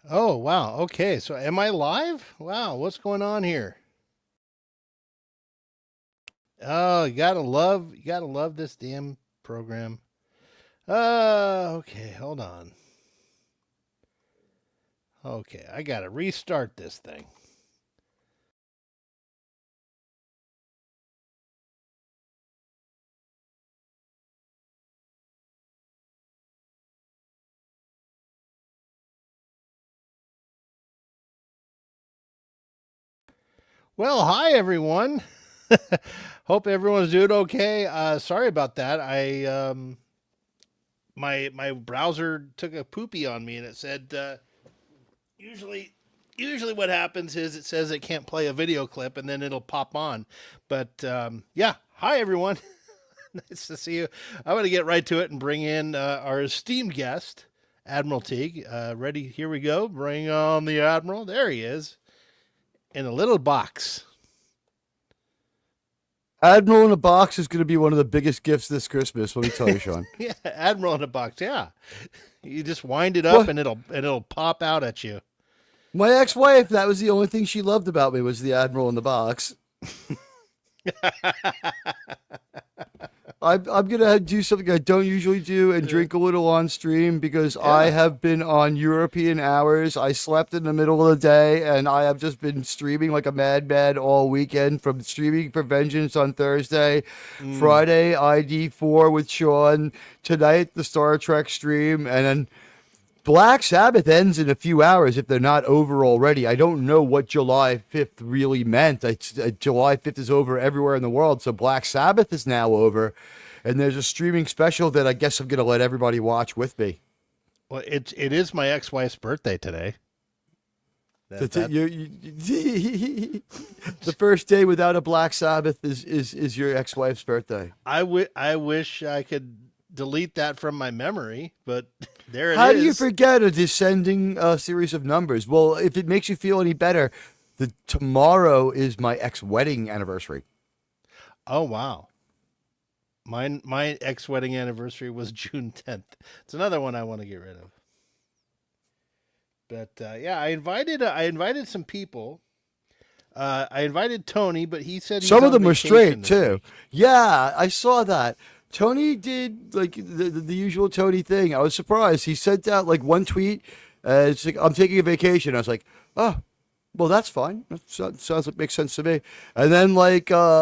Oh, wow. Okay. So am I live? Wow, what's going on here? Oh, you gotta love this damn program. Okay, hold on. Okay, I gotta restart this thing. Well, hi everyone. Hope everyone's doing okay. Sorry about that. My browser took a poopy on me and it said usually usually what happens is it says it can't play a video clip and then it'll pop on. But yeah, hi everyone. Nice to see you. I'm going to get right to it and bring in our esteemed guest, Admiral Teague. Ready? Here we go. Bring on the Admiral. There he is in a little box. Admiral in a box is going to be one of the biggest gifts this Christmas. Let me tell you, Sean. Yeah, Admiral in a box. Yeah, you just wind it up What? and it'll pop out at you. My ex-wife, that was the only thing she loved about me was the Admiral in the box. I'm gonna do something I don't usually do and drink a little on stream because I Yeah. have been on European hours. I slept in the middle of the day and I have just been streaming like a madman all weekend from streaming for Vengeance on Thursday, Mm. Friday ID4 with Sean, tonight the Star Trek stream, and then Black Sabbath ends in a few hours if they're not over already. I don't know what July 5th really meant. July 5th is over everywhere in the world, so Black Sabbath is now over. And there's a streaming special that I guess I'm going to let everybody watch with me. Well, it is my ex-wife's birthday today. That that The first day without a Black Sabbath is your ex-wife's birthday. I wish I could delete that from my memory, but there it How do you is. forget a descending series of numbers? Well, if it makes you feel any better, the tomorrow is my ex-wedding anniversary. Oh wow. My ex wedding anniversary was June 10th. It's another one I want to get rid of. But yeah, I invited some people. I invited Tony, but he said he's Some of on them were vacation straight this too. week. Yeah, I saw that. Tony did like the usual Tony thing. I was surprised. He sent out like one tweet. It's like I'm taking a vacation. I was like, oh, well, that's fine. Sounds like makes sense to me. And then I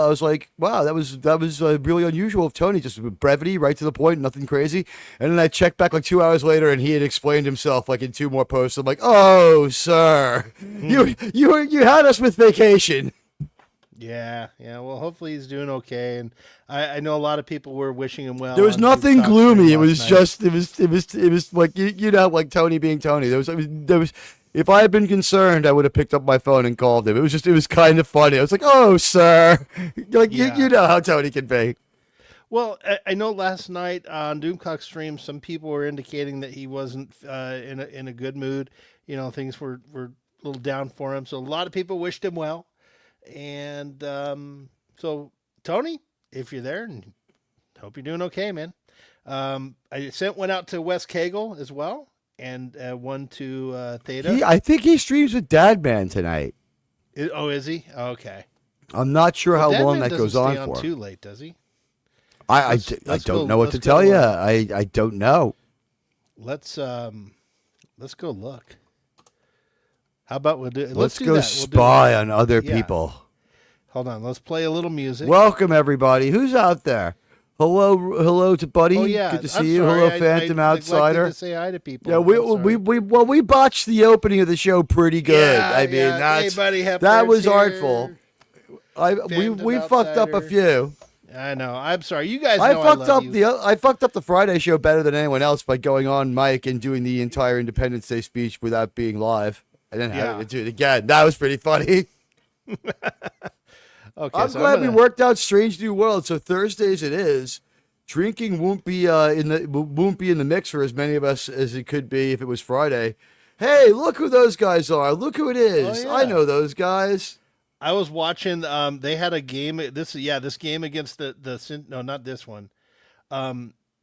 was like, wow, that was really unusual of Tony. Just brevity, right to the point, nothing crazy. And then I checked back like 2 hours later, and he had explained himself like in two more posts. I'm like, oh, sir, you had us with vacation. Yeah, yeah. Well, hopefully he's doing okay, and I know a lot of people were wishing him well There was on nothing Doomcock stream gloomy. It last was night. just it was like you know like Tony being Tony. There was if I had been concerned, I would have picked up my phone and called him. It was kind of funny. I was like, "Oh, sir," like you Yeah. know how Tony can be. Well, I know last night on Doomcock stream, some people were indicating that he wasn't in a good mood. You know, things were a little down for him. So a lot of people wished him well. And so, Tony, if you're there, and hope you're doing okay, man. I sent one out to Wes Cagle as well, and one to Theta. I think he streams with Dad Man tonight. Oh, is he? Okay. I'm not sure Well, how long Deadman that doesn't goes stay on on for. too late, does he? I Let's go. don't know what Let's to tell go. you. I don't know. Let's let's go look. How about we'll do? Let's Let's do go that. We'll do spy on other Yeah. people. Hold on. Let's play a little music. Welcome everybody. Who's out there? Hello to Buddy. Oh yeah. Good to I'm see you. sorry. Hello, I Phantom neglected Outsider. to say hi to people. Yeah, I'm sorry. we botched the opening of the show pretty good. Yeah. I mean, Yeah. Hey, buddy. that Hepburn's was here. artful. Phantom We fucked up a Outsider. few. I know. I'm sorry. You guys know I love you. I fucked up the Friday show better than anyone else by going on mic and doing the entire Independence Day speech without being live, and then having Yeah. to do it again. That was pretty funny. Okay. I'm So glad I'm we gonna, worked out Strange New World. So Thursdays it is. Drinking won't be in the mix for as many of us as it could be if it was Friday. Hey, look who those guys are! Look who it is! Oh, I yeah. know those guys. I was watching. They had a game. This game against no, not this one.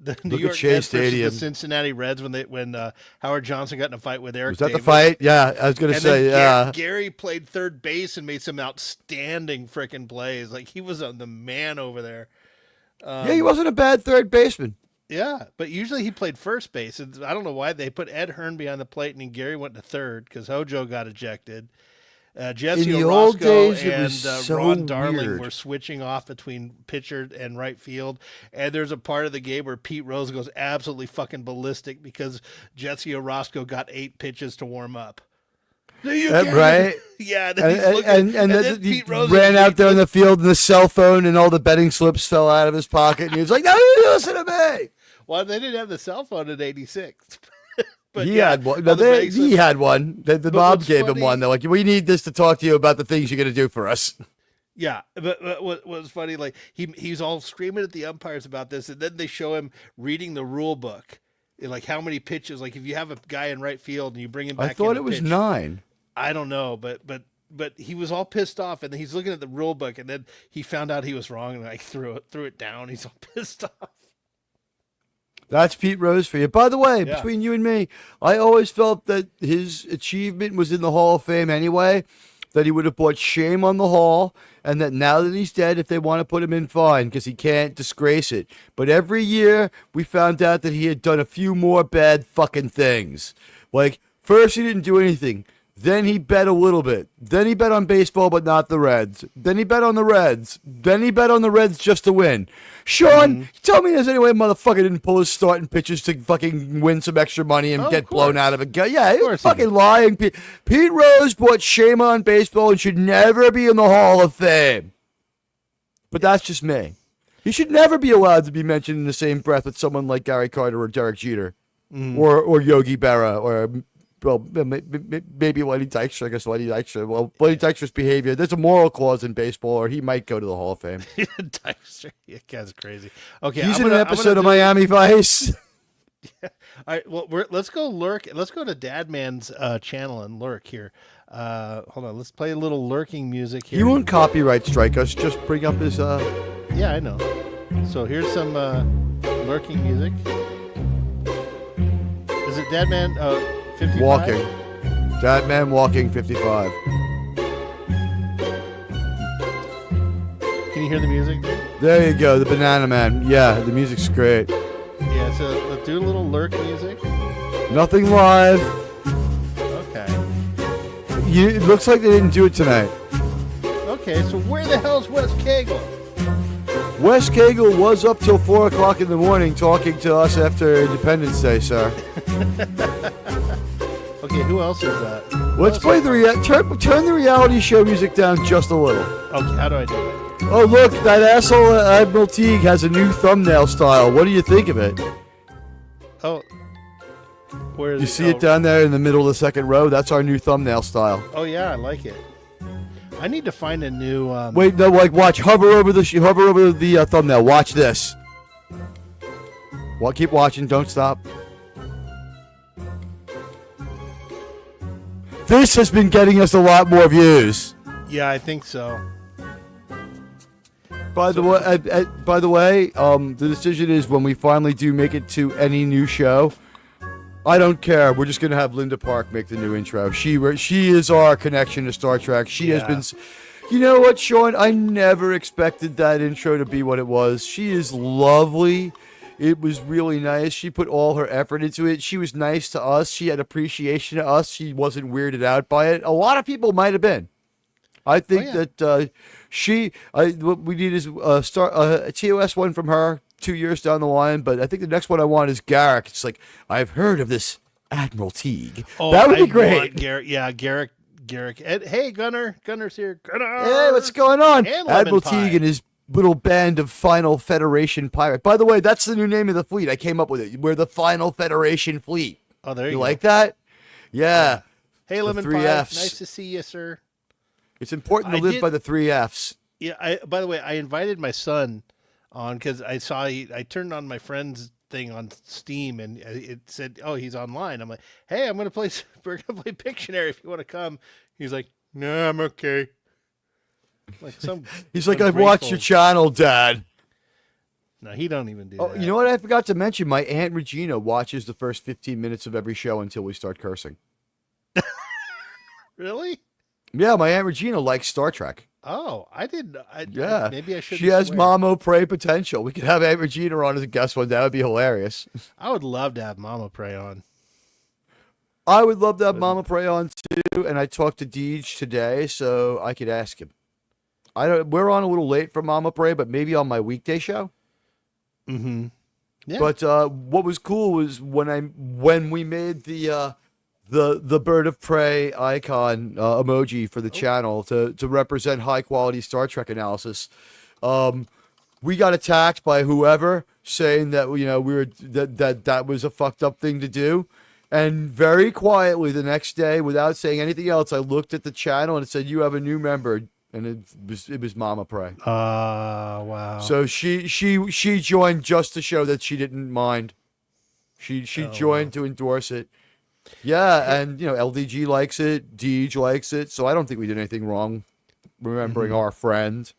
the New Look at York Shea Mets versus Stadium. the Cincinnati Reds when Howard Johnson got in a fight with Eric Was that Davis. the fight? Yeah, I was going to And say, then yeah. Gary played third base and made some outstanding freaking plays. Like he was the man over there. Yeah, he wasn't a bad third baseman. Yeah, but usually he played first base. And I don't know why they put Ed Hearn behind the plate and then Gary went to third because Hojo got ejected. Jesse In the old Orozco days, it and was so Ron Darling weird. were switching off between pitcher and right field. And there's a part of the game where Pete Rose goes absolutely fucking ballistic because Jesse Orozco got 8 pitches to warm up. Right? Yeah, then he's looking, And then then he Pete Rose ran out there in the field and the cell phone and all the betting slips fell out of his pocket. And he was like, no, you listen to me. Well, they didn't have the cell phone in '86. But He yeah, had one. all No, the betting he slips- had one. The mob what's gave him funny- one. They're like, we need this to talk to you about the things you're going to do for us. Yeah, but what was funny, like he's all screaming at the umpires about this, and then they show him reading the rule book, like how many pitches. Like if you have a guy in right field and you bring him back, I thought in it was pitch, 9. I don't know, but he was all pissed off, and then he's looking at the rule book, and then he found out he was wrong, and like threw it down. He's all pissed off. That's Pete Rose for you. By the way, Yeah. between you and me, I always felt that his achievement was in the Hall of Fame anyway, that he would have brought shame on the Hall, and that now that he's dead, if they want to put him in, fine, because he can't disgrace it. But every year, we found out that he had done a few more bad fucking things. Like, first he didn't do anything. Then he bet a little bit. Then he bet on baseball, but not the Reds. Then he bet on the Reds. Then he bet on the Reds just to win. Sean, tell me there's any way motherfucker didn't pull his starting pitches to fucking win some extra money and Oh, get of blown course. out of a gun. Yeah, he Of was course he fucking lying. Pete Rose brought shame on baseball and should never be in the Hall of Fame. But that's just me. He should never be allowed to be mentioned in the same breath with someone like Gary Carter or Derek Jeter or Yogi Berra or... Well, maybe Lenny Dykstra. I guess Lenny Dykstra. Well, Lenny Dykstra's behavior. There's a moral clause in baseball, or he might go to the Hall of Fame. Dykstra, that guy's crazy. Okay, He's I'm in an gonna episode of do- Miami Vice. All right, well, let's go lurk. Let's go to Dadman's channel and lurk here. Hold on, let's play a little lurking music here. He won't copyright strike us. Just bring up his. Yeah, I know. So here's some lurking music. Is it Dadman? 55? Walking. That man walking 55. Can you hear the music? There you go, the Banana Man. Yeah, the music's great. Yeah, so let's do a little lurk music. Nothing live. Okay. It looks like they didn't do it tonight. Okay, so where the hell's Wes Cagle? Wes Cagle was up till 4 o'clock in the morning talking to us after Independence Day, sir. Okay, who else is that? Let's play turn the reality show music down just a little. Okay, how do I do that? Oh, look, that asshole Admiral Teague has a new thumbnail style. What do you think of it? Oh, where is You it? see it down there in the middle of the second row? That's our new thumbnail style. Oh yeah, I like it. I need to find a new. Wait, no, like watch. Hover over the thumbnail. Watch this. Well, keep watching. Don't stop. This has been getting us a lot more views. Yeah, I think so. By the way, the decision is when we finally do make it to any new show. I don't care. We're just gonna have Linda Park make the new intro. She is our connection to Star Trek. She has been. You know what, Sean? I never expected that intro to be what it was. She is lovely. It was really nice. She put all her effort into it. She was nice to us. She had appreciation to us. She wasn't weirded out by it. A lot of people might have been. I think that what we need is a TOS one from her 2 years down the line. But I think the next one I want is Garrick. It's like, I've heard of this Admiral Teague. Oh, that would be I great. want Garrick. Yeah, Garrick. Hey, Gunner. Gunner's here. Gunner. Hey, what's going on? And Lemon Admiral Pie. Teague and his little band of Final Federation pirate. By the way, that's the new name of the fleet. I came up with it. We're the Final Federation Fleet. Oh, there you You go. like that? Yeah. Hey, Lemon three Pie. Fs. Nice to see you, sir. It's important to I live did- by the 3 Fs. Yeah. By the way, I invited my son on because I saw I turned on my friend's thing on Steam and it said, "Oh, he's online." I'm like, "Hey, I'm gonna play. We're gonna play Pictionary if you want to come." He's like, "No, I'm okay." Like some. He's like, I've watched your channel, Dad. No, he don't even do Oh, you that. know what? I forgot to mention. My Aunt Regina watches the first 15 minutes of every show until we start cursing. Really? Yeah, my Aunt Regina likes Star Trek. Oh, I didn't. Yeah, Maybe I she shouldn't has swear. Mama Prey potential. We could have Aunt Regina on as a guest one. That would be hilarious. I would love to have Mama Prey on. I would love to have But Mama Prey on too. And I talked to Deej today, so I could ask him. I don't. We're on a little late for Mama Prey, but maybe on my weekday show. mm-hmm. Yeah. But what was cool was when we made the bird of prey icon emoji for the Oh, channel to represent high quality Star Trek analysis. We got attacked by whoever saying that we were that was a fucked up thing to do. And very quietly the next day, without saying anything else, I looked at the channel and it said, "You have a new member," and it was Mama Prey. wow. So she joined just to show that she didn't mind. She Oh, joined wow. to endorse it. Yeah, Yeah. and LDG likes it, Deej likes it, so I don't think we did anything wrong remembering Mm-hmm. our friend.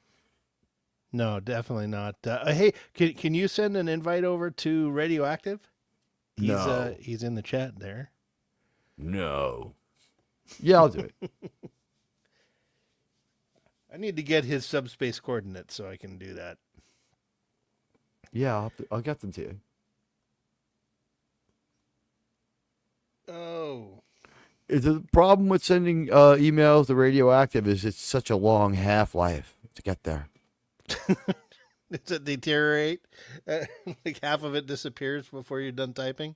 No, definitely not. Hey, can you send an invite over to Radioactive? No. He's in the chat there. No. Yeah, I'll do it. I need to get his subspace coordinates so I can do that. Yeah, I'll get them to you. Oh. The problem with sending emails to Radioactive is it's such a long half-life to get there. Does it deteriorate? Like half of it disappears before you're done typing?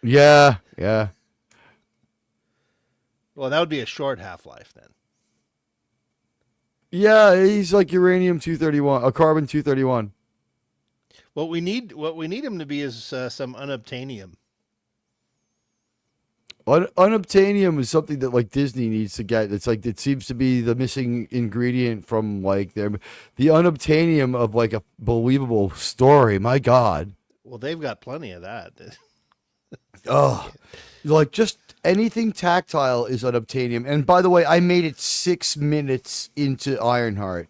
Yeah, yeah. Well, that would be a short half life then. Yeah, he's like uranium-231, a carbon-231. What we need him to be is some unobtainium. Unobtainium is something that like Disney needs to get. It's like it seems to be the missing ingredient from like the unobtainium of like a believable story. My God. Well, they've got plenty of that. Oh, like just anything tactile is unobtainium. And by the way, I made it 6 minutes into Ironheart.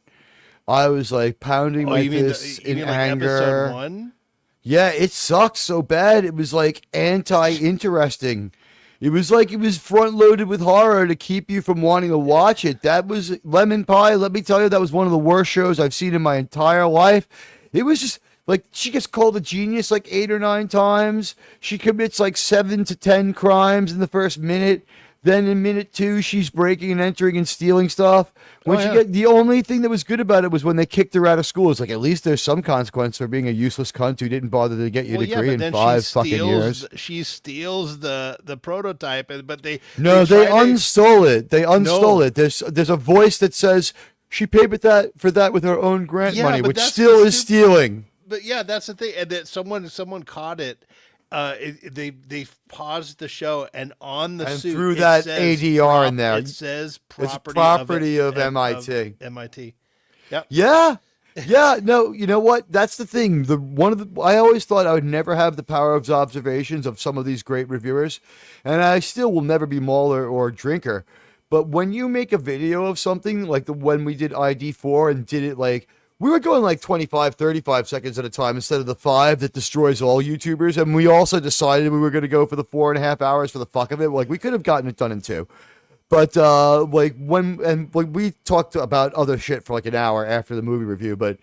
I was like pounding Oh, my you mean fists in like anger. episode 1? Yeah, it sucks so bad. It was like anti-interesting. It was like it was front loaded with horror to keep you from wanting to watch it. That was Lemon Pie. Let me tell you, that was one of the worst shows I've seen in my entire life. It was just like she gets called a genius like 8 or 9 times. She commits like 7 to 10 crimes in the first minute. Then in minute 2, she's breaking and entering and stealing stuff. When Oh, she yeah. get the only thing that was good about it was when they kicked her out of school. It's like at least there's some consequence for being a useless cunt who didn't bother to get you a Well, yeah, degree but in then 5 fucking years. she steals the prototype, but they No, they try to unstole it. They unstole no, it. There's a voice that says she paid with that for that with her own grant yeah, money, but which that's still is stealing. but yeah, that's the thing, and that someone caught it. They paused the show, and on the And suit threw it that says ADR in there. It says It's property property of of MIT. MIT. Yep. Yeah. Yeah, no, you know what? That's the thing. I always thought I would never have the power of observations of some of these great reviewers, and I still will never be Mauler or Drinker. But when you make a video of something like when we did ID4 and did it like we were going like 25, 35 seconds at a time instead of the 5 that destroys all YouTubers. And we also decided we were going to go for the 4.5 hours for the fuck of it. Like we could have gotten it done in 2. But like we talked about other shit for like an hour after the movie review. But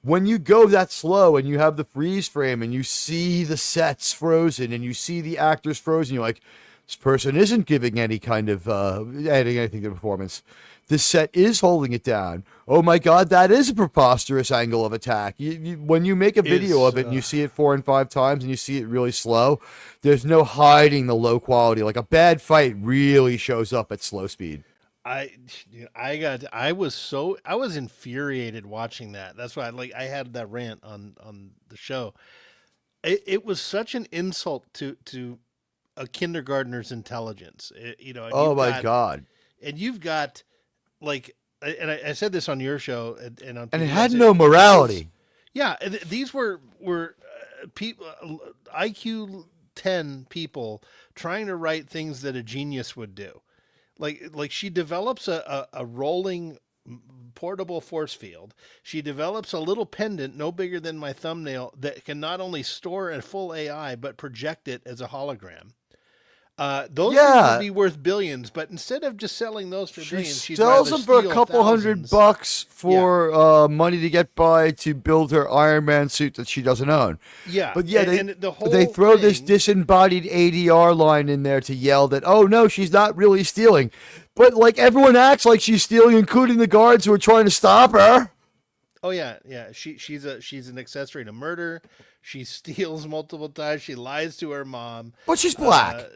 when you go that slow and you have the freeze frame and you see the sets frozen and you see the actors frozen, you're like, this person isn't giving any kind of adding anything to the performance. This set is holding it down. Oh my God, that is a preposterous angle of attack. When you make a video of it and you see it 4 and 5 times and you see it really slow, there's no hiding the low quality. Like a bad fight really shows up at slow speed. I was infuriated watching that. That's why I had that rant on the show. It was such an insult to a kindergartner's intelligence. And Oh my God. you've got like, and I said this on your show and on And it PBS, had no morality. yeah, these were people IQ 10 people trying to write things that a genius would do. Like she develops a rolling portable force field. She develops a little pendant no bigger than my thumbnail that can not only store a full AI but project it as a hologram. Those things would Yeah, be worth billions, but instead of just selling those for she billions, she'd sells rather them for a steal couple thousands. $100 Yeah, for money to get by to build her Iron Man suit that she doesn't own. yeah, But yeah, and the they whole throw this thing. disembodied ADR line in there to yell that, oh no, she's not really stealing. But like everyone acts like she's stealing, including the guards who are trying to stop her. Oh yeah, yeah. She's an accessory to murder. She steals multiple times. She lies to her mom. But she's Uh, black.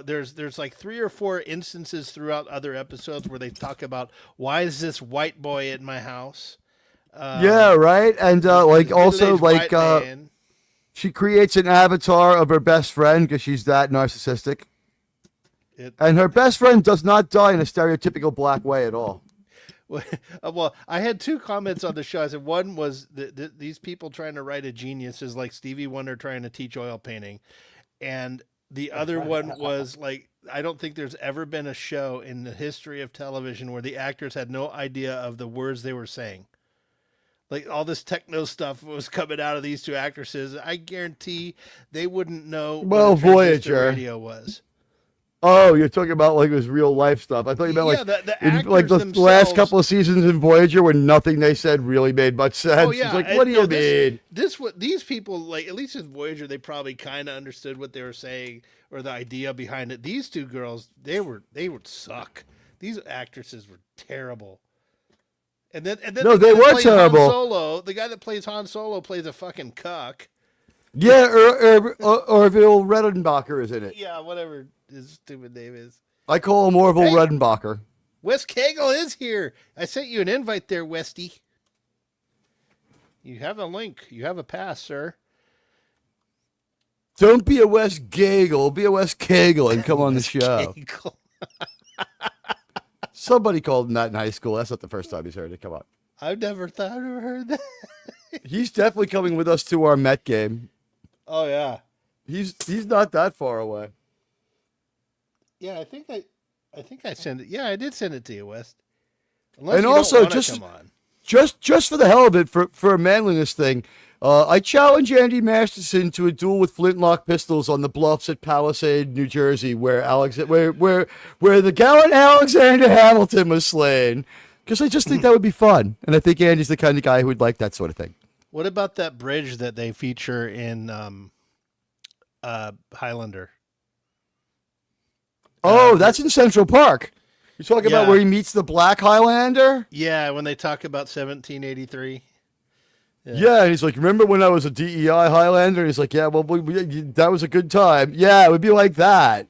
there's like 3 or 4 instances throughout other episodes where they talk about why is this white boy in my house? Yeah, right. And like This also middle-aged like white man. she creates an avatar of her best friend because she's that narcissistic. It And her best friend does not die in a stereotypical black way at all. well, I had 2 comments on the show. I said one was these people trying to write a genius is like Stevie Wonder trying to teach oil painting, and the other one was like I don't think there's ever been a show in the history of television where the actors had no idea of the words they were saying. Like all this techno stuff was coming out of these 2 actresses. I guarantee they wouldn't know Well, what a transistor Voyager. radio was. Oh, you're talking about like this real life stuff. I thought you meant Yeah, like the in like actors the last themselves. couple of seasons in Voyager where nothing they said really made much sense. Oh It's yeah, like, and what do no, you mean? this what these people like. At least with Voyager, they probably kind of understood what they were saying or the idea behind it. These 2 girls, they would suck. These actresses were terrible. And then No, the they guy that were plays terrible. Han Solo, the guy that plays Han Solo plays a fucking cuck. Yeah, Orville Redenbacher is in it. Yeah, whatever his stupid name is. I call him Orville Hey. Redenbacher. Wes Cagle is here. I sent you an invite there, Westy. You have a link. You have a pass, sir. Don't be a Wes Gagel, be a Wes Kegel and come on the Wes show. Cagle. Somebody called him that in high school. That's not the first time he's heard it. Come on. I've never heard that. He's definitely coming with us to our Met game. Oh yeah. He's not that far away. Yeah, I think I sent it. Yeah, I did send it to you, West. Unless And you don't also, wanna just come on. just for the hell of it, for a manliness thing, I challenge Andy Masterson to a duel with flintlock pistols on the bluffs at Palisade, New Jersey, where the gallant Alexander Hamilton was slain. Because I just think that would be fun, and I think Andy's the kind of guy who would like that sort of thing. What about that bridge that they feature in Highlander? Oh, that's in Central Park. You're talking about Yeah. where he meets the Black Highlander? Yeah, when they talk about 1783. Yeah, and he's like, remember when I was a DEI Highlander? And he's like, yeah, well, that was a good time. Yeah, it would be like that.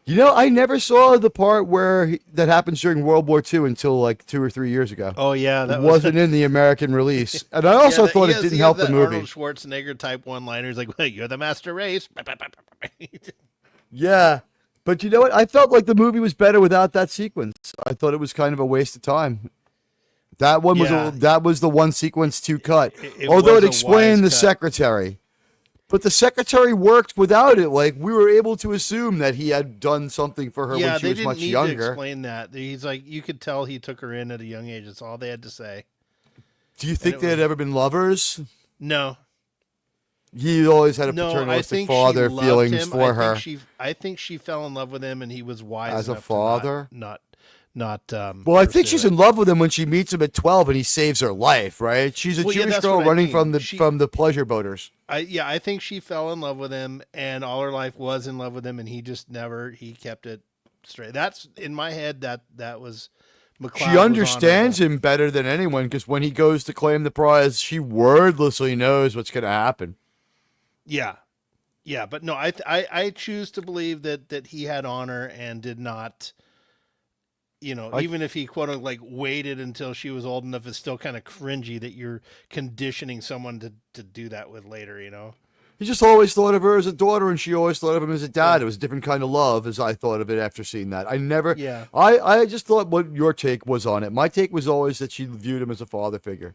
You know, I never saw the part where that happens during World War II until like 2 or 3 years ago. Oh yeah, It that wasn't in the American release. And I also thought it didn't help the movie. Arnold Schwarzenegger type one-liners like, "Well, you're the master race." Yeah. But you know what? I felt like the movie was better without that sequence. I thought it was kind of a waste of time. That one was Yeah. that was the one sequence to cut. It Although was it a explained the wise cut. secretary. But the secretary worked without it. Like we were able to assume that he had done something for her Yeah, when she they was didn't much need to younger. explain that. He's like, you could tell he took her in at a young age. That's all they had to say. Do you think it they had was- ever been lovers? No, He always had a no. I paternalistic think father she loved feelings him. for her. I think she fell in love with him, and he was wise As a enough to father? not. Well, I think pursue she's it. in love with him when she meets him at 12 and he saves her life, right? She's a Well, yeah, Jewish that's girl what I running mean. from the pleasure boaters. I think she fell in love with him, and all her life was in love with him, and he just never. He kept it straight. That's in my head. That was. McLeod She was understands honorable. him better than anyone because when he goes to claim the prize, she wordlessly knows what's going to happen. Yeah, yeah, but no, I choose to believe that he had honor and did not. Even if he quote unquote like waited until she was old enough, it's still kind of cringy that you're conditioning someone to do that with later. He just always thought of her as a daughter, and she always thought of him as a dad. It was a different kind of love, as I thought of it after seeing that. I never. Yeah. I just thought what your take was on it. My take was always that she viewed him as a father figure.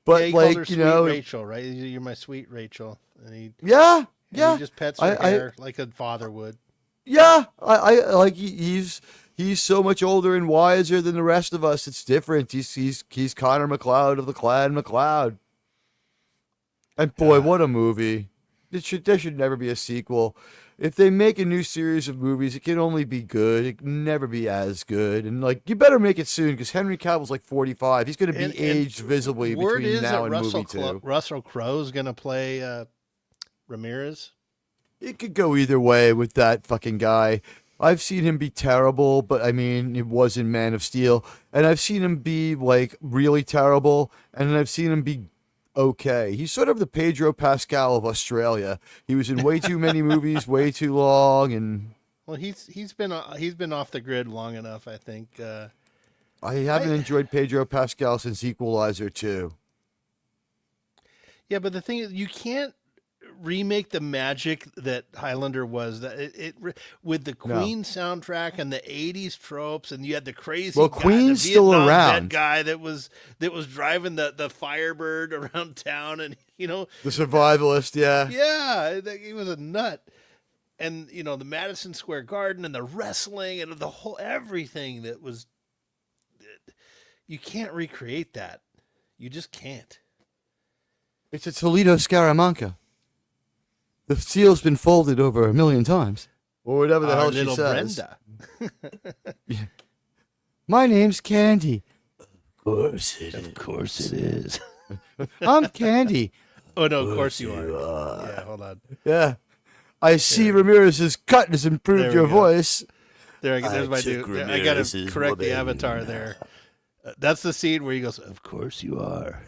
But Yeah, he called her like sweet Rachel, right? You're my sweet Rachel, and he yeah. just pets her I- hair like a father would. Yeah, I like he's so much older and wiser than the rest of us. It's different. He's Connor McLeod of the Clan McLeod. And boy, Uh, what a movie! There should never be a sequel. If they make a new series of movies, it can only be good. It can never be as good. And like, you better make it soon because Henry Cavill's like 45. He's going to be and aged visibly word between is now that and movie two. Russell Crowe's gonna play Ramirez. It could go either way with that fucking guy. I've seen him be terrible, but I mean, it was in Man of Steel, and I've seen him be like really terrible, and I've seen him be okay. He's sort of the Pedro Pascal of Australia. He was in way too many movies, way too long, and Well, he's been off the grid long enough. I think. I haven't I enjoyed Pedro Pascal since Equalizer 2. Yeah, but the thing is, you can't remake the magic that Highlander was. That with the No. Queen soundtrack and the '80s tropes, and you had the crazy Well, guy, the Queen's still Vietnam vet around. guy that was driving the Firebird around town, and The Survivalist, yeah. yeah, he was a nut. And the Madison Square Garden and the wrestling and the whole everything that was, you can't recreate that. You just can't. It's a Toledo Scaramanca. The seal's been folded over a million times. Or whatever the Our hell she little says. Brenda. My name's Candy. Of course it is. I'm Candy. Oh no, of course you are. Yeah, hold on. Yeah. I see Ramirez's cut has improved There we your go. voise. There's my took dude. I got to Ramirez's correct the woman. avatar there. That's the scene where he goes, "Of course you are."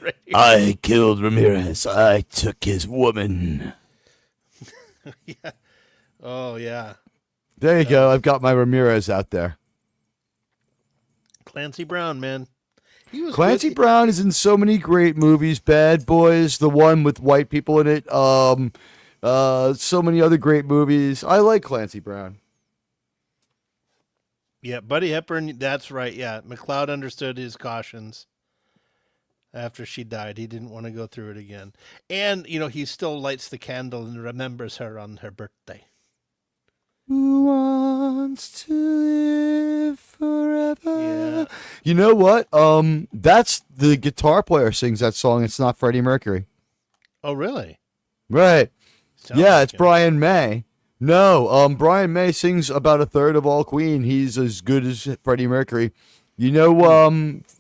Right here. I killed Ramirez. I took his woman. Yeah. Oh yeah. There you go. I've got my Ramirez out there. Clancy Brown, man. He was Clancy good. Brown is in so many great movies. Bad Boys, the one with white people in it. So many other great movies. I like Clancy Brown. Yeah, Buddy Hepburn. That's right. Yeah, McLeod understood his cautions. After she died, he didn't want to go through it again. And he still lights the candle and remembers her on her birthday. Who wants to live forever? Yeah. You know what? That's the guitar player sings that song. It's not Freddie Mercury. Oh, really? Right. Sounds Yeah, like it's him. Brian May. No, Brian May sings about a third of all Queen. He's as good as Freddie Mercury. You know,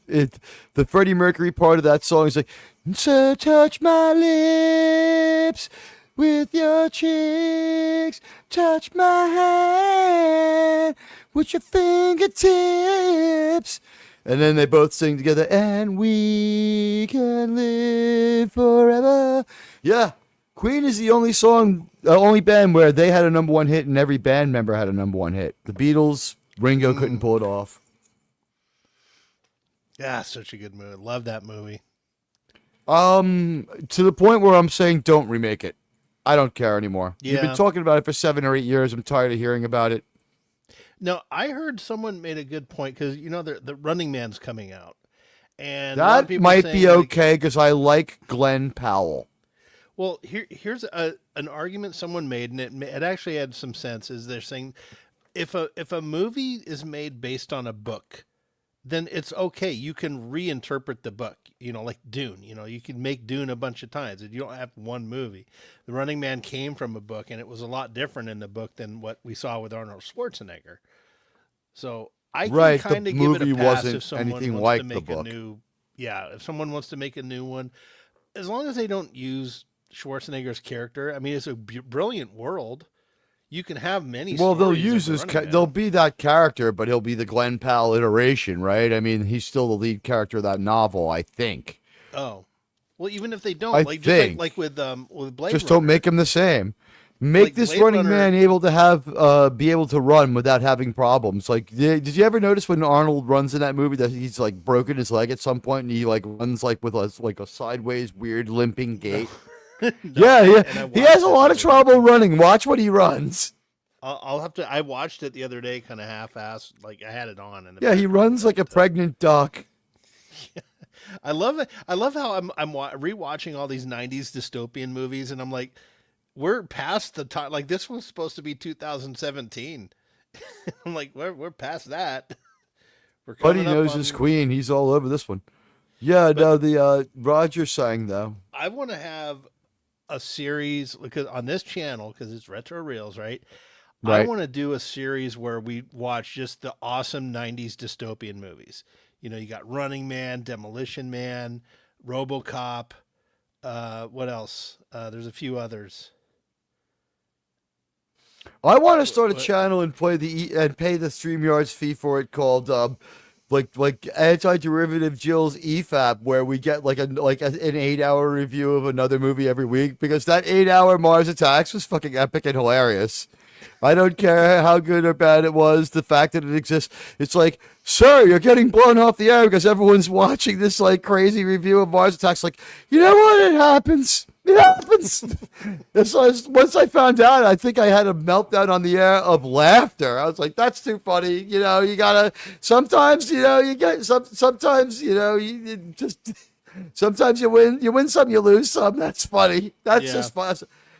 the Freddie Mercury part of that song is like, so touch my lips with your cheeks, touch my hand with your fingertips. And then they both sing together, and we can live forever. Yeah, Queen is the only band where they had a number one hit and every band member had a number one hit. The Beatles, Ringo couldn't pull it off. Yeah, such a good movie. Love that movie. To the point where I'm saying don't remake it. I don't care anymore. You've Yeah. been talking about it for 7 or 8 years. I'm tired of hearing about it. No, I heard someone made a good point because the Running Man's coming out, and a lot of That people might saying, be like, okay because I like Glenn Powell. well, here's an argument someone made, and it actually had some sense. Is they're saying if a movie is made based on a book, then it's okay. You can reinterpret the book. Like Dune. You can make Dune a bunch of times. You don't have one movie. The Running Man came from a book, and it was a lot different in the book than what we saw with Arnold Schwarzenegger. So I can Right, the kind of give it a movie pass wasn't if someone anything wants like to the make a book. new. Yeah, if someone wants to make a new one, as long as they don't use Schwarzenegger's character. I mean, it's a brilliant world. You can have many. Well, they'll stories use of the his. Running Man. They'll be that character, but he'll be the Glenn Powell iteration, right? I mean, he's still the lead character of that novel, I think. Oh, well, even if they don't, I like think. just like with Blade Just Runner. don't make him the same. Make Like this Blade running Runner- man able to have be able to run without having problems. Like, did you ever notice when Arnold runs in that movie that he's like broken his leg at some point and he like runs like with a sideways weird limping gait? No, Yeah, and I he watched has a it lot the of other trouble running. Watch what he runs. I'll have to. I watched it the other day, kind of half-assed. Like I had it on, and Yeah, he runs like a pregnant duck. I love it. I love how I'm rewatching all these '90s dystopian movies, and I'm like, we're past the time. Like this was supposed to be 2017. I'm like, we're past that. We're Buddy coming up knows on. his queen. He's all over this one. Yeah, But no, the Roger sang though. I want to have a series because on this channel because it's Retro Reels, right? I Right. want to do a series where we watch just the awesome 90s dystopian movies. You know, you got Running Man, Demolition Man, RoboCop, what else? There's a few others. I want to start a What- channel and play and pay the StreamYard's fee for it called like anti-derivative Jill's EFAP, where we get an 8-hour review of another movie every week, because that 8-hour Mars Attacks was fucking epic and hilarious. I don't care how good or bad it was. The fact that it exists, it's like, sir, you're getting blown off the air because everyone's watching this like crazy review of Mars Attacks. Like, you know what? It happens. It happens. Once I found out, I think I had a meltdown on the air of laughter. I was like, that's too funny. You know, you gotta, sometimes, you know, you get, sometimes, you know, you just, sometimes you win some, you lose some. That's funny. That's Yeah. just fun.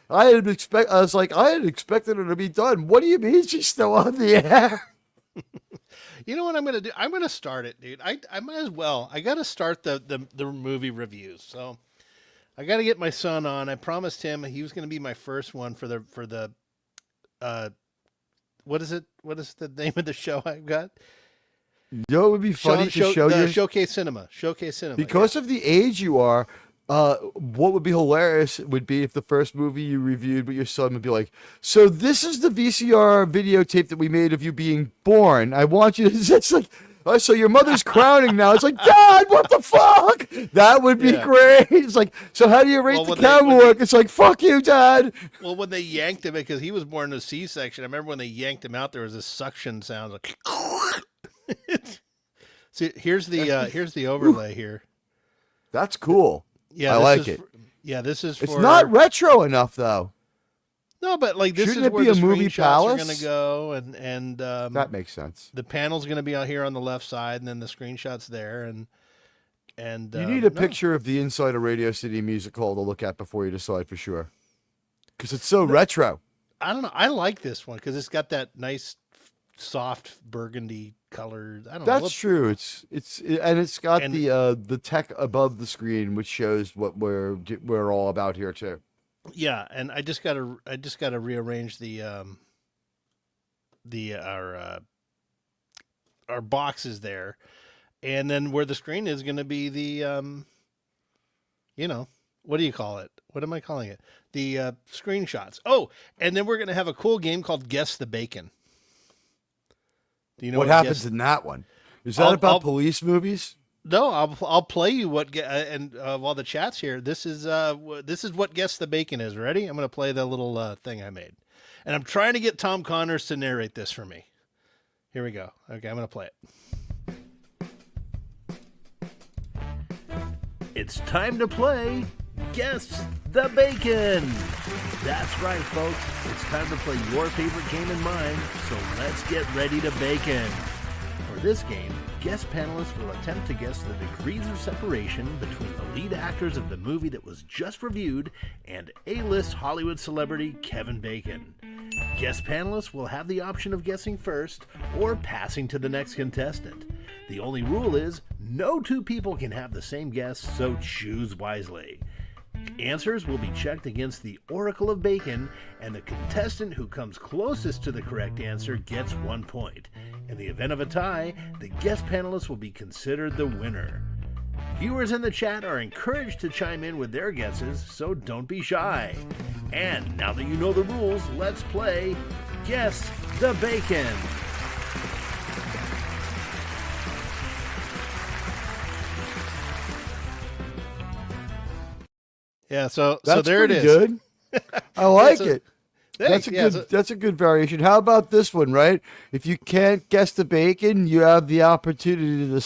I had expected her to be done. What do you mean she's still on the air? You know what I'm gonna do? I'm gonna start it, dude. I might as well. I gotta start the movie reviews. So I gotta get my son on. I promised him he was gonna be my first one for the what is it? What is the name of the show I've got? You know, it would be funny to show the you, Showcase Cinema. Showcase Cinema. because of the age you are. What would be hilarious would be if the first movie you reviewed with your son would be like, so this is the VCR videotape that we made of you being born. I want you to, it's like, oh, so your mother's crowning now. It's like, Dad, what the fuck? That would be Yeah. great. It's like, so how do you rate Well, the when they- camera work? It's like, fuck you, Dad. Well, when they yanked him because he was born in a C-section, I remember when they yanked him out, there was this suction sound like. See, here's the overlay here. That's cool. Yeah, I this like is it. Yeah, this is for. It's not retro enough, though. No, but like this Shouldn't is it where be the a movie screenshots are palace? going to go, and That makes sense. the panel's going to be out here on the left side, and then the screenshots there, and You need a no. picture of the inside of Radio City Music Hall to look at before you decide for sure. Because it's so retro. I don't know. I like this one because it's got that nice, soft burgundy color. I don't know. That's true. It's got And- the tech above the screen, which shows what we're all about here too. Yeah, and I just gotta rearrange our boxes there, and then where the screen is going to be the what do you call it? What am I calling it? The screenshots. Oh, and then we're going to have a cool game called Guess the Bacon. Do you know what happens in that one? Is that about police movies? No, I'll play you while the chat's here. This is what Guess the Bacon is. Ready? I'm going to play the little thing I made, and I'm trying to get Tom Connors to narrate this for me. Here we go. Okay, I'm going to play it. It's time to play Guess the Bacon. That's right, folks. It's time to play your favorite game and mine. So let's get ready to bacon. For this game, guest panelists will attempt to guess the degrees of separation between the lead actors of the movie that was just reviewed and A-list Hollywood celebrity Kevin Bacon. Guest panelists will have the option of guessing first or passing to the next contestant. The only rule is no two people can have the same guess, so choose wisely. Answers will be checked against the Oracle of Bacon, and the contestant who comes closest to the correct answer gets 1 point. In the event of a tie, the guest panelist will be considered the winner. Viewers in the chat are encouraged to chime in with their guesses, so don't be shy. And now that you know the rules, let's play Guess the Bacon. Yeah, so That's there it pretty is. good. I like a- it. That's Thanks. that's a good variation. How about this one, right? If you can't guess the bacon, you have the opportunity to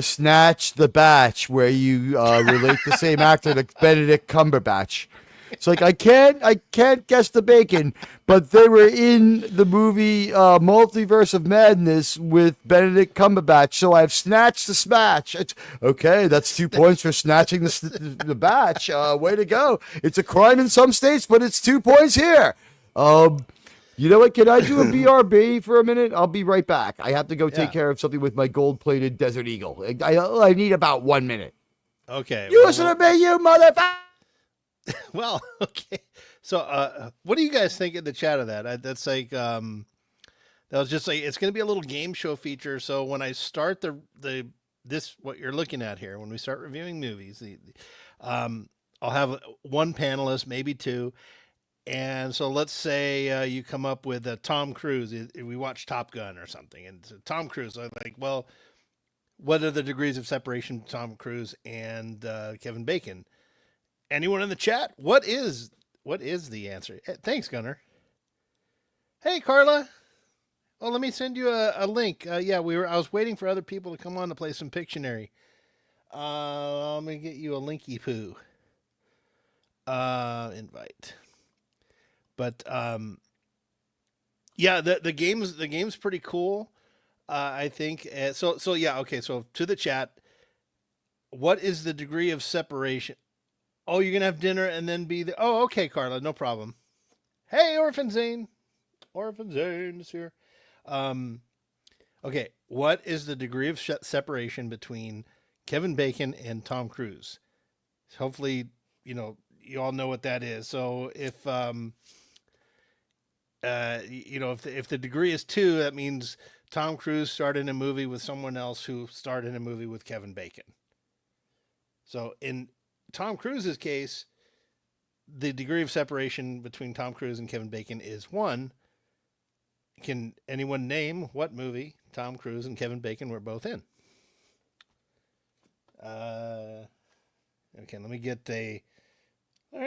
snatch the batch, where you relate the same actor to Benedict Cumberbatch. It's like I can't guess the bacon, but they were in the movie Multiverse of Madness with Benedict Cumberbatch, so I've snatched the smatch. It's, okay, that's 2 points for snatching the batch. Way to go! It's a crime in some states, but it's 2 points here. You know what? Can I do a BRB for a minute? I'll be right back. I have to go take care of something with my gold-plated Desert Eagle. I need about 1 minute. Okay. You listen to me, you motherfucker! Well, okay. So, what do you guys think in the chat of that? That's like, that was just like, it's going to be a little game show feature. So when I start this, what you're looking at here, when we start reviewing movies, I'll have one panelist, maybe two. And so let's say you come up with Tom Cruise. We watch Top Gun or something, and so Tom Cruise. I'm like, well, what are the degrees of separation between Tom Cruise and Kevin Bacon? Anyone in the chat? What is the answer? Thanks, Gunnar. Hey, Carla. Oh, let me send you a link. Yeah, I was waiting for other people to come on to play some Pictionary. Let me get you a linky poo. Invite. But yeah, the game's pretty cool. I think so yeah, okay, so to the chat, what is the degree of separation? Oh, you're gonna have dinner and then be the. Oh, okay, Carla, no problem. Hey, Orphan Zane is here. Okay, what is the degree of separation between Kevin Bacon and Tom Cruise? Hopefully, you all know what that is. So if if the degree is 2, that means Tom Cruise starred in a movie with someone else who starred in a movie with Kevin Bacon. So in Tom Cruise's case, the degree of separation between Tom Cruise and Kevin Bacon is 1. Can anyone name what movie Tom Cruise and Kevin Bacon were both in? Okay, let me get I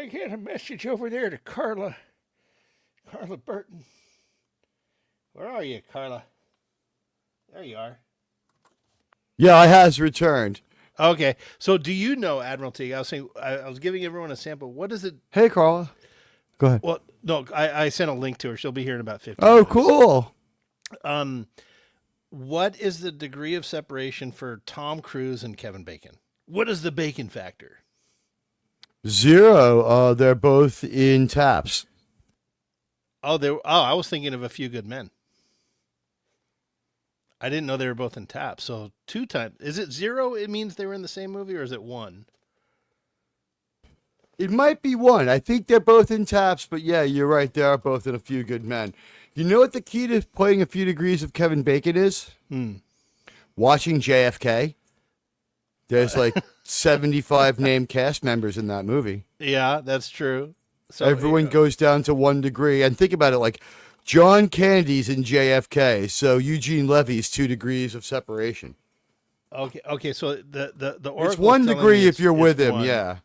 get a message over there to Carla Burton. Where are you, Carla? There you are. Yeah, I has returned. Okay, so do you know Admiralty? I was saying I was giving everyone a sample. What is it? Hey, Carla. Go ahead. Well, no, I sent a link to her. She'll be here in about 15 Oh, minutes. cool. What is the degree of separation for Tom Cruise and Kevin Bacon? What is the bacon factor? 0. They're both in taps. Oh, I was thinking of A Few Good Men. I didn't know they were both in taps. So 2 times. Is it 0? It means they were in the same movie, or is it 1? It might be 1. I think they're both in taps, but yeah, you're right. They are both in A Few Good Men. You know what the key to playing A Few Degrees of Kevin Bacon is? Watching JFK. There's like 75 named cast members in that movie. Yeah, that's true. So everyone goes down to 1 degree. And think about it, like John Candy's in JFK, so Eugene Levy's 2 degrees of separation. Okay. So the it's 1 degree if you're with him. 1. Yeah.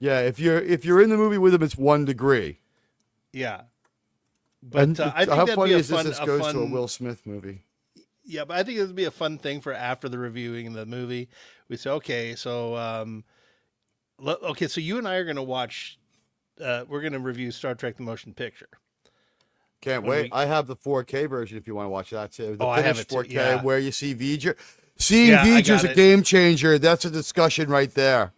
If you're in the movie with him, it's 1 degree. Yeah. But I think how that'd funny be is this goes to a Will Smith movie? Yeah, but I think it would be a fun thing for after the reviewing the movie. We say, okay, so so you and I are going to watch. We're going to review Star Trek: The Motion Picture. Can't wait. I have the 4K version if you want to watch that too. The I have it 4K too. Yeah. Where you see V'ger. Seeing V'ger's a game changer. That's a discussion right there.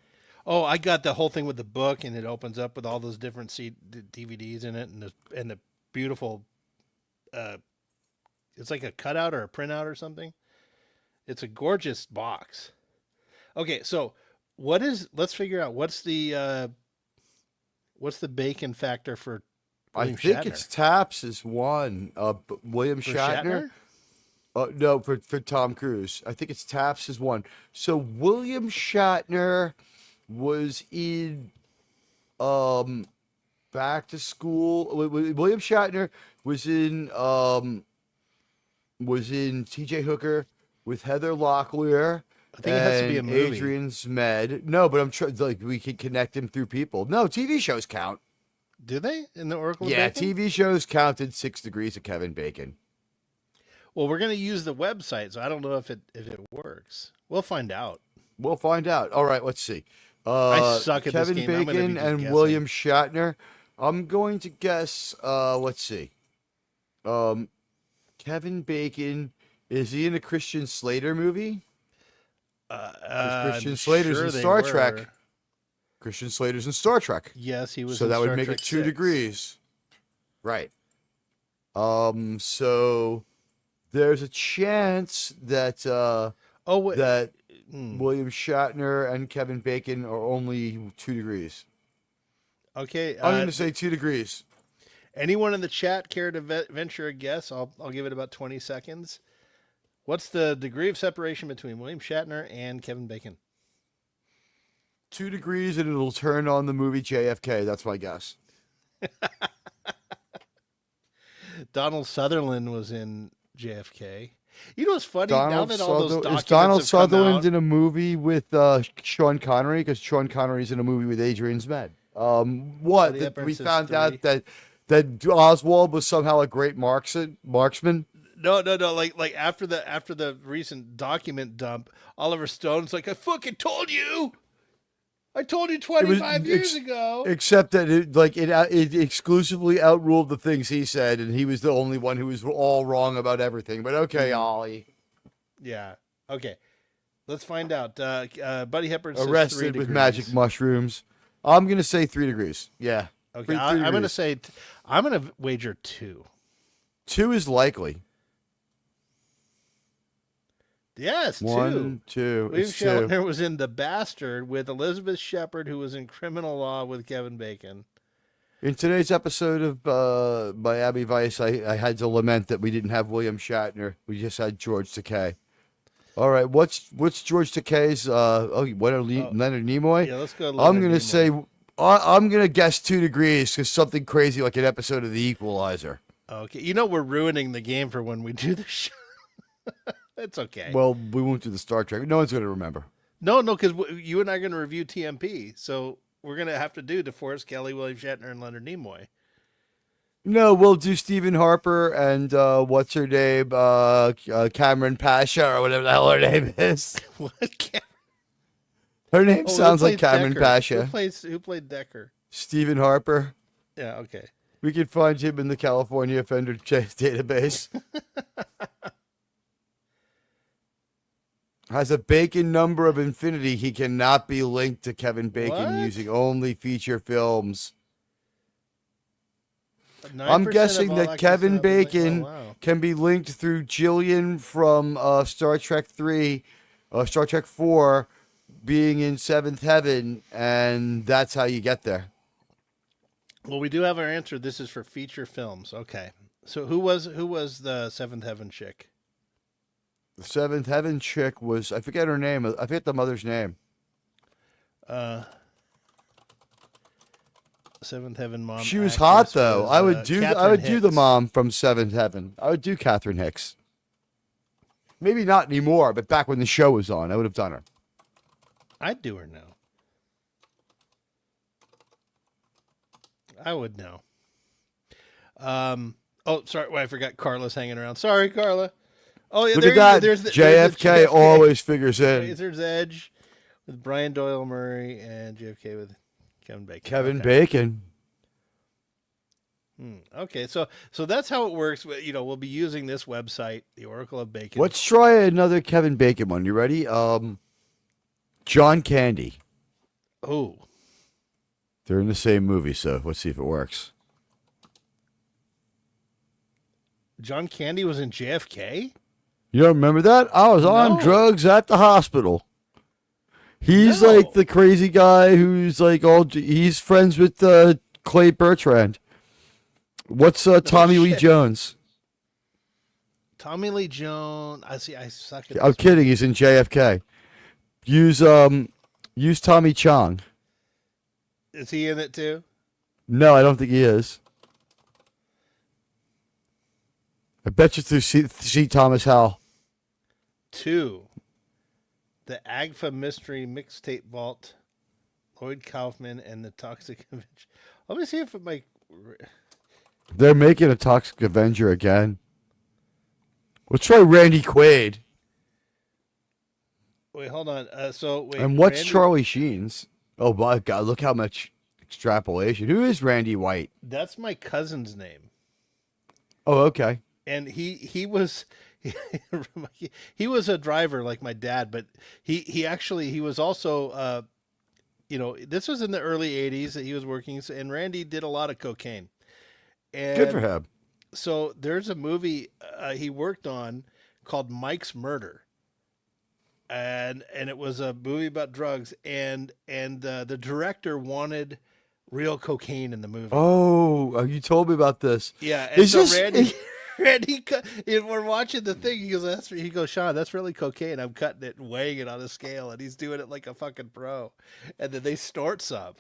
Oh, I got the whole thing with the book, and it opens up with all those different DVDs in it, and the beautiful. It's like a cutout or a printout or something. It's a gorgeous box. Okay, so let's figure out what's the bacon factor for William Shatner? I think it's taps is 1. William Shatner? No, for Tom Cruise. I think it's taps is 1. So William Shatner was in Back to School. William Shatner was in T.J. Hooker with Heather Locklear. I think it has to be a movie. Adrian Zmed. No, but I'm trying. Like we could connect him through people. No, TV shows count. Do they in the Oracle? Yeah, of Bacon? TV shows counted 6 degrees of Kevin Bacon. Well, we're going to use the website, so I don't know if it works. We'll find out. All right, let's see. I suck at this Kevin game. I'm gonna be Bacon just and guessing. William Shatner. I'm going to guess. Let's see. Kevin Bacon, is he in a Christian Slater movie? Because Christian I'm Slater's sure in they Star were. Trek. Christian Slater's in Star Trek. Yes, he was. So in that would Star make Trek it 2 6. degrees. Right. So there's a chance that Oh wait. that Hmm. William Shatner and Kevin Bacon are only 2 degrees. Okay. I'm going to say 2 degrees. Anyone in the chat care to venture a guess? I'll give it about 20 seconds. What's the degree of separation between William Shatner and Kevin Bacon? 2 degrees, and it'll turn on the movie JFK. That's my guess. Donald Sutherland was in JFK. You know what's funny? Now that all those Is documents Donald have come Sutherland out, in a movie with Sean Connery? Because Sean Connery's in a movie with Adrian Zmed. What? Buddy That Hepburn we says found 3. out that Oswald was somehow a great marksman. No. Like after the recent document dump, Oliver Stone's like, I fucking told you. I told you 25 years ago. Except that it exclusively outruled the things he said, and he was the only one who was all wrong about everything. But okay, Ollie. Yeah. Okay. Let's find out. Buddy Hepburn says 3 Arrested degrees. with magic mushrooms. I'm gonna say 3 degrees. Yeah. Okay, 3 I'm going to degrees. say, I'm going to wager 2. 2 is likely. Yes, 2. 1, 2. William It's 2. Shatner was in The Bastard with Elizabeth Shepard, who was in Criminal Law with Kevin Bacon. In today's episode of Miami Vice, I had to lament that we didn't have William Shatner. We just had George Takei. All right, what's George Takei's? Leonard Nimoy. Yeah, let's go. I'm gonna say I'm gonna guess 2 degrees because something crazy like an episode of The Equalizer. Okay, you know we're ruining the game for when we do the show. It's okay. Well, we won't do the Star Trek. No one's gonna remember. No, because you and I are going to review TMP, so we're going to have to do DeForest Kelly, William Shatner, and Leonard Nimoy. No, we'll do Stephen Harper and what's her name, Cameron Pasha or whatever the hell her name is. What? Her name Oh, sounds who like played Cameron Decker? Pasha. Who played Decker? Stephen Harper. Yeah, okay. We could find him in the California Offender database. Has a Bacon number of infinity. He cannot be linked to Kevin Bacon What? using only feature films. 9% I'm of guessing all that actors Kevin have been linked- Bacon Oh, wow. can be linked through Jillian from Star Trek 3, Star Trek 4, being in Seventh Heaven, and that's how you get there. Well, we do have our answer. This is for feature films. Okay. So who was the Seventh Heaven chick? The Seventh Heaven chick was, I forget her name. I forget the mother's name. Seventh Heaven mom. She was actress hot though. was, I would do Catherine the Hicks. mom from Seventh Heaven. I would do Catherine Hicks. Maybe not anymore, but back when the show was on, I would have done her. I'd do her now. I would know. Oh, sorry. Well, I forgot Carla's hanging around. Sorry, Carla. Oh, yeah. Look there at that. there's the JFK always figures in. Razor's Edge with Brian Doyle Murray and JFK with Kevin Bacon. Kevin Okay. Bacon. Okay, so that's how it works. You know, we'll be using this website, the Oracle of Bacon. Let's try another Kevin Bacon one. You ready? John Candy. Oh, They're in the same movie, so let's see if it works. John Candy was in JFK? You don't remember that? I was on No. drugs at the hospital. He's No. like the crazy guy who's like he's friends with Clay Bertrand. What's Tommy Lee shit. Jones? Tommy Lee Jones. I see. I suck at I'm this. kidding. He's in JFK. Use Tommy Chong. Is he in it too? No, I don't think he is. I bet you through C. Thomas Howell. 2. The Agfa Mystery Mixtape Vault. Lloyd Kaufman and the Toxic Avenger. Let me see if it might. They're making a Toxic Avenger again. Let's try Randy Quaid. Wait, hold on. Wait. And what's Randy- Charlie Sheen's? Oh my God! Look how much extrapolation. Who is Randy White? That's my cousin's name. Oh, okay. And he was he was a driver like my dad, but he was also this was in the early 80s that he was working, and Randy did a lot of cocaine. Good for And him. so there's a movie he worked on called Mike's Murder. And it was a movie about drugs, and the director wanted real cocaine in the movie. Oh, you told me about this. Yeah, and Is so this? Randy, we're watching the thing. He goes, Sean, that's really cocaine. I'm cutting it and weighing it on a scale, and he's doing it like a fucking pro. And then they snort some.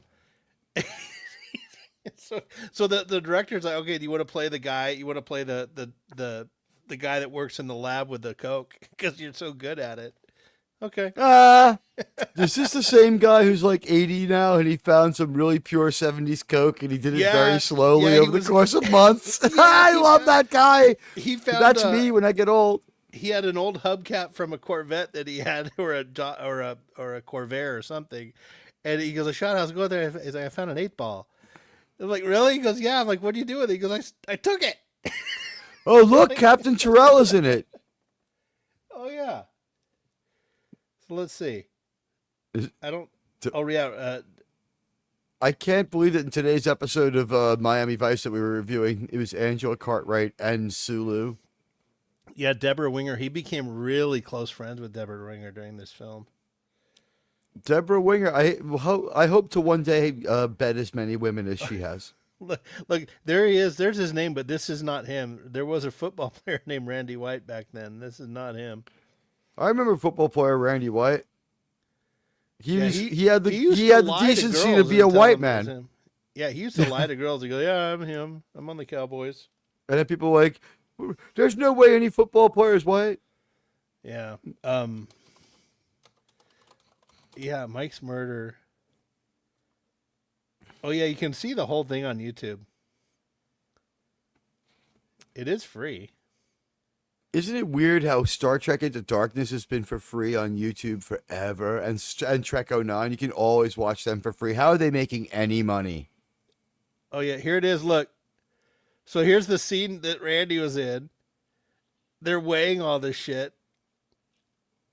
So the director's like, okay, do you want to play the guy? You want to play the guy that works in the lab with the coke because you're so good at it. Okay. Is this the same guy who's like 80 now and he found some really pure 70s coke and he did it Yeah, very slowly yeah, he over the was- course of months? Yeah, I love that guy. He found That's me when I get old. he had an old hubcap from a Corvette that he had, or a Corvair or something, and he goes, "I shot. I was going there. He's like, I found an 8-ball." I'm like, "Really?" He goes, "Yeah." I'm like, "What do you do with it?" He goes, "I took it." Oh, look, Captain Terrell is in it. Oh yeah. So let's see. Is- I don't. t- Oh yeah. I can't believe that in today's episode of Miami Vice that we were reviewing, it was Angela Cartwright and Sulu. Yeah, Deborah Winger. He became really close friends with Deborah Winger during this film. Deborah Winger, I hope to one day bet as many women as she has. Look, there he is. There's his name, but this is not him. There was a football player named Randy White back then. This is not him. I remember football player Randy White. He Yeah, had the used he to had the lie to decency to girls be a and tell white them it was man. him. Yeah, he used to lie to girls and go, "Yeah, I'm him. I'm on the Cowboys." And then people were like, there's no way any football player is white. Yeah. Yeah, Mike's Murder. Oh yeah, you can see the whole thing on YouTube. It is free. Isn't it weird how Star Trek Into Darkness has been for free on YouTube forever, and Trek '09 you can always watch them for free? How are they making any money? Oh yeah, here it is. Look. So here's the scene that Randy was in. They're weighing all this shit.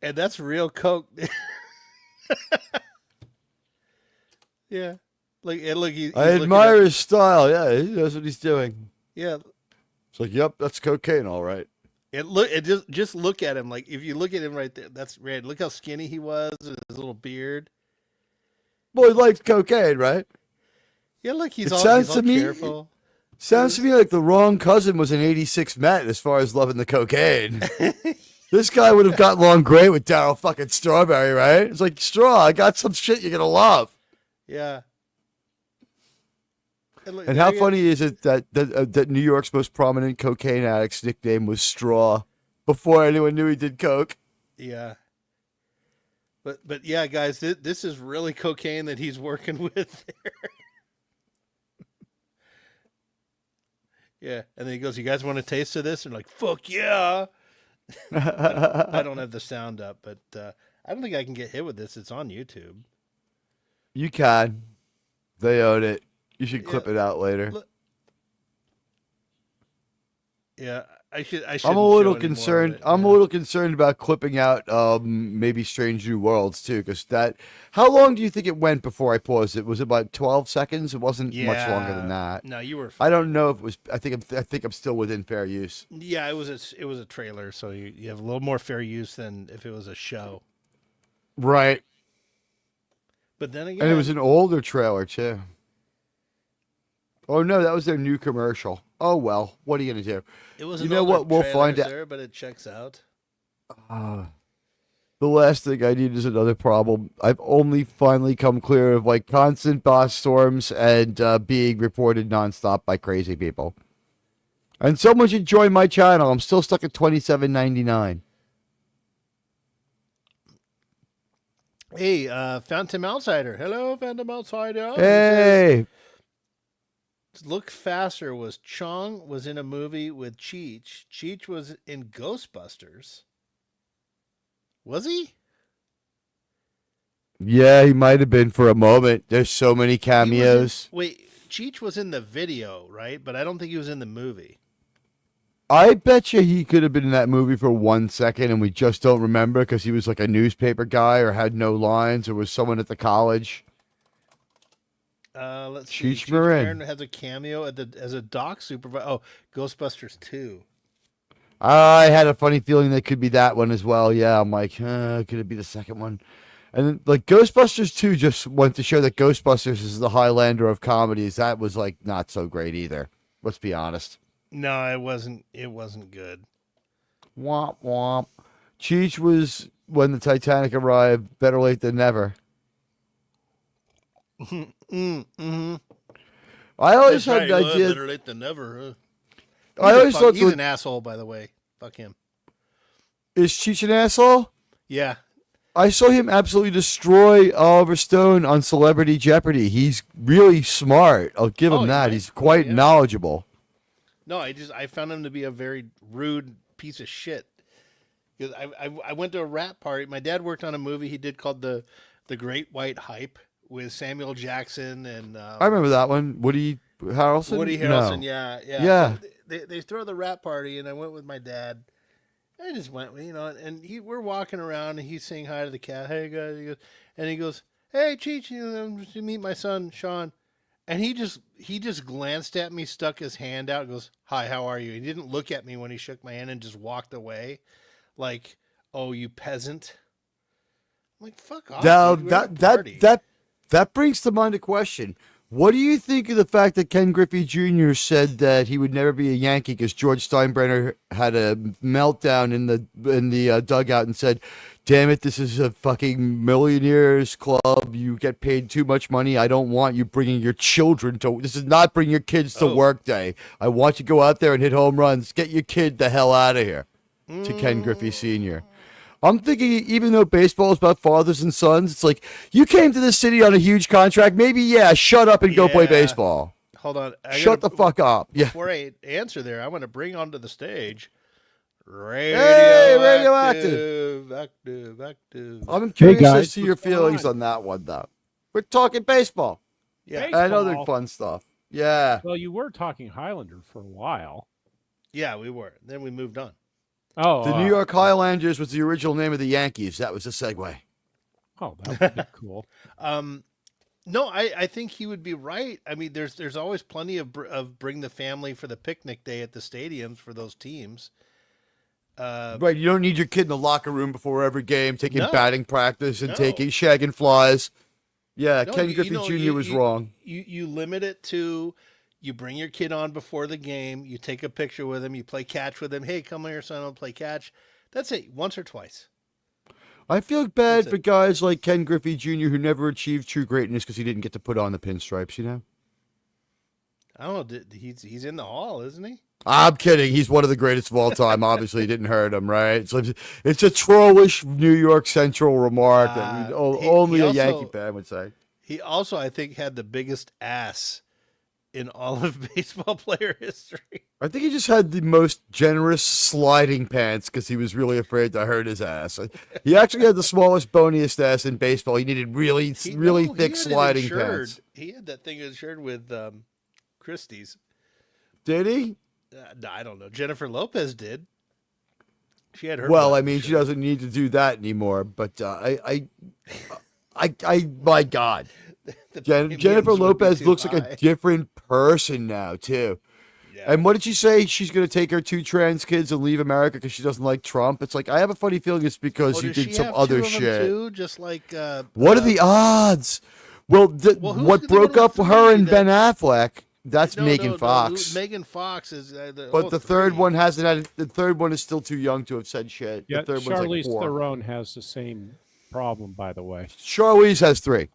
And that's real coke. Yeah. Look, and look, he's I looking admire at- his style. Yeah, he knows what he's doing. Yeah. It's like, yep, that's cocaine, all right. It just look at him. Like if you look at him right there, that's Randy. Look how skinny he was, his little beard. Boy, he likes cocaine, right? Yeah, look, It he's sounds all to me- careful. Sounds to me like the wrong cousin was an '86 Met as far as loving the cocaine. This guy would have gotten along great with Daryl fucking Strawberry, right? It's like, Straw, I got some shit you're gonna love. Yeah. Look, And how there you- funny is it that New York's most prominent cocaine addict's nickname was Straw before anyone knew he did coke? Yeah. But yeah, guys, this is really cocaine that he's working with there. Yeah, and then he goes, "You guys want a taste of this?" And like, "Fuck yeah!" I don't have the sound up, but I don't think I can get hit with this. It's on YouTube. You can. They own it. You should clip Yeah. it out later. Look- Yeah, I should. I'm a little concerned. I'm a little concerned about clipping out maybe Strange New Worlds too, because that. How long do you think it went before I paused it? Was it about 12 seconds? It wasn't much longer than that. No, you were. I don't know if it was. I think I'm still within fair use. Yeah, it was a trailer, so you have a little more fair use than if it was a show. Right. But then again, And it was an older trailer too. Oh no, that was their new commercial. Oh well, what are you gonna do? it was. you an know older what, we'll trailer, find out- sir, but it checks out. The last thing I need is another problem. I've only finally come clear of like constant boss storms and being reported nonstop by crazy people. And someone should join my channel. I'm still stuck at $27.99. Hey, Phantom Outsider. Hello, Phantom Outsider. Hey, Look Faster was Chong was in a movie with Cheech. Cheech was in Ghostbusters. Was he? Yeah, he might have been for a moment. There's so many He was in, cameos. wait, Cheech was in the video, right? But I don't think he was in the movie. I bet you he could have been in that movie for 1 second and we just don't remember because he was like a newspaper guy or had no lines or was someone at the college. Let's see. Cheech Cheech Marin. Marin has a cameo as a dock supervisor. Oh, Ghostbusters 2. I had a funny feeling that could be that one as well. Yeah, I'm like, could it be the second one? And then, like Ghostbusters 2 just went to show that Ghostbusters is the Highlander of comedies. That was like not so great either. Let's be honest. No, it wasn't. It wasn't good. Womp womp. Cheech was when the Titanic arrived. Better late than never. Mm-hmm. I always That's had right. the idea. Better late than never. Huh? I always thought He's an asshole, by the way. Fuck him. is Cheech an asshole? Yeah. I saw him absolutely destroy Oliver Stone on Celebrity Jeopardy. He's really smart. I'll give him Oh, that. yeah. He's quite Yeah. knowledgeable. No, I found him to be a very rude piece of shit. Because I went to a rap party. My dad worked on a movie he did called the Great White Hype with Samuel Jackson and I remember that one. Woody Harrelson. Woody No. Harrelson. Yeah, yeah. Yeah. So they throw the rap party, and I went with my dad. I just went, and we're walking around, and he's saying hi to the cat. Hey guys, he goes, hey Cheech, you meet my son Sean, and he just glanced at me, stuck his hand out, and goes, hi, how are you? He didn't look at me when he shook my hand, and just walked away, like, oh, you peasant. I'm like, fuck off. Now Dude, we're at a party. that brings to mind a question. What do you think of the fact that Ken Griffey Jr. said that he would never be a Yankee because George Steinbrenner had a meltdown in the dugout and said, "Damn it, this is a fucking millionaires club. You get paid too much money. I don't want you bringing your children to. This is not bring your kids to Oh. work day. I want you to go out there and hit home runs. Get your kid the hell out of here." To Ken Griffey Sr. I'm thinking, even though baseball is about fathers and sons, it's like, you came to this city on a huge contract. Maybe, yeah, shut up and go play Yeah. baseball. Hold on. Shut the fuck up. Yeah. Before I answer there, I want to bring onto the stage radioactive. active. I'm curious guys, as to your what's going feelings on? on that one, though. We're talking baseball Yeah, and other Baseball. fun stuff. Yeah. Well, you were talking Highlander for a while. yeah, we were. Then we moved on. Oh, The New York Highlanders was the original name of the Yankees. That was the segue. Oh, that would be cool. No, I think he would be right. I mean, there's always plenty of bring the family for the picnic day at the stadiums for those teams. Right. You don't need your kid in the locker room before every game, taking No. batting practice and No. taking shagging flies. Yeah, No, Ken you Griffey know, Jr. you- was you- wrong. You limit it to, you bring your kid on before the game, you take a picture with him, you play catch with him. Hey, come here, son, I'll play catch. That's it, once or twice. I feel bad That's for it. guys like Ken Griffey Jr. who never achieved true greatness because he didn't get to put on the pinstripes, you know? I don't know. He's in the hall, isn't he? I'm kidding. He's one of the greatest of all time. Obviously, it didn't hurt him, right? It's a trollish New York Central remark that only he a also- Yankee fan would say. He also, I think, had the biggest ass in all of baseball player history. I think he just had the most generous sliding pants because he was really afraid to hurt his ass. He actually had the smallest, boniest ass in baseball. He needed really He thick had it sliding insured. pants. He had that thing insured with Christie's. Did he? I don't know. Jennifer Lopez did. She had her. Well, butt I mean, she insured. doesn't need to do that anymore. But my God, The Jennifer premiums would be Lopez too looks like high. a different person now too. Yeah. And what did she say? She's going to take her 2 trans kids and leave America because she doesn't like Trump. It's like, I have a funny feeling it's because Oh, you does did she some have other two of them shit. too? Just like What are the odds? Well, Well, who's what the broke little up her three and that- Ben Affleck? That's No, Megan no, Fox. Megan Fox is. But the third one hasn't had. The third one is still too young to have said shit. Yeah, the third one's like Charlize 4. Theron has the same problem, by the way. Charlize has 3.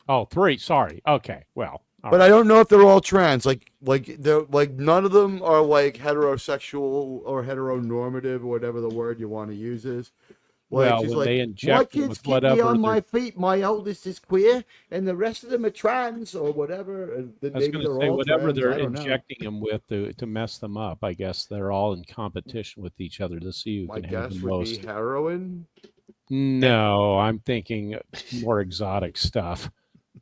Oh, 3. Sorry. Okay. Well, all But right. I don't know if they're all trans. Like they're like none of them are like heterosexual or heteronormative or whatever the word you want to use is. Like, Well, she's when like, they my inject them kids with keep me whatever on they're- my feet. My oldest is queer, and the rest of them are trans or whatever. And then I was maybe going to they're say all whatever trans, I they're don't know. injecting them with to mess them up. I guess they're all in competition with each other to see who My can have guess the would most. be heroin. No, I'm thinking more exotic stuff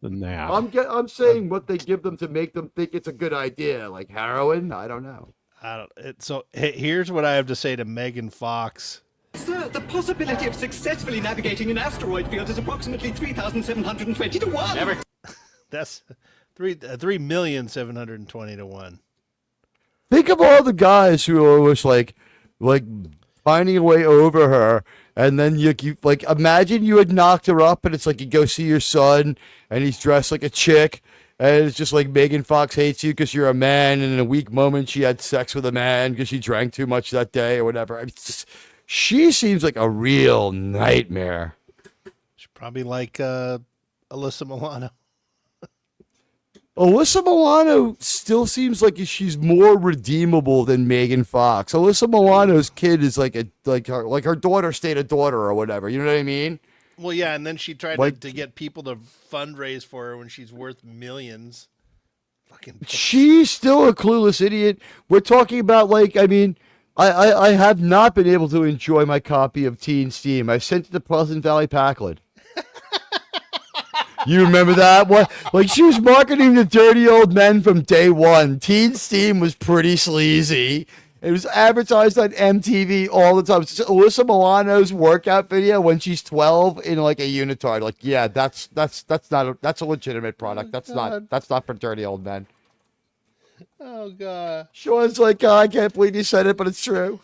than that. I'm saying what they give them to make them think it's a good idea, like heroin. I don't know. So here's what I have to say to Megan Fox. Sir, the possibility of successfully navigating an asteroid field is approximately 3,720 to 1. Never. That's 3,720,000 to 1. Think of all the guys who are always like finding a way over her, and then you like imagine you had knocked her up, and it's like you go see your son, and he's dressed like a chick, and it's just like Megan Fox hates you because you're a man, and in a weak moment she had sex with a man because she drank too much that day or whatever. I mean, she seems like a real nightmare. She's probably like Alyssa Milano. Alyssa Milano still seems like she's more redeemable than Megan Fox. Alyssa Milano's kid is like her daughter stayed a daughter or whatever. You know what I mean? Well, yeah, and then she tried Like- to get people to fundraise for her when she's worth millions. Fucking bitch. She's still a clueless idiot. We're talking about I have not been able to enjoy my copy of Teen Steam. I've sent it to Pleasant Valley Packard. You remember that one? Like she was marketing to dirty old men from day one. Teen Steam was pretty sleazy. It was advertised on MTV all the time. It's Alyssa Milano's workout video when she's 12 in like a unitard. Like, yeah, that's a legitimate product. That's not for dirty old men. Oh god. Sean's like, oh, I can't believe you said it, but it's true.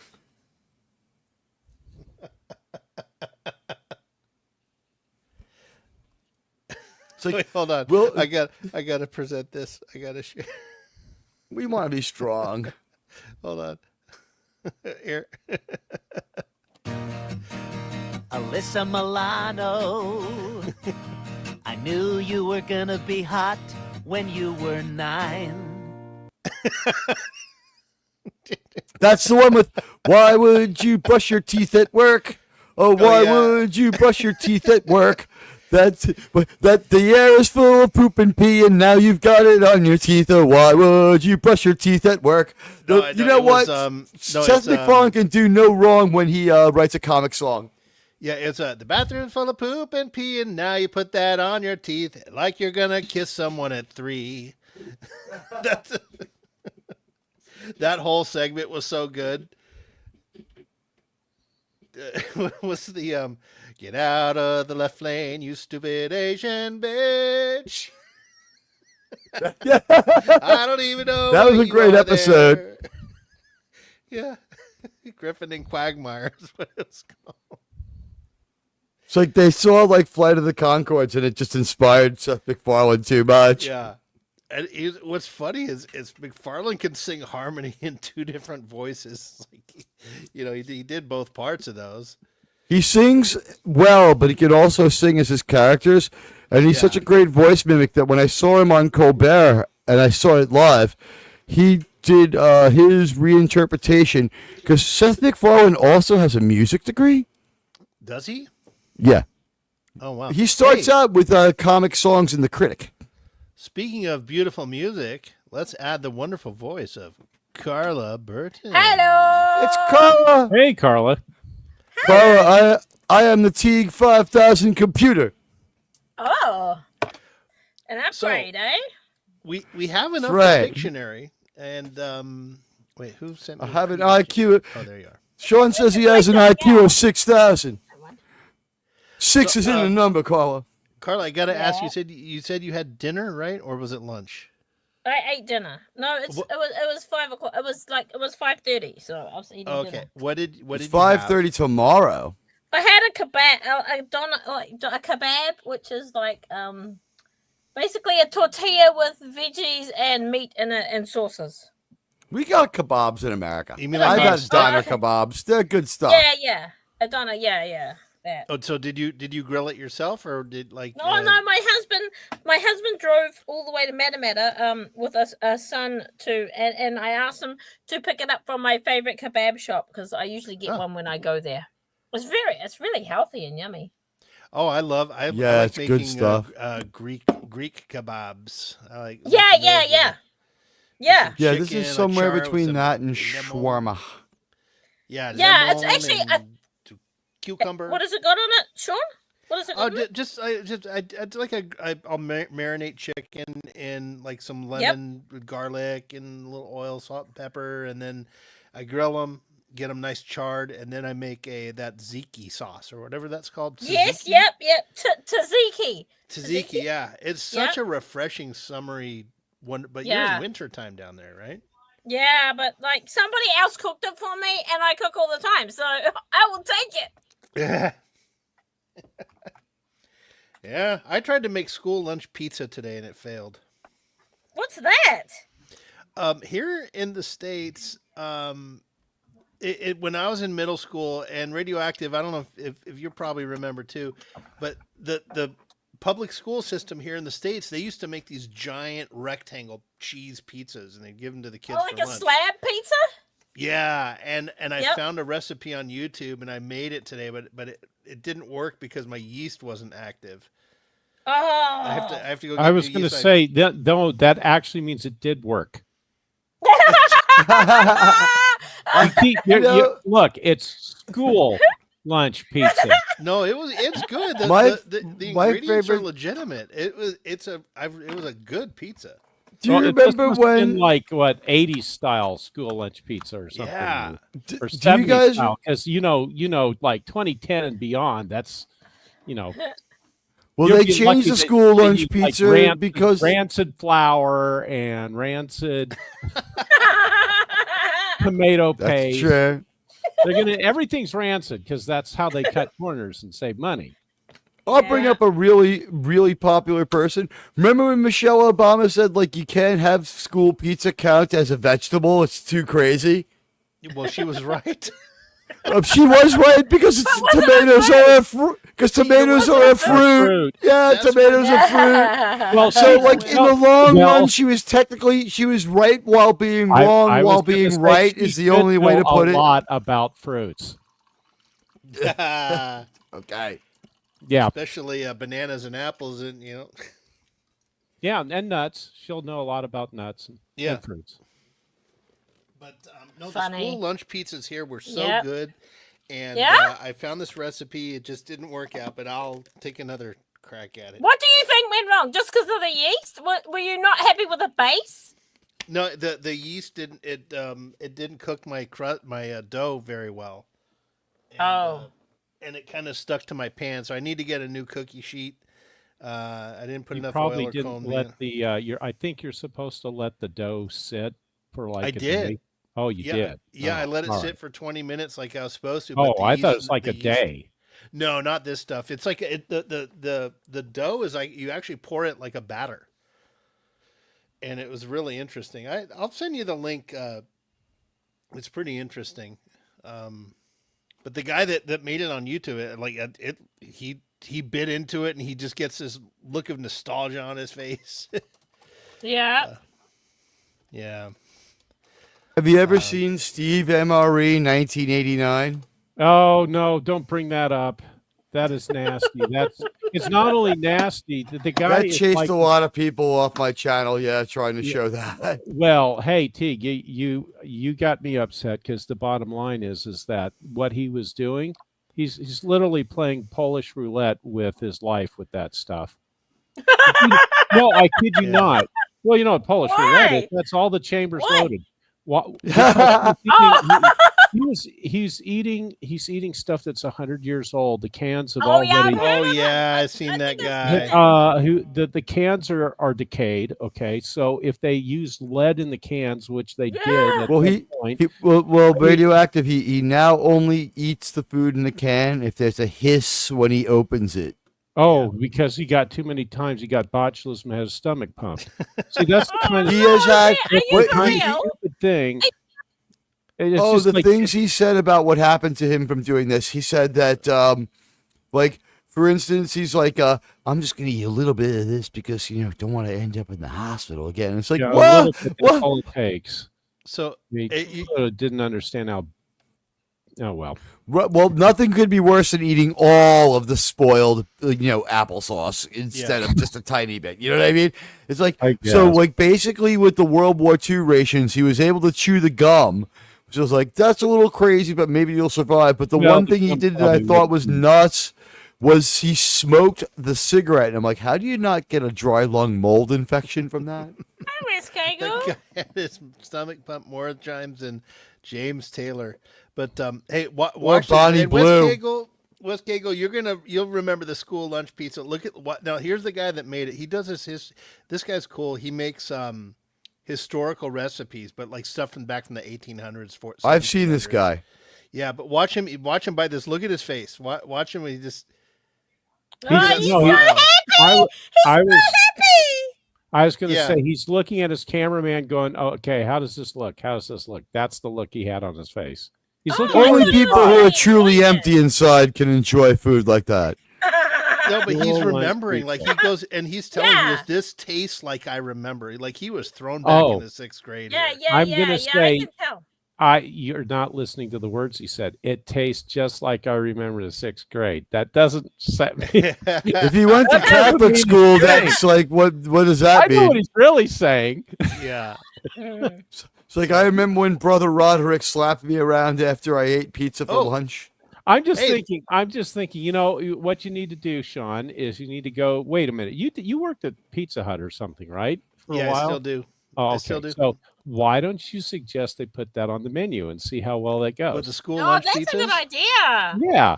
It's like, Wait, hold on. Well- I got to present this. I got to share. we want to be strong. Hold on. Here. Alyssa Milano, I knew you were gonna be hot when you were 9. That's the one with, why would you brush your teeth at work? Oh, why yeah. would you brush your teeth at work? That the air is full of poop and pee, and now you've got it on your teeth. Oh, why would you brush your teeth at work? No, You know it what? was, Seth MacFarlane can do no wrong when he writes a comic song. Yeah, it's the bathroom's full of poop and pee, and now you put that on your teeth like you're gonna kiss someone at 3. That's, that whole segment was so good. What was the get out of the left lane, you stupid Asian bitch? I don't even know. That was why a you great are episode. there. Yeah, Griffin and Quagmire is what it's called. It's like they saw like Flight of the Conchords, and it just inspired Seth MacFarlane too much. Yeah. And what's funny is McFarlane can sing harmony in 2 different voices. Like, he did both parts of those. He sings well, but he can also sing as his characters. And he's such a great voice mimic that when I saw him on Colbert and I saw it live, he did his reinterpretation. Because Seth MacFarlane also has a music degree. Does he? Yeah. Oh, wow. He starts out with comic songs in The Critic. Speaking of beautiful music, let's add the wonderful voice of Carla Burton. Hello. It's Carla. Hey, Carla. Carla, I am the Teague 5000 computer. Oh, an So- upgrade, eh? We have enough Right. Pictionary, and wait, who sent I me have an the IQ. Oh, there you are. Sean says he has an IQ of 6,000. 6 is in the number, Carla. Carla, I gotta ask. Yeah. You said you had dinner, right, or was it lunch? I ate dinner. No, it was 5 o'clock. It was 5:30. So I was eating Okay. dinner. What did It's you have? 5:30 tomorrow. I had a kebab, a kebab, which is like basically a tortilla with veggies and meat in it and sauces. We got kebabs in America. You mean I've like had that? diner Okay. kebabs. They're good stuff. Yeah, a doner. Yeah, that. Oh, so did you grill it yourself, or did like? No, my husband drove all the way to Matamata with a son too, and I asked him to pick it up from my favorite kebab shop because I usually get one when I go there. It's really healthy and yummy. Oh, I like it's making good stuff. Greek kebabs. I like. Yeah. Yeah, this chicken, is like somewhere char with between some that and lemon. shawarma. Yeah, Yeah, it's lemon actually and cucumber. What has it got on it, Sean? What has it got Oh, on it? I'll marinate chicken in like some lemon with garlic and a little oil, salt, and pepper, and then I grill them, get them nice charred, and then I make that tzatziki sauce or whatever that's called. Yes, Tzatziki? yep. Tzatziki. Tzatziki, yeah. It's such a refreshing summery one, but you're in winter time down there, right? Yeah, but like somebody else cooked it for me, and I cook all the time, so I will take it. Yeah. Yeah, I tried to make school lunch pizza today and it failed. What's that? Here in the States, when I was in middle school and radioactive, I don't know if you probably remember too, but the public school system here in the States, they used to make these giant rectangle cheese pizzas and they'd give them to the kids Oh, like for a lunch. slab pizza? Yeah, and I found a recipe on YouTube and I made it today, but it didn't work because my yeast wasn't active. Oh, I have to go. I was going to say that no, that actually means it did work. Look, it's school lunch pizza. No, it's good. The my ingredients are favorite- legitimate. It was a good pizza. Do you Well, it just remember must have been when? like what 80s style school lunch pizza or something? Yeah. Or Do 70s you guys? style, because you know, like 2010 and beyond. That's Well, you'll they be changed lucky the that school they lunch use, like, pizza because rancid flour and rancid tomato that's paste. true. Everything's rancid because that's how they cut corners and save money. I'll bring up a really, really popular person. Remember when Michelle Obama said, like, you can't have school pizza count as a vegetable? It's too crazy. Well, she was right. She was right because tomatoes are a fruit. Because tomatoes are a fruit. Yeah, That's tomatoes are fruit. Well, So, like, in the long well- run, she was right while being wrong, I was while gonna being say right she is the should only way know to put a it. lot about fruits. Okay. Yeah, Especially bananas and apples, and yeah, and nuts. She'll know a lot about nuts and fruits. But no, Funny. the school lunch pizzas here were so Yep. good, and Yeah? I found this recipe. It just didn't work out, but I'll take another crack at it. What do you think went wrong? Just because of the yeast? Were you not happy with the base? No, the yeast didn't. It didn't cook my dough very well. And, and it kind of stuck to my pan, so I need to get a new cookie sheet. I didn't put You enough probably oil or didn't comb. let the. I think you're supposed to let the dough sit for like. I a did. day. Oh, you did. Yeah, Oh, I let it all sit right. for 20 minutes like I was supposed to. Oh, but the I thought it yeast- was like the a yeast- day. No, not this stuff. It's like the dough is like you actually pour it like a batter, and it was really interesting. I'll send you the link. It's pretty interesting. But the guy that made it on YouTube, he bit into it and he just gets this look of nostalgia on his face. Yeah. Yeah. Have you ever seen Steve MRE 1989? Oh no! Don't bring that up. That is nasty. It's not only nasty. The guy That is chased like, a lot of people off my channel. Yeah, trying to show that. Well, hey Teague, you got me upset because the bottom line is that what he was doing, he's literally playing Polish roulette with his life with that stuff. No, I kid you not. Well, you know what Polish roulette is. That's all the chambers Why? loaded. He's eating stuff that's 100 years old. The cans have Oh, yeah, already. I've heard Oh of yeah, that. I've seen I that think guy. The cans are decayed. Okay, so if they use lead in the cans, which they did at Well, one point, radioactive. He now only eats the food in the can if there's a hiss when he opens it. because he got too many times, he got botulism, had his stomach pumped. See, that's the kind of He has had. Are you wait, for he- real? stupid thing. It's Oh, just the like, things he said about what happened to him from doing this. He said that, like, for instance, he's like, I'm just going to eat a little bit of this because, don't want to end up in the hospital again. And it's like, yeah, a what? little bit, that's What? all it takes. So He didn't understand how. Oh well. Well, nothing could be worse than eating all of the spoiled, applesauce instead of just a tiny bit. You know what I mean? It's like, I so, guess. like, basically with the World War II rations, he was able to chew the gum, So I was like, that's a little crazy, but maybe you'll survive. But the Well, one thing he did that I probably thought would was be. nuts was he smoked the cigarette. And I'm like, how do you not get a dry lung mold infection from that? Hi, Miss That Kegel. guy had his stomach pump more times than James Taylor. But hey, watch this. Bonnie And Blue. Wes Cagle, you'll remember the school lunch pizza. Look at what now. Here's the guy that made it. He does this guy's cool. He makes historical recipes, but like stuff from back from the 1800s. I've seen this 1700s. guy. Yeah, but watch him buy this. Look at his face. Watch him. He just Oh, He's- he's no, so he- happy. I He's was so happy. I was going to Yeah. say he's looking at his cameraman, going, oh, "Okay, how does this look? How does this look?" That's the look he had on his face. He's Oh, looking. I Only thought he people was who are really truly enjoying empty inside can enjoy food like that. no, but he's Little lunch remembering. Like he pizza. goes and he's telling you Yeah. this tastes like I remember. Like he was thrown back Oh. in the sixth grade. Yeah, here. yeah, I'm yeah, gonna yeah. say- I can tell. You're not listening to the words he said. It tastes just like I remember the sixth grade. That doesn't set me. If he went to That doesn't Catholic mean school, a thing. that's like, what does I that know what mean? he's really saying. yeah. Mm. It's like, I remember when Brother Roderick slapped me around after I ate pizza for Oh. lunch. I'm just Hey. thinking. You know what you need to do, Sean, is you need to go. Wait a minute. You worked at Pizza Hut or something, right? For a Yeah, while. I still do. Oh, I okay. still do. So why don't you suggest they put that on the menu and see how well that With goes? the school Oh, lunch that's a pizzas, good idea. Yeah.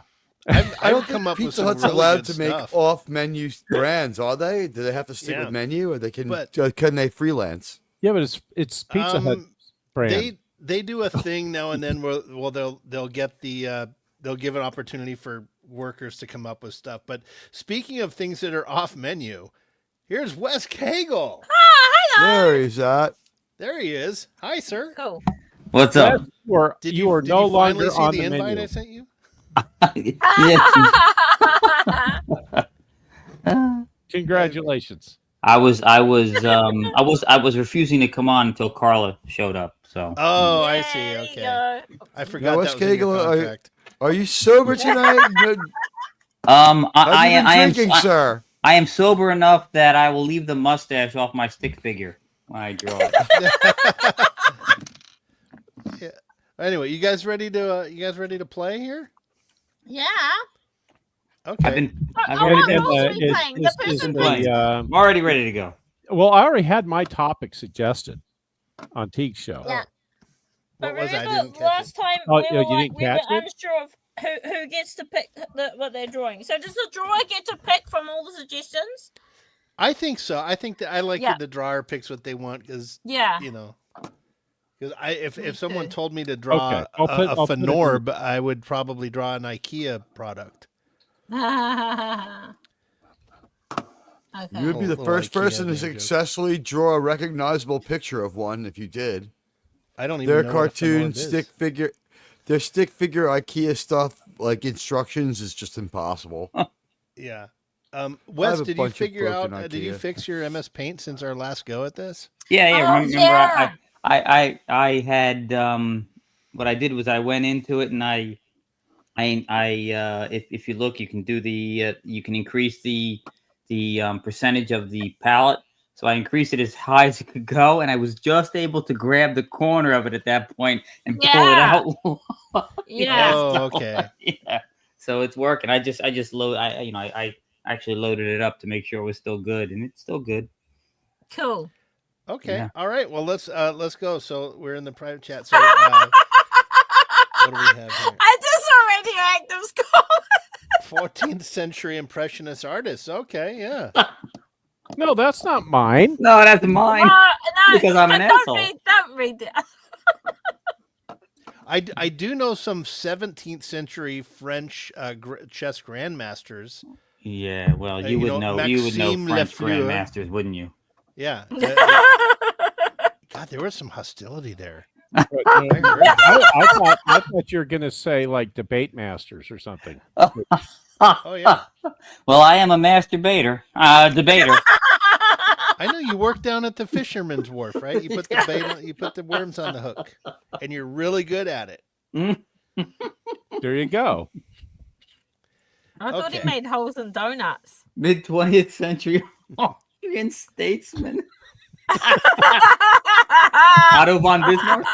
I don't come think up with Pizza some Hut's really allowed good to make stuff. off-menu brands, are they? Do they have to stick Yeah. with menu, or they can But- can they freelance? Yeah, but it's Pizza Hut brand. They do a thing now and then where they'll get they'll give an opportunity for workers to come up with stuff. But speaking of things that are off menu, here's Wes Cagle. There he's at. There he is. Hi, sir. Cool. What's up? Did you are did no you finally longer see on the the invite menu. I sent you? Yeah. Congratulations. I was refusing to come on until Carla showed up. So Oh, I Yeah, see. there you Okay, go. I forgot Wes that was in your Cagle, contract. Are you sober tonight? Have I you been am drinking, sir? I am sober enough that I will leave the mustache off my stick figure when I draw it. Yeah. Anyway, you guys ready to play here? Yeah. Okay. I've been Oh, already, what And, rules are we playing? The person isn't plays. playing. the, I'm already ready to go. well, I already had my topic suggested on Teague's show. Yeah. What But was I? I remember didn't catch last it. time Oh, we yeah, were, you didn't we were catch it? unsure of who gets to pick what they're drawing. So does the drawer get to pick from all the suggestions? I think so. I think that I like Yeah. that the drawer picks what they want because Yeah. you know. Because if Me someone too. told me to draw Okay, I'll put a it in. Fenorb, I would probably draw an IKEA product. Okay. You would be the Little first IKEA person to name joke. successfully draw a recognizable picture of one if you did. I don't even Their know what a cartoon Fenorb is. stick figure, their stick figure IKEA stuff, like instructions, is just impossible. Yeah. I Wes, have a did you bunch of figure out? broken Did you IKEA. fix your MS Paint since our last go at this? Yeah, yeah. Oh, Remember, yeah. I had what I did was I went into it and if you look, you can do the you can increase the percentage of the palette. So I increased it as high as it could go, and I was just able to grab the corner of it at that point and pull it Yeah. out. Yeah. Oh, okay. Yeah. So it's working. I actually loaded it up to make sure it was still good, and it's still good. Cool. Okay. Yeah. All right. Well, let's go. So we're in the private chat. So what do we have here? I just saw radioactive skull. 14th century impressionist artists. Okay. Yeah. No, that's not mine. No, that's mine. No, Because I'm an don't asshole. Don't read that. I do know some 17th century French chess grandmasters. Yeah, well, you would know Maxime French Lefleur. grandmasters, wouldn't you? Yeah. God, there was some hostility there. But, I thought you were going to say like debate masters or something. Oh yeah. Well, I am a debater. I know you work down at the fisherman's wharf, right? You put the bait on, you put the worms on the hook, and you're really good at it. There you go. I thought he Okay. made holes in donuts. Mid 20th century Austrian statesman. Otto von Bismarck.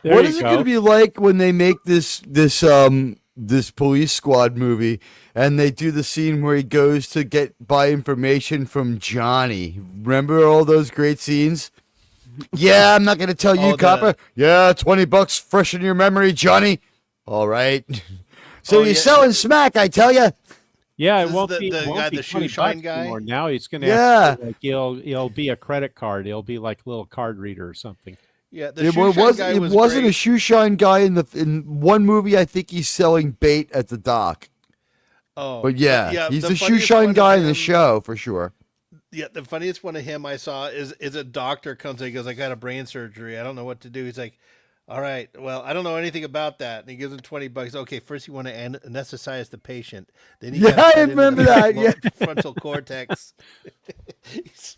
There What you is it go. going to be like when they make this police squad movie and they do the scene where he goes to buy information from Johnny? Remember all those great scenes? Yeah, I'm not going to tell you, Oh, copper. Yeah, $20 fresh in your memory, Johnny. All right. So Oh, you're yeah. selling smack, I tell you. Yeah, This it is won't the- be, the it won't guy, be the shoe 20 shine bucks guy? anymore. Now it's going to Yeah. have to be like it'll be a credit card. It'll be like a little card reader or something. Yeah, the shoe shine guy It was wasn't a great. shoe shine guy in one movie. I think he's selling bait at the dock. Oh, But yeah, he's the shoe funniest one shine of guy in the him- show for sure. Yeah, the funniest one of him I saw is a doctor comes in. He goes, "I got a brain surgery. I don't know what to do." He's like, "All right, well, I don't know anything about that." And he gives him $20. Okay, first you want to anesthetize the patient, then you Yeah, gotta I cut into the remember that, yeah. frontal cortex.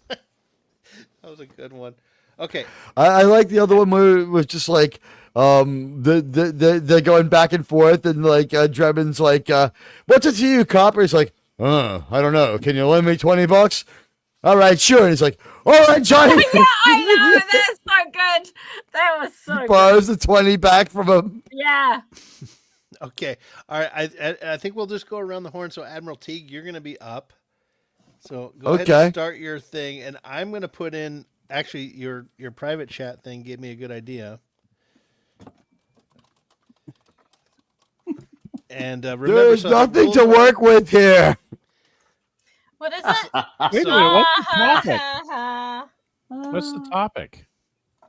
That was a good one. Okay, I like the other one where it was just like they're going back and forth and like Drebin's like, "What's it to you, copper?" He's like, I don't know. Can you lend me $20? All right, sure. And he's like, "All right, Johnny." Yeah, I know. That's so good. That was so good. Borrows the 20 back from him. Yeah. okay, all right. I think we'll just go around the horn. So Admiral Teague, you're going to be up. So go ahead Okay. and start your thing, and I'm going to put in. Actually, your private chat thing gave me a good idea. And remember, There's so the nothing to rules are- work with here. What is it? Wait a minute, what's the topic? What's the topic?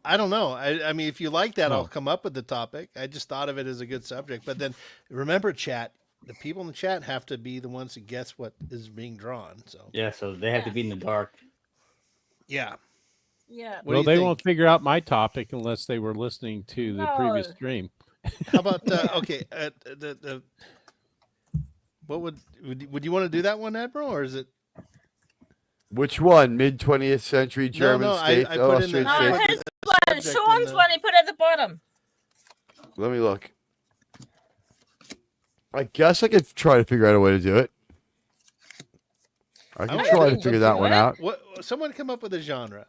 I don't know. I mean, if you like that, Oh. I'll come up with the topic. I just thought of it as a good subject. But then remember, chat. The people in the chat have to be the ones to guess what is being drawn. So Yeah, so they have to be in the dark. yeah. Yeah. What do Well, you they think? wont figure out my topic unless they were listening to the previous No. stream. How about okay? The what would you want to do that one, Admiral, or is it? Which one? Mid 20th century German no, states? I put in Austrian the- No, states? put his the one. subject in Sean's the- one he put at the bottom. Let me look. I guess I could try to figure out a way to do it. I can I'm try to thinking figure that something- one out. What? Someone come up with a genre.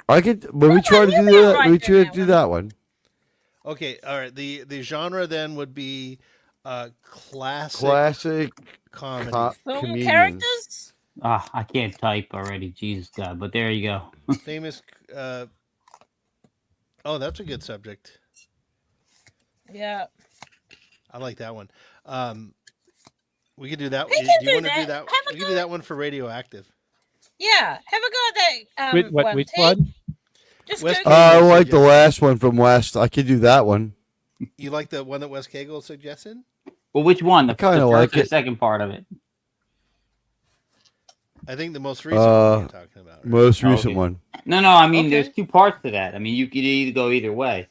I could when we try to you do were that. right We in try to that do one. that one. Okay, all right. The genre then would be classic Classic comedy. Film comedians. characters? Ah, I can't type already. Jesus God! But there you go. Famous. Oh, that's a good subject. Yeah. I like that one. We could do that. We Do can you do want to do that. that? Have a We can go. do that one for radioactive. Yeah. Have a go at that Wait, what? one. Which T. one? Just West Google I Kegel like the suggested. last one from West. I could do that one. You like the one that Wes Kegel suggested? Well, which one? The kinda first like or the it. second part of it? I think the most recent one you're talking about. Right? Most Oh, recent okay. one. No, I mean, Okay. there's two parts to that. I mean, you could either go either way.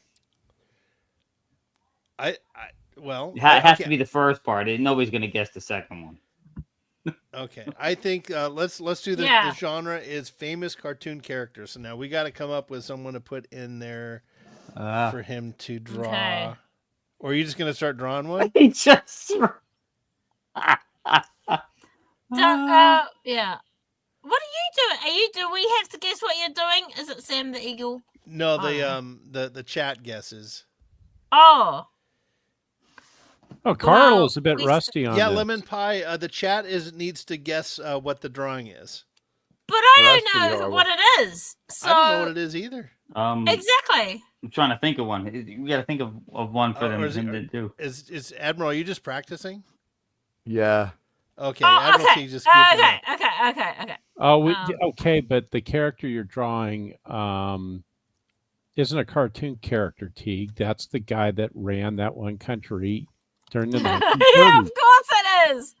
Well, It has okay. to be the first part. Nobody's gonna guess the second one. Okay, I think let's do the Yeah. genre is famous cartoon characters. So now we got to come up with someone to put in there for him to draw. Okay. Or are you just gonna start drawing one? He just. Yeah. What are you doing? Do we have to guess what you're doing? Is it Sam the Eagle? No, Oh. the chat guesses. Oh. Oh, Carl Well, is a bit we- rusty on Yeah, this. lemon pie. The chat needs to guess what the drawing is. But I Well, that's don't pretty know horrible. what it is. So I don't know what it is either. exactly. I'm trying to think of one. We got to think of one for them or is it- him to do. Is Admiral? Are you just practicing? Yeah. Okay, Oh, Admiral okay. T just goofing Okay. up. Okay. Oh, Um, okay, but the character you're drawing isn't a cartoon character, Teague. That's the guy that ran that one country during the yeah, 1930s. of course it is.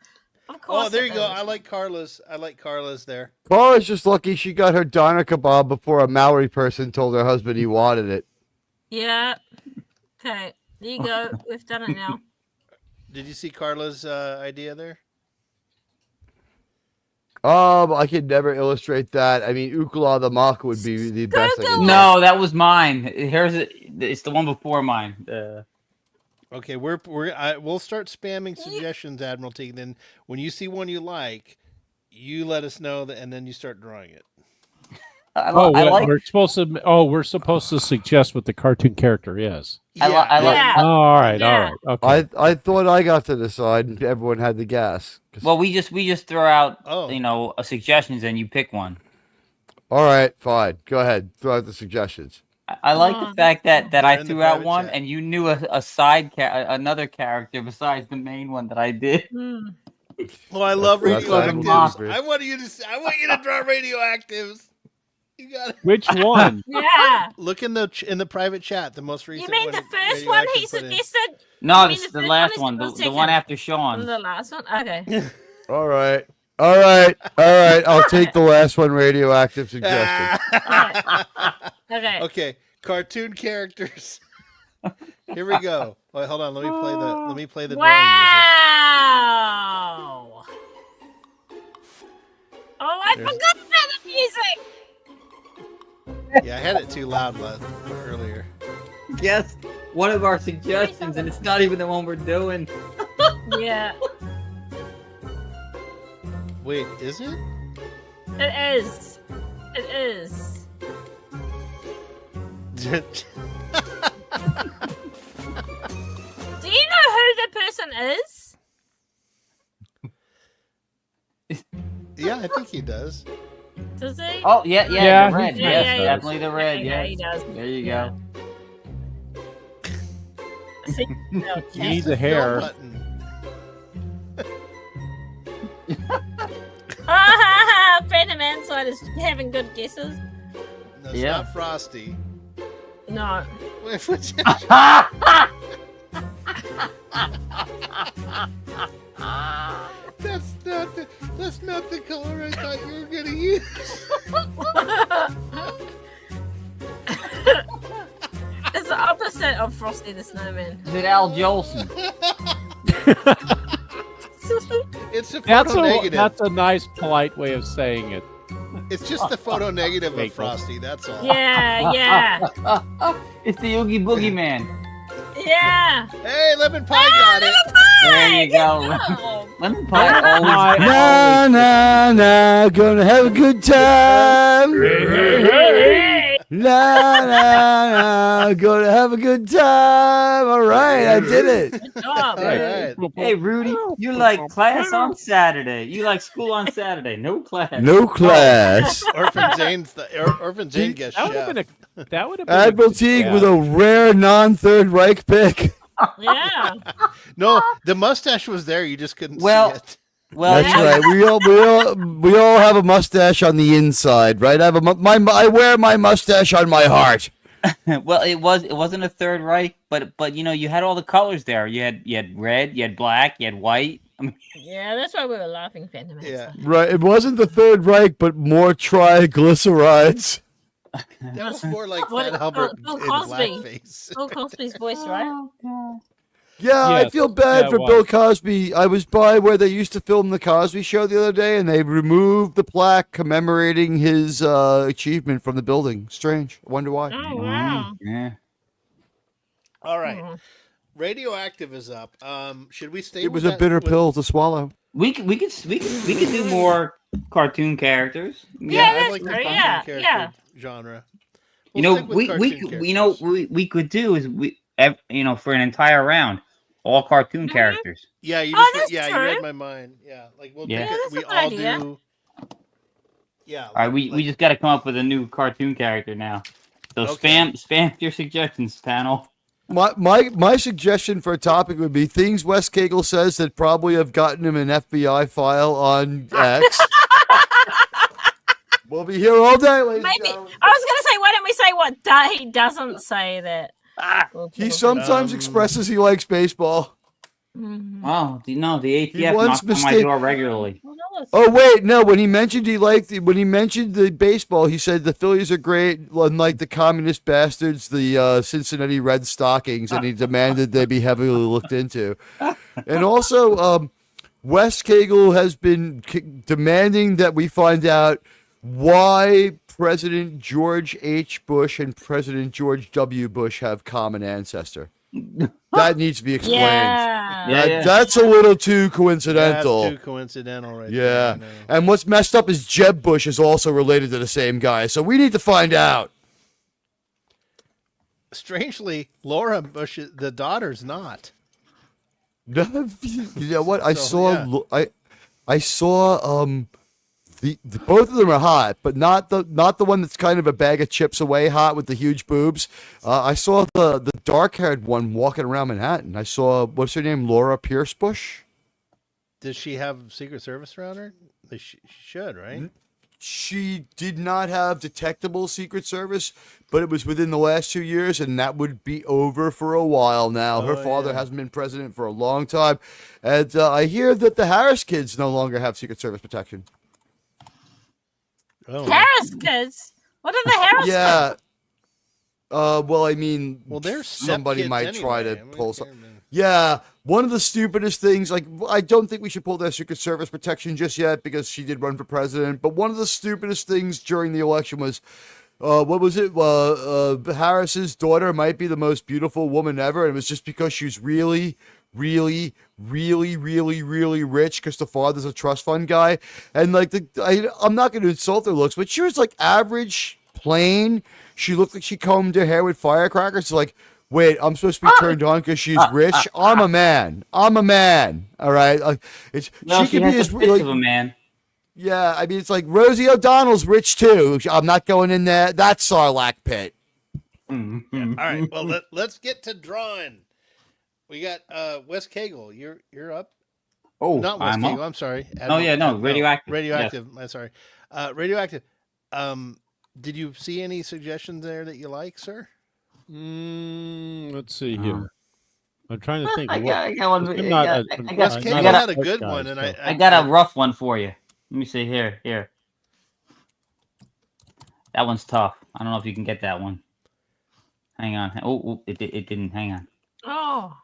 Of course. Oh, there you it go. is. I like Carla's there. Carla's just lucky she got her doner kebab before a Maori person told her husband he wanted it. Yeah. Okay. There you go. We've done it now. Did you see Carla's idea there? I could never illustrate that. I mean, Ukula the Mock would be the best. I could Google do. No, that was mine. It's the one before mine. Okay, we'll start spamming suggestions, Admiral T. Then when you see one you like, you let us know that, and then you start drawing it. Oh, I like. we're supposed to. Oh, we're supposed to suggest what the cartoon character is. I like. Yeah. Oh, all right, all Yeah. right. Okay. I thought I got to decide, and everyone had to guess. 'Cause- Well, we just throw out Oh. suggestions and you pick one. all right, fine. Go ahead. Throw out the suggestions. I like the fact that We're I in the threw out private one chat. and you knew another character besides the main one that I did. Hmm. Oh, I love That's radioactives. admirable. I want you to draw radioactives. You got it. Which one? Yeah. Look in the private chat. The most You recent. mean one the first one he Radioactive put in. suggested? No, You mean this is the the first last one one, or the the one second? after Sean. The last one? Okay. All right. All right. All right. I'll take the last one. Radioactive suggestion. Okay. Okay, cartoon characters. Here we go. Wait, hold on. Let me play the drawing Wow. Oh, I There's- forgot about the music. music. Yeah, I had it too loud earlier. Guess one of our suggestions, and it's not even the one we're doing. Yeah, Wait, is it? it is. It is. Do you know who the person is? Yeah, I think he does. Does he? Oh yeah, Yeah, the red. he Yes, does. definitely the red. Yeah, Yes. he does. There you Yeah. go. See? No, You need the hair. Button. Friend of Inside is having good guesses. No, it's Yeah. not Frosty. No. Wait, which- that's not the color I thought you were gonna use. It's the opposite of Frosty the Snowman. Is it Al Jolson? It's a photo negative. That's a nice, polite way of saying it. It's just the photo negative of Fake. Frosty. That's all. Yeah, yeah, It's the Oogie Boogie Man. yeah. Hey, lemon pie got it. There you go. Oh. Lemon pie always. Na na na, gonna have a good time. Hey. Na na na, gonna have a good time. All right, I did it. Good job. All right. Hey Rudy, you like class on Saturday. You like school on Saturday. No class. No class. Orphan Zane gets That would have chef. been a. That would have been. Admiral Teague with a rare non-Third Reich pick. Yeah. No, the mustache was there. You just couldn't Well- see it. Well, That's right. We all have a mustache on the inside, right? I have I wear my mustache on my heart. well, it wasn't a Third Reich, but you had all the colors there. You had red, you had black, you had white. I mean, Yeah, that's why we were laughing, Phantom. Yeah. Right. It wasn't the Third Reich, but more triglycerides. That was more like What- Fat Albert Bill in Cosby. blackface. Bill Cosby's voice, right? Yeah, I Yes. feel bad Yeah, it for was. Bill Cosby. I was by where they used to film the Cosby Show the other day, and they removed the plaque commemorating his achievement from the building. Strange. I wonder why. Oh, wow. yeah. All right. Mhm. Radioactive is up. Should we stay It was with a that- bitter with- pill to swallow. We could do more cartoon characters. Yeah, I that's like the true. cartoon Yeah, character yeah. genre. You We'll know, stick with we cartoon characters. we could do is for an entire round, all cartoon Mhm. characters. Yeah, you Oh, just that's you read true. my mind. Yeah, like we'll Yeah. pick Yeah, it. that's We a good all idea. do. Yeah. All right, we just got to come up with a new cartoon character now. So Okay. spam your suggestions, panel. My suggestion for a topic would be things Wes Cagle says that probably have gotten him an FBI file on X. We'll be here all day, ladies and Maybe. gentlemen. I was going to say, why don't we say what he doesn't say that? He sometimes expresses he likes baseball. Mhm. Oh, the ATF once knocks on my mistake- door regularly. Well, that was- Oh wait, no. When he mentioned the baseball, he said the Phillies are great, unlike the communist bastards, the Cincinnati Red Stockings, and he demanded they be heavily looked into. And also, Wes Cagle has been demanding that we find out why President George H. Bush and President George W. Bush have common ancestor. That needs to be explained. Yeah. Yeah. That's a little too coincidental. That's too coincidental, right? Yeah. there, I know. And what's messed up is Jeb Bush is also related to the same guy. So we need to find out. Strangely, Laura Bush, the daughter's not. You know what? I So, saw I saw the both of them are hot, but not the one that's kind of a bag of chips away hot with the huge boobs. I saw the dark-haired one walking around Manhattan. I saw, what's her name, Laura Pierce Bush? Does she have Secret Service around her? She should, right? She did not have detectable Secret Service, but it was within the last 2 years, and that would be over for a while now. Her father hasn't been president for a long time, and I hear that the Harris kids no longer have Secret Service protection. Oh, Harris kids. What are the Harris Yeah. Well, I mean, well, they're somebody stepkids might anyway. try I to mean, pull they're- some. Yeah, one of the stupidest things, like, I don't think we should pull their Secret Service protection just yet because she did run for president. But one of the stupidest things during the election was, what was it? Harris's daughter might be the most beautiful woman ever, and it was just because she's really, really, really, really, really rich because the father's a trust fund guy. And like, I'm not going to insult her looks, but she was like average, plain. She looked like she combed her hair with firecrackers. Like, wait, I'm supposed to be turned on because she's rich. I'm a man. All right. Well, she could has be the as face like, of a man. yeah. I mean, it's like Rosie O'Donnell's rich too. I'm not going in there. That's Sarlacc pit. Mhm. All right. Well, let's get to drawing. We got Wes Cagle. You're up. Oh, Not Wes I'm Cagle. up. I'm sorry. Yeah, no, Radioactive. Radioactive. I'm sorry. Radioactive. Did you see any suggestions there that you like, sir? Let's see here. I'm trying to think. I of got one. I'm not a- I Wes got, Cagle I got had a, a good guy, one, and so- I got a rough one for you. Let me see here. That one's tough. I don't know if you can get that one. Hang on. Oh, it didn't. Hang on. Oh.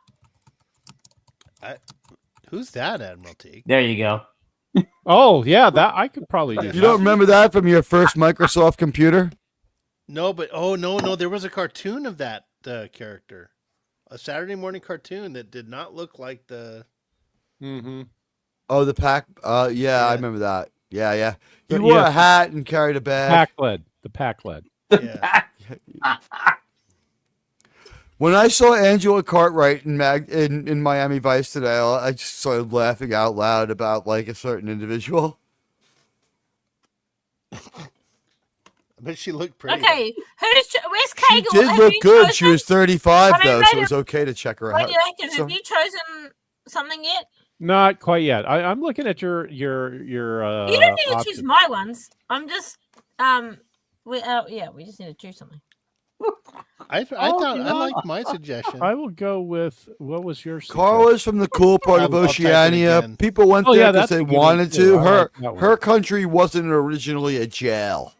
Who's that, Admiral Teague? There you go. Oh yeah, that I could probably do. You don't remember that from your first Microsoft computer? No, but no, there was a cartoon of that character, a Saturday morning cartoon that did not look like the. Mm-hmm. Oh, the pack. Yeah, Yeah. I remember that. Yeah. But You wore yeah. a hat and carried a bag. The pack led. Yeah. When I saw Angela Cartwright in Miami Vice today, I just started laughing out loud about like a certain individual. But she looked pretty. Okay. Where's She Cagle? did Have look you good. chosen- She was 35 I mean, though, so it was okay to check her out. Radioactive, So- have you chosen something yet? Not quite yet. I'm looking at your. You don't need to choose options. my ones. I'm just we just need to choose something. I Oh, thought you I know, liked my suggestion. I will go with what was your suggestion? Carla's from the cool part of I'll type it Oceania. again. People went Oh, there yeah, because that's they a good wanted one, too. to. I Her like that one. her country wasn't originally a jail.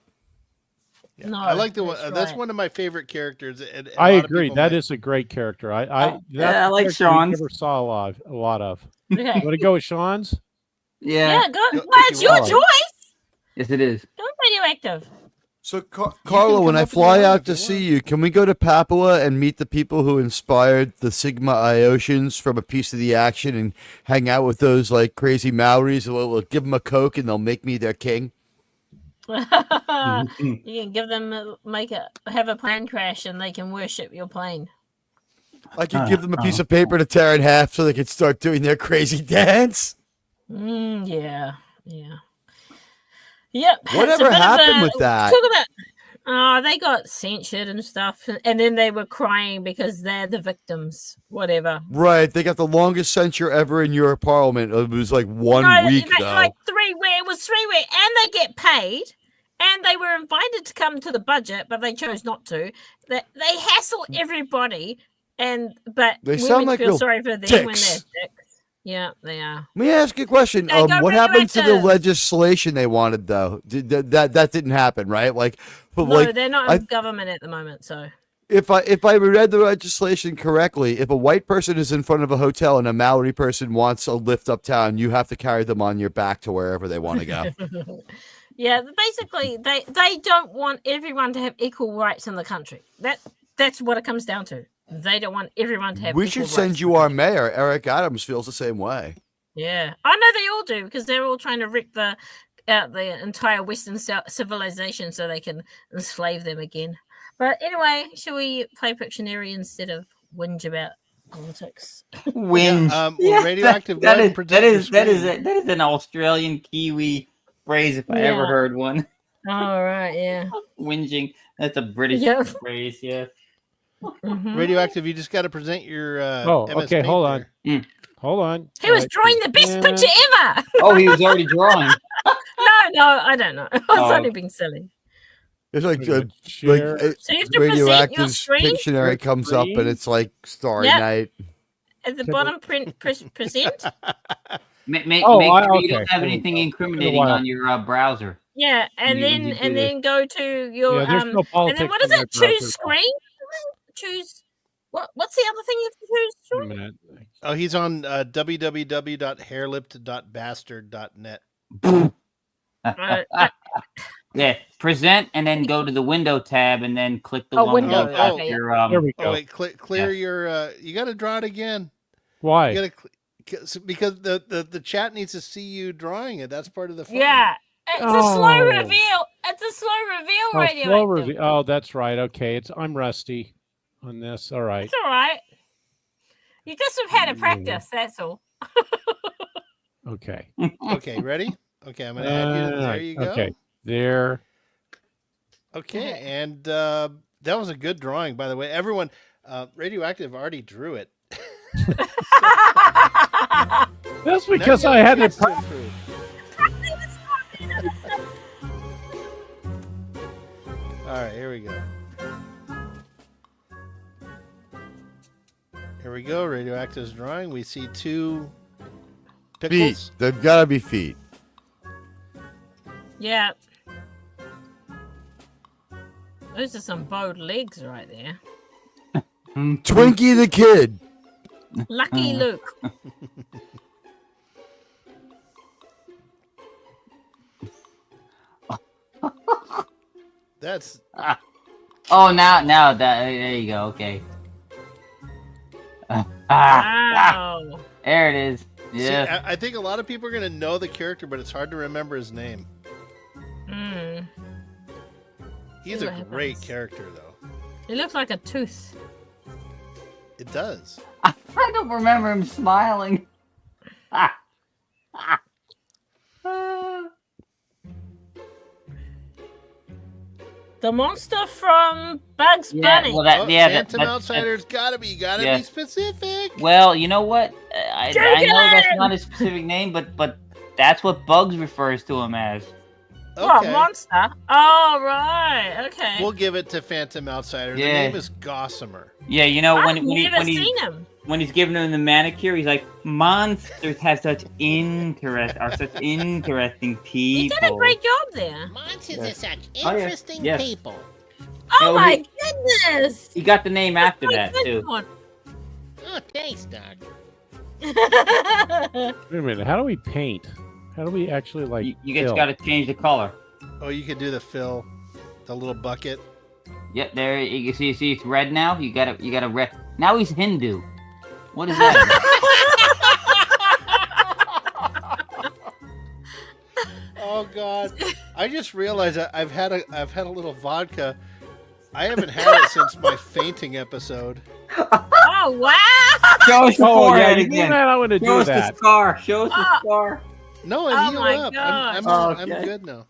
Yeah. No, I like the one. that's That's right. one of my favorite characters. And a I lot of agree. people That might- is a great character. I yeah, that's I a like character we Sean's. Never saw a lot of. Okay. Want to go with Sean's? Yeah, go. If Well, it's you your want. choice. Yes, it is. Go Radioactive. So, Carla, come when I up with fly your own out if to you see want. you, can we go to Papua and meet the people who inspired the Sigma Iosians from a piece of the action and hang out with those like crazy Maoris? We'll give them a Coke and they'll make me their king. You can give them have a plane crash and they can worship your plane. I could give them a piece of paper to tear in half so they could start doing their crazy dance. Yeah. Yep. Whatever it's a bit of happened with that? Talk about. They got censured and stuff, and then they were crying because they're the victims. Whatever. Right, they got the longest censure ever in your parliament. It was like 1 week though. Like 3 weeks. It was 3 weeks, and they get paid, and they were invited to come to the budget, but they chose not to. They hassle everybody, but They women sound like feel real sorry for them when they're dicks. dicks. Yeah, they are. Let me ask you a question. Hey, go What happened to the Radioactive. legislation they wanted though? That didn't happen, right? Like, but, No, like they're not I- in government at the moment, so. if I read the legislation correctly, if a white person is in front of a hotel and a Maori person wants a lift uptown, you have to carry them on your back to wherever they want to go. Yeah, basically, they don't want everyone to have equal rights in the country. That's what it comes down to. they don't want everyone to have. We equal should send rights. you our mayor. Eric Adams feels the same way. Yeah, I know they all do because they're all trying to rip the entire Western civilization so they can enslave them again. But anyway, shall we play Pictionary instead of whinge about politics? Whinge. Well, Radioactive, go ahead and present your that is screen. an Australian Kiwi phrase if I ever Yeah. heard one. All right, yeah. Whinging. That's a British Yep. phrase, yeah. Mhm. Radioactive, you just got to present your MS okay, Paint hold on. there. Hold on. He was drawing the best picture ever. Oh, he was already drawing. No, I don't know. I was Oh. only being silly. It's like Share. So you have to present your Radioactive's screen Pictionary comes up and it's like Starry Yep. Night. at the bottom. Present. Make Oh, sure you don't okay. have There we anything go. incriminating While. on your browser. Yeah, and You- then you do and then go to your Yeah, there's no and then politics what is in my it? browser Choose at all. screen. Choose what's the other thing you have to choose? Wait a Sean? minute. Oh, he's on www.hairlipped.bastard.net. Yeah, present and then go to the window tab and then click the Oh, one window, where you got okay. your There we Oh, go. wait, clear Yes. your. You got to draw it again. Why? You got to because the chat needs to see you drawing it. That's part of the fun. Yeah, it's a slow Oh. reveal. It's a slow reveal. Oh, Radioactive. flow review. Oh, that's right. Okay, I'm rusty on this. All right. It's all right. You just have had a practice. That's all. Okay. Okay, ready? Okay, I'm gonna add you. There you go. Okay. There. Okay, and that was a good drawing, by the way. Everyone, Radioactive already drew it. That's Now because you I have had a to. chance to improve. All right, here we go. Here we go. Radioactive's drawing. We see two Feet. pickles. They've got to be feet. Yeah. Those are some bowed legs right there. Twinkie the Kid. Lucky Luke. That's Oh, now that there you go. Okay. Wow. There it is. see, Yeah. I think a lot of people are gonna know the character, but it's hard to remember his name. Mm. He's See a what great happens. character, though. It looks like a tooth. It does. I don't remember him smiling. The monster from Bugs Yeah, Bunny. well, that, Oh, yeah, Phantom that, Outsider's gotta be Yeah. specific. well, you know what? I know that's Dragon! not a specific name, but that's what Bugs refers to him as. What, Okay, monster? Oh, right. Okay. we'll give it to Phantom Outsider. The Yeah. name is Gossamer. Yeah, you know I've when never seen him. when he's giving him the manicure, he's like, monsters have such interesting He people. did a great job there. Monsters Yes. are such Oh, yeah. interesting Yes. people. Oh, Oh, my goodness. He got the name after My that too. goodness. Oh, thanks, Doc. Wait a minute. How do we paint? How do we actually like? You just fill? got to change the color. Oh, you could do the fill, the little bucket. Yep, there you can see it's red now. You got a red. Now he's Hindu. What is that? Oh God! I just realized I've had a little vodka. I haven't had it since my fainting episode. Oh, wow. Show us the Oh yeah, forehead you again. know I want to Show do us the that. scar. Show us the Ah. scar. No, Oh I'm healed my up. gosh. I'm Okay. good now.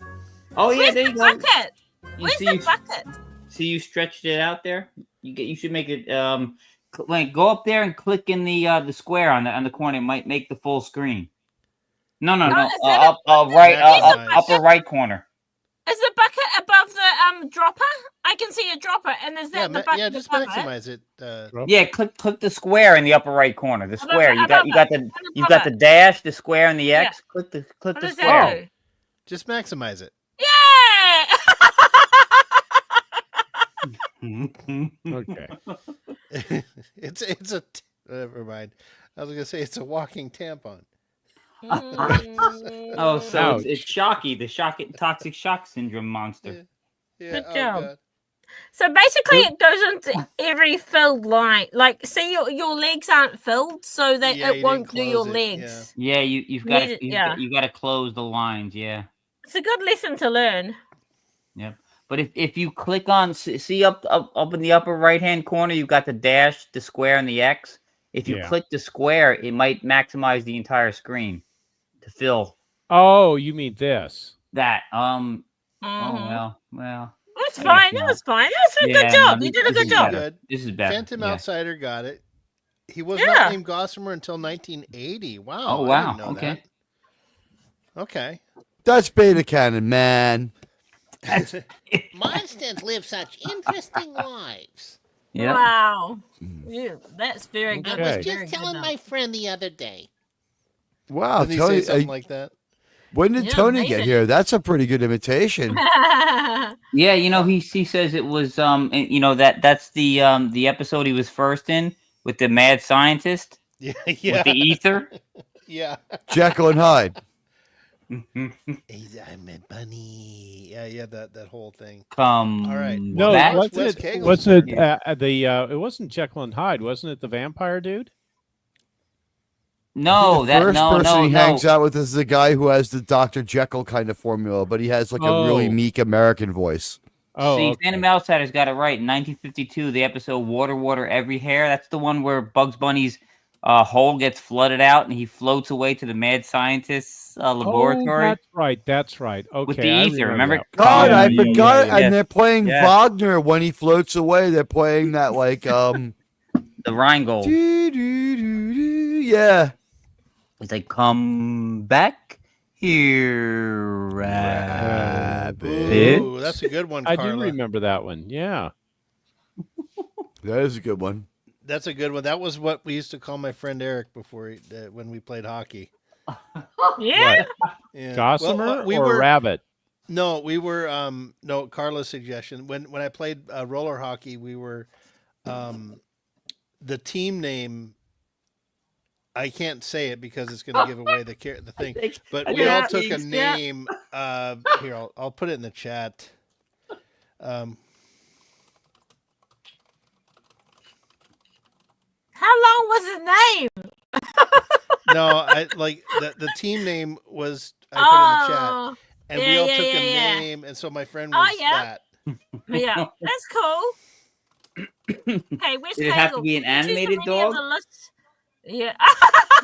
Oh yeah, Where's there the you go. bucket? You Where's see, the you, bucket? see, you stretched it out there. You should make it. Go up there and click in the square on the corner. It might make the full screen. No. is that Right, Maximize. upper right corner. Is the bucket above the dropper? I can see a dropper, and is that the bucket just above it? maximize it. Yeah, click the square in the upper right corner. The Above square. it, You got above the it, you've got the above it. dash, the square, and the Yeah. X. Click the What does square. that do? Just maximize it. Yeah! Okay. it's a. Never mind. I was gonna say it's a walking tampon. Mm. Oh, so Ouch. it's Shocky, the toxic shock syndrome monster. Yeah. Good oh, job. God. So basically, it goes into every filled line. Like, see, your legs aren't filled, so that Yeah, it you won't didn't do your close it, legs. Yeah, you've got to Yeah. you got to close the lines. Yeah. It's a good lesson to learn. Yep. But if you click on see up in the upper right hand corner, you've got the dash, the square, and the X. If you Yeah. click the square, it might maximize the entire screen to fill Oh, you mean this? that. Oh Mhm. well. It's I guess fine. It not. was fine. That's a good Yeah, job. no, You did a this good is job. better. Good. This is better. Phantom Yeah. Outsider got it. He was Yeah. not named Gossamer until 1980. Wow. Oh, I wow. didn't know Okay. that. Okay. That's beta canon, man. Monsters live such interesting lives. Yeah. Wow. That's very good. I was Okay. Very just good telling job. my friend the other day. Wow, Didn't he Tony. say something like that? When did Yeah, Tony get amazing. here? That's a pretty good imitation. Yeah, he says it was that's the episode he was first in with the mad scientist Yeah. with Yeah. the ether. Yeah. Jekyll and Hyde. I'm a bunny. Yeah. That whole thing. Come All right. No, back. Wes wasn't it? Cagle. Was it Yeah. it wasn't Jekyll and Hyde? Wasn't it the vampire dude? No, The that first person no he no. hangs out with is the guy who has the Dr. Jekyll kind of formula, but he has like a really Oh. meek American voice. Oh, See, okay. Phantom Outsider's got it right. In 1952, the episode "Water, Water, Every Hair." That's the one where Bugs Bunny's hole gets flooded out and he floats away to the mad scientist's laboratory. Oh, that's right. That's right. Okay, With the I ether, remember? that. God, Yeah, I yeah, forgot. yeah, yeah. And they're playing Yes. Wagner when he floats away. They're playing that like The Rheingold. yeah. It's like, come back here, rabbit. Ooh, that's a good one, I Carla. do remember that one. Yeah. That is a good one. That's a good one. That was what we used to call my friend Eric before when we played hockey. Yeah. Yeah. Gossamer we or were rabbit? no, we were no Carla's suggestion. When I played roller hockey, we were the team name. I can't say it because it's going to give away the thing. But we all took a name. Here, I'll put it in the chat. How long was his name? No, I like the team name was I put in the chat, Oh, and yeah, we all yeah, took yeah, a yeah. name, and so my friend Oh, was yeah. that. yeah. That's cool. Okay, where's Did it have to Kegel? be an Can you choose animated from any of dog? the lists? Yeah.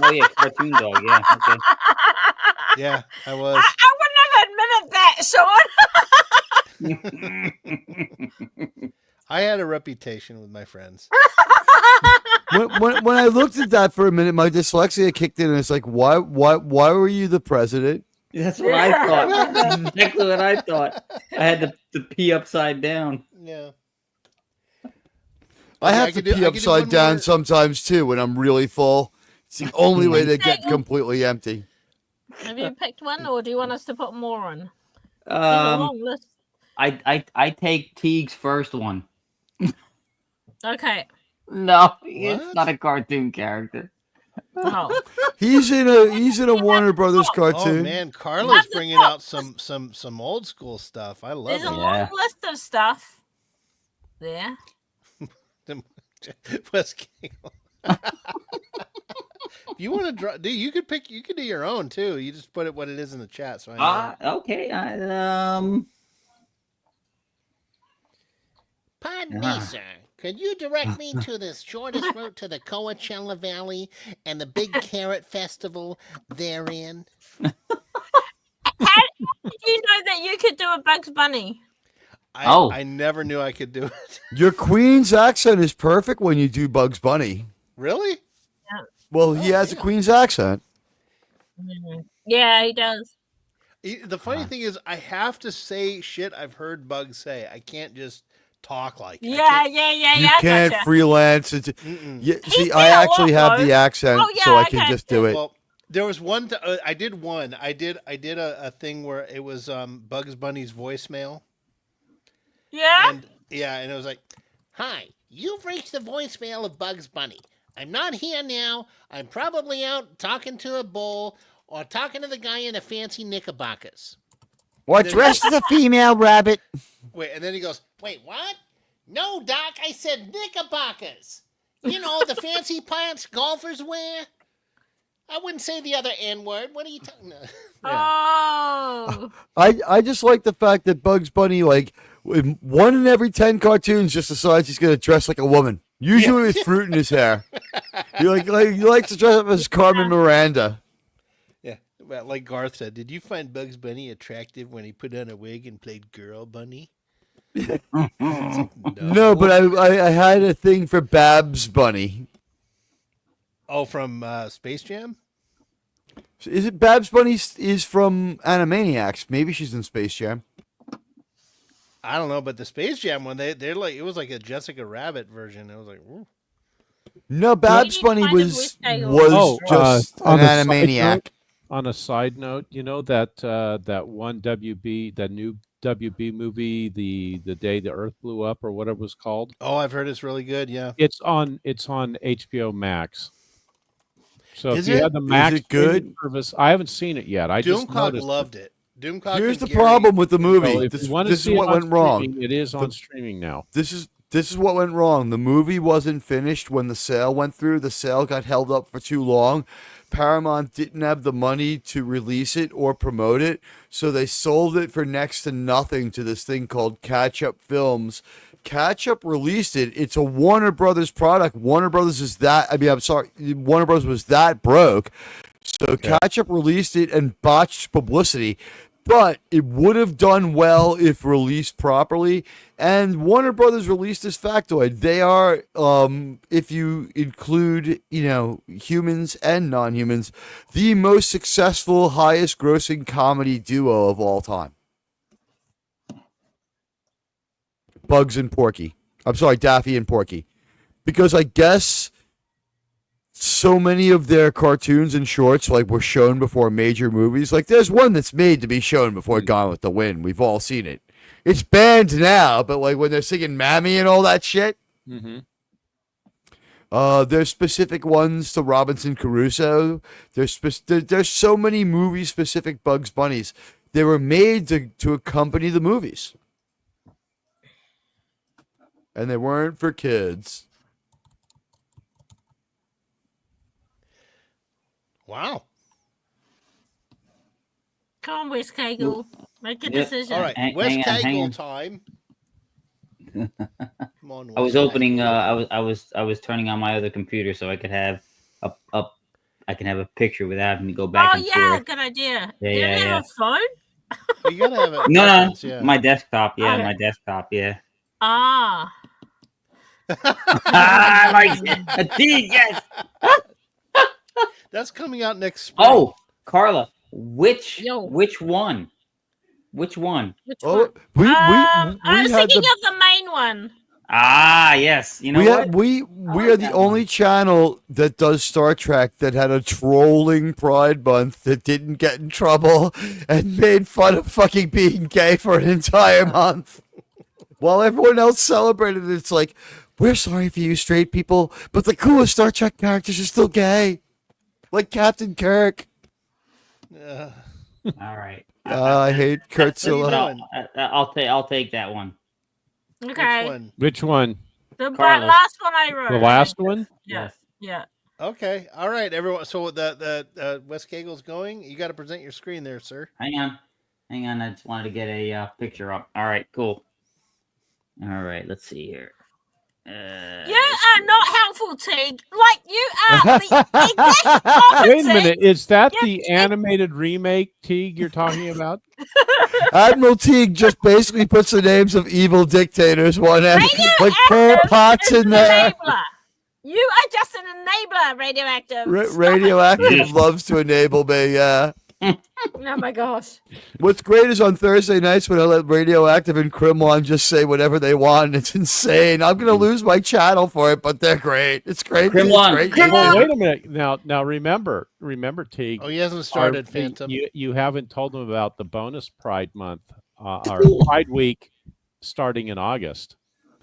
Oh yeah, cartoon dog. Yeah. Okay. Yeah, I was. I wouldn't have admitted that, Sean. I had a reputation with my friends. When I looked at that for a minute, my dyslexia kicked in, and it's like, why were you the president? That's what I thought. That's exactly what I thought. I had the pee upside down. Yeah. I Okay, have I to could do- I pee could do upside one down more. sometimes too when I'm really full. It's the only way to get completely empty. Have you picked one, or do you want us to put more on? There's a long list. I take Teague's first one. Okay. No, it's What? not a cartoon character. Oh. He's in a Warner Brothers Oh cartoon. man, Carla's bringing out some old school stuff. I love There's a it. long list of stuff there. Wes Cagle. You want to draw? Dude, you could pick. You could do your own too. You just put it what it is in the chat. So I know. Okay. Pardon me, sir. Could you direct me to the shortest route to the Coachella Valley and the Big Carrot Festival therein? How did you know that you could do a Bugs Bunny? I never knew I could do it. Your Queen's accent is perfect when you do Bugs Bunny. Really? Well, he has a Queen's accent. Yeah, he does. The funny thing is, I have to say shit I've heard Bugs say. I can't just talk like. Yeah. You can't Gotcha. freelance. Mm-mm. See, did I a actually lot, have though. the accent, Oh, yeah, so I I can can just do it. Well, there was one. I did one. I did a thing where it was Bugs Bunny's voicemail. Yeah. And it was like, Hi, you've reached the voicemail of Bugs Bunny. I'm not here now. I'm probably out talking to a bull or talking to the guy in the fancy knickerbockers. What dressed as a female rabbit? wait, and then he goes, Wait, what? No, Doc, I said knickerbockers. You know, the fancy pants golfers wear. I wouldn't say the other N word. What are you talking about? Oh. I just like the fact that Bugs Bunny, like, one in every 10 cartoons just decides he's going to dress like a woman. Usually with fruit in his hair. He likes to dress up as Carmen Miranda. Yeah, well, like Garth said, did you find Bugs Bunny attractive when he put on a wig and played Girl Bunny? It's like, No, but I had a thing for Babs Bunny. Oh, from Space Jam? Is it Babs Bunny is from Animaniacs? Maybe she's in Space Jam. I don't know, but the Space Jam one, they're like, it was like a Jessica Rabbit version. It was like, ooh. No, Babs Bunny kind of was wish just on an a side Animaniac. note- On a side note, you know that that one WB, that new WB movie, the day the Earth blew up, or whatever it was called. Oh, I've heard it's really good. Yeah. It's on HBO Max. So Is if you it? had the Max Is it good? streaming service, I haven't seen it yet. I just Doomcock noticed loved it. Doomcock. Here's and the Gary- problem with the So movie. if This you want to is see what it on went wrong. streaming, it is on streaming now. This is what went wrong. The movie wasn't finished when the sale went through. The sale got held up for too long. Paramount didn't have the money to release it or promote it, so they sold it for next to nothing to this thing called Catch Up Films. Catch Up released it. It's a Warner Brothers product. Warner Brothers is that. I mean, I'm sorry. Warner Brothers was that broke. So Catch Up released it and botched publicity. But it would have done well if released properly. And Warner Brothers released this factoid. They are, if you include, humans and non-humans, the most successful, highest-grossing comedy duo of all time. Bugs and Porky. I'm sorry, Daffy and Porky. Because I guess so many of their cartoons and shorts were shown before major movies. Like there's one that's made to be shown before Gone with the Wind. We've all seen it. It's banned now, but when they're singing Mammy and all that shit. Mm-hmm. There's specific ones to Robinson Crusoe. There's so many movie specific Bugs Bunnies. They were made to accompany the movies. And they weren't for kids. Wow. Come on, West Kegel. Make a Yeah. decision. All right. Hang West on, hang Kegel on. time. Come on, I was West opening. Kegel. I was turning on my other computer so I could have I can have a picture without having to go back Oh, and yeah, forth. good idea. Yeah, Do you yeah, have a phone? You gotta have a No, reference, yeah. my desktop. Yeah, Okay. my desktop. Yeah. Ah. I like it. A T, yes. That's coming out next spring. Oh, Carla, which Yo. which one? Which one? Which Oh, one? we I was had thinking the of the main one. Ah, yes. You know we what? had, we like are the that only one. channel that does Star Trek that had a trolling Pride Month that didn't get in trouble and made fun of fucking being gay for an entire month. While everyone else celebrated it, it's like, we're sorry for you straight people, but the coolest Star Trek characters are still gay. Like Captain Kirk. Uh, All right. I hate Kurt What are you Silla. doing? I'll take that one. Okay. Which one? Which one? The Carlos. last one I wrote. The last one? Yeah. Yes. Yeah. Okay. All right, everyone. So the West Kegel's going. You got to present your screen there, sir. Hang on. I just wanted to get a picture up. All right. Cool. All right. Let's see here. You are not helpful, Teague. Like, you are the exact Wait a opposite. minute. Is that Yeah, the animated remake, Teague, you're talking about? Admiral Teague just basically puts the names of evil dictators one end, like Pol Radioactive Pot's is in an there. enabler. You are just an enabler, radioactive. Stop it. Radioactive loves to enable me, yeah. Oh my gosh. What's great is on Thursday nights when I let Radioactive and Krimlon just say whatever they want, and it's insane. I'm going to lose my channel for it, but they're great. It's great. Krimlon, It's great. Well, wait a minute. Now remember, Teague. Oh, he hasn't started, our- Phantom. You haven't told them about the bonus Pride Month, our Pride Week, starting in August.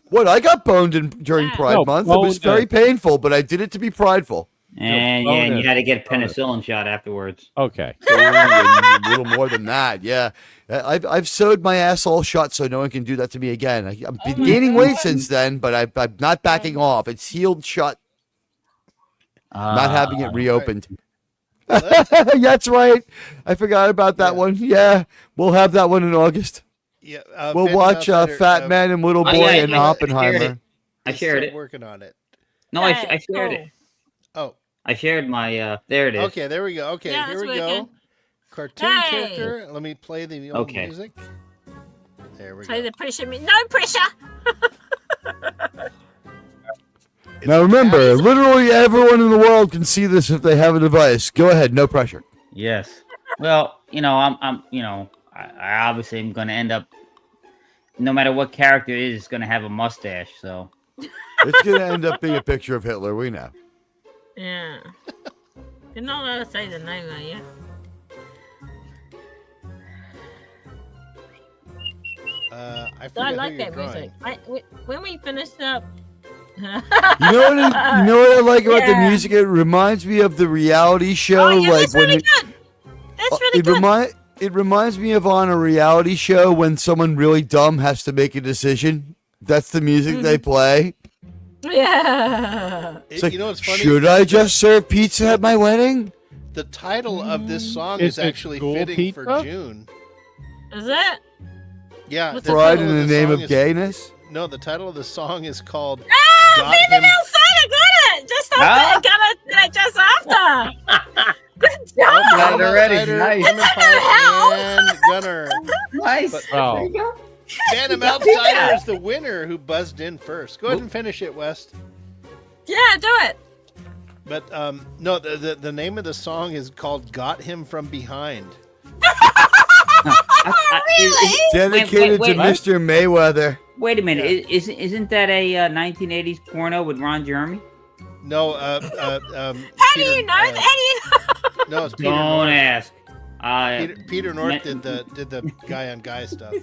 What? I got boned during Yeah. Pride No, Month. It was boned. very painful, but I did it to be prideful. And yeah, and you had to get a Bonus. penicillin shot afterwards. Okay. A little more than that, yeah. I've sewed my asshole shut so no one can do that to me again. I've been gaining weight since then, but I'm not backing off. It's healed shut, not having it reopened. That's right. I forgot about that one. Yeah, we'll have that one in August. Yeah, We'll Phantom watch Outsider, Fat Man and Little Boy yeah, and I Oppenheimer. I is shared still it. Working on it. No, I shared it. Oh, I shared my. There it is. okay. There we go. Okay, Yeah, here it's we go. working. Cartoon Hey. character. Let me play the old Okay. music. There we Play go. the pressure. No pressure. Now remember, literally everyone in the world can see this if they have a device. Go ahead, no pressure. Yes. Well, I'm I obviously am going to end up. No matter what character it is, it's going to have a mustache. So. It's going to end up being a picture of Hitler, we know. Yeah. You're not allowed to say the name, are you? I I forget like who you're that music. drawing. When we finished up. You know what I like about the Yeah. music? It reminds me of the reality show. Oh, yeah, like that's when really good. That's really good. It reminds me of on a reality show when someone really dumb has to make a decision. That's the music they play. Yeah. It's like, you know what's funny? should I just serve pizza at my wedding? The title of this song Is is it actually School fitting for Pizza? June. Is it? Yeah. What's the the Pride title in of the name song of is- gayness? No, the title of the song is called Ah, Got Phantom Him- Outsider got it. Just after. Got it just after. Good job. Got it already. Outsider, Nice. Lemon Pie, and Gunner. Nice. But- Oh. There you go. Phantom got that. Outsider is the winner who buzzed in first. Go ahead and finish it, West. Yeah, do it. But no, the name of the song is called "Got Him from Behind." Really? Dedicated wait, to what? Mr. Mayweather. Wait a minute. Yeah. Isn't that a 1980s porno with Ron Jeremy? No, How do you know that? How do you know? No, it's Peter Don't North. ask. Peter North Ma- did the guy on guy stuff.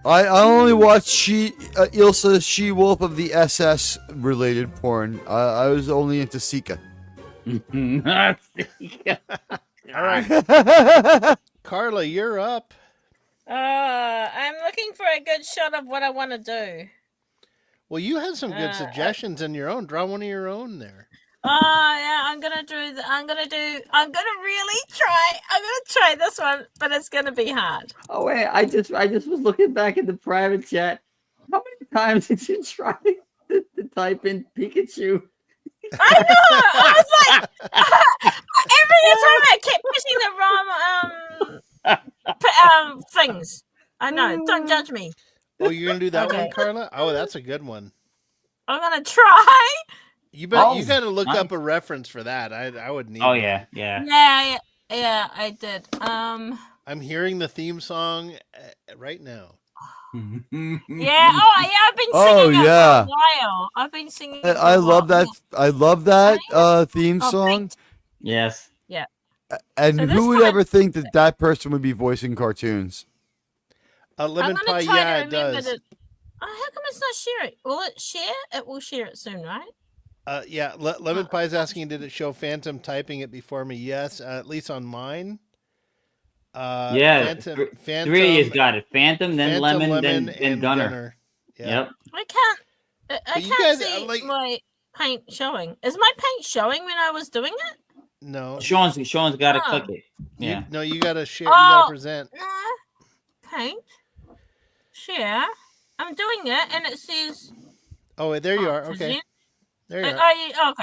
I only watched Ilsa She-Wolf of the SS related porn. I was only into Sika. All right, Carla, you're up. I'm looking for a good shot of what I want to do. Well, you had some good suggestions in your own. Draw one of your own there. Yeah, I'm gonna really try. I'm gonna try this one, but it's gonna be hard. Oh wait, I just was looking back in the private chat. How many times did you try to type in Pikachu? I know. I was like, every time I kept pushing the wrong things. I know. Don't judge me. Oh, you're gonna do that Okay. one, Carla? Oh, that's a good one. I'm gonna try. You bet. Oh, You got to look nice. up a reference for that. I would need. Oh that. yeah. Yeah, I did. I'm hearing the theme song right now. Yeah. Oh, yeah. I've been Oh, singing it yeah. for a while. I've been singing. It for I a love while. that. I love that theme Oh, song. Paint. Yes. And So this who would time- ever think that that person would be voicing cartoons? Lemon I'm Pie, gonna try yeah, to it remember does. to. Oh, how come it's not sharing? Will it share? It will share it soon, right? Yeah, Lemon Pie's asking, did it show Phantom typing it before me? Yes, at least on mine. Yeah. Phantom, Three has got it. Phantom, then Phantom, Lemon, then Gunner. Yeah. Yep. I can't. I But you can't guys, see like- my paint showing. Is my paint showing when I was doing it? No, Sean's got to Oh. click it. Yeah. you got to share. You got Oh. to present. No. Paint. Share. I'm doing it, and it says. Oh, wait, there you are. Okay, present. there you are.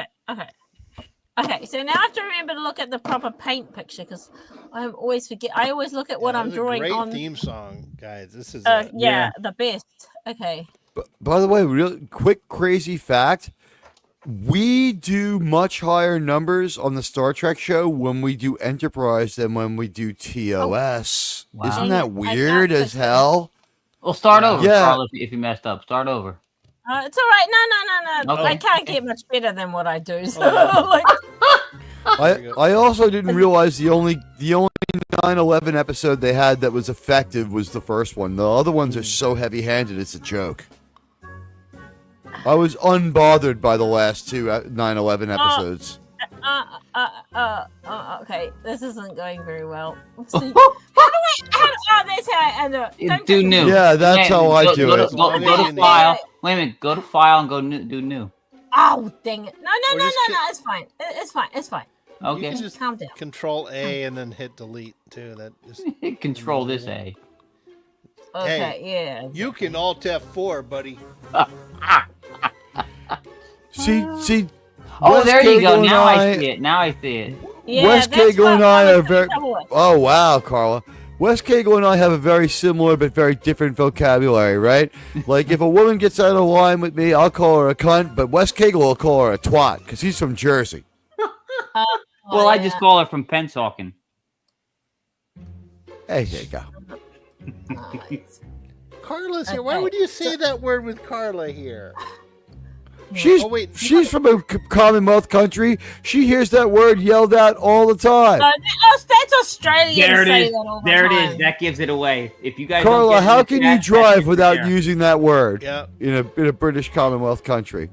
Okay. So now I have to remember to look at the proper paint picture because I always forget. I always look at what Yeah, I'm this is a drawing great on. theme song, guys. This is. Yeah, the best. Okay. By the way, real quick crazy fact. We do much higher numbers on the Star Trek show when we do Enterprise than when we do TOS. Wow. Isn't that I weird got as the- hell? Well, start over, Yeah. Carl, if you messed up. Start over. It's all right. No. Okay. I can't get much better than what I do. So, Oh, like, There you go. I also didn't realize the only 9/11 episode they had that was effective was the first one. The other ones are so heavy-handed, it's a joke. I was unbothered by the last two 9/11 episodes. Okay, this isn't going very well. Let's see. That's how I end up. Don't Do touch new. me. Yeah, that's how I go, do go it. To, go, go to file. Wait a minute. Go to file and go do new. Oh, dang it. No, Or just it's fine. It's fine. It's fine. You Okay. can just Calm down. Control A and then hit delete too. That just Control this A. Okay, yeah. you can Alt F4, buddy. See. Oh, Wes there you go. Cagle and Now I see it. Now I see it. Yeah, Wes that's Cagle what and I was are very. trouble with. Oh wow, Carla. Wes Cagle and I have a very similar but very different vocabulary, right? Like if a woman gets out of line with me, I'll call her a cunt, but Wes Cagle will call her a twat because he's from Jersey. Well, I just call her from Pennsauken. Hey, there you go. Carla's here. Why would you say that word with Carla here? She's Oh, wait. she's from a Commonwealth country. She hears that word yelled out all the time. That's Australian. There it say is. that all the There it time. is. That gives it away. If you guys Carla, don't get how into can that, you that drive gives it without there. using that word Yeah. in a British Commonwealth country?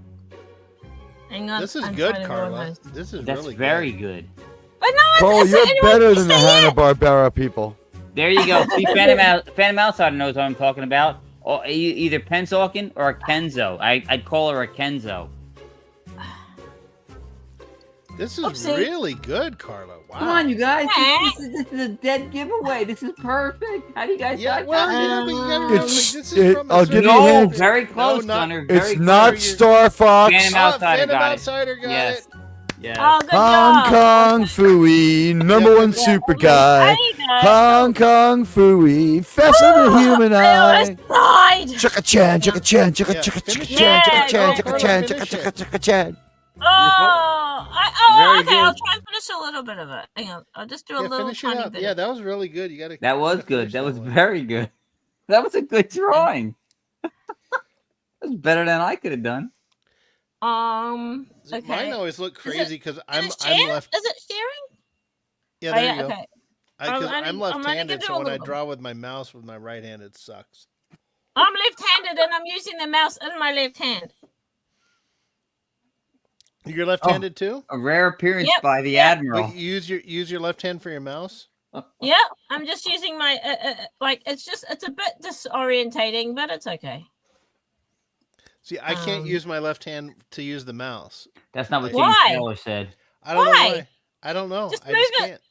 Hang on, This is I'm good, trying to Carla. organize. This is That's really very good. good. But no, Carla, it's you're anyway, better you than the say it. Hanna-Barbera people. There you go. See, Phantom Outsider knows what I'm talking about. Or either Pennsauken or a Kenzo. I'd call her a Kenzo. This is Oopsie. really good, Carla. Wow. Come on, you guys. Hey. This is a dead giveaway. This is perfect. How do you guys Yeah, not well, got yeah, it? but you gotta remember, It's- this is it- from a I'll certain- give you a No, hint. very close, not- Gunner. Very It's close. not Star Fox. Phantom Outsider Phantom got Outsider got Yes. it. Yes. Oh, good Hong job. Kong Fooey, number one super guy. There you go. Hong Kong Fooey, faster than a human I eye. almost died. Chicka chan, chicka chan, chicka Yeah, chicka finish chicka it. chan, chicka Yeah, chan, yeah, chicka Carla, chan, finish chicka it. chicka chicka chan. Very Okay, I'll good. try and finish a little bit of it. Hang on, I'll just do a Yeah, little finish it tiny up. bit. Yeah, that was really good. You gotta. That was gotta good. finish That was one. very good. That was a good drawing. That's better than I could have done. See, Okay. Mine always look crazy because Is I'm it share? left. Is it sharing? Yeah, Oh, there yeah, you go. okay. Because I'm I'm only left-handed, gonna do so a when I little. draw with my mouse with my right hand, it sucks. I'm left-handed and I'm using the mouse in my left hand. You're left-handed too. A rare appearance Yep, by the yep. Admiral. But you use your left hand for your mouse. Yeah, I'm just using my like it's a bit disorientating, but it's okay. See, I can't use my left hand to use the mouse. That's not what Why? James Taylor said. I don't know Why? why. I don't know. Just I move just it. can't.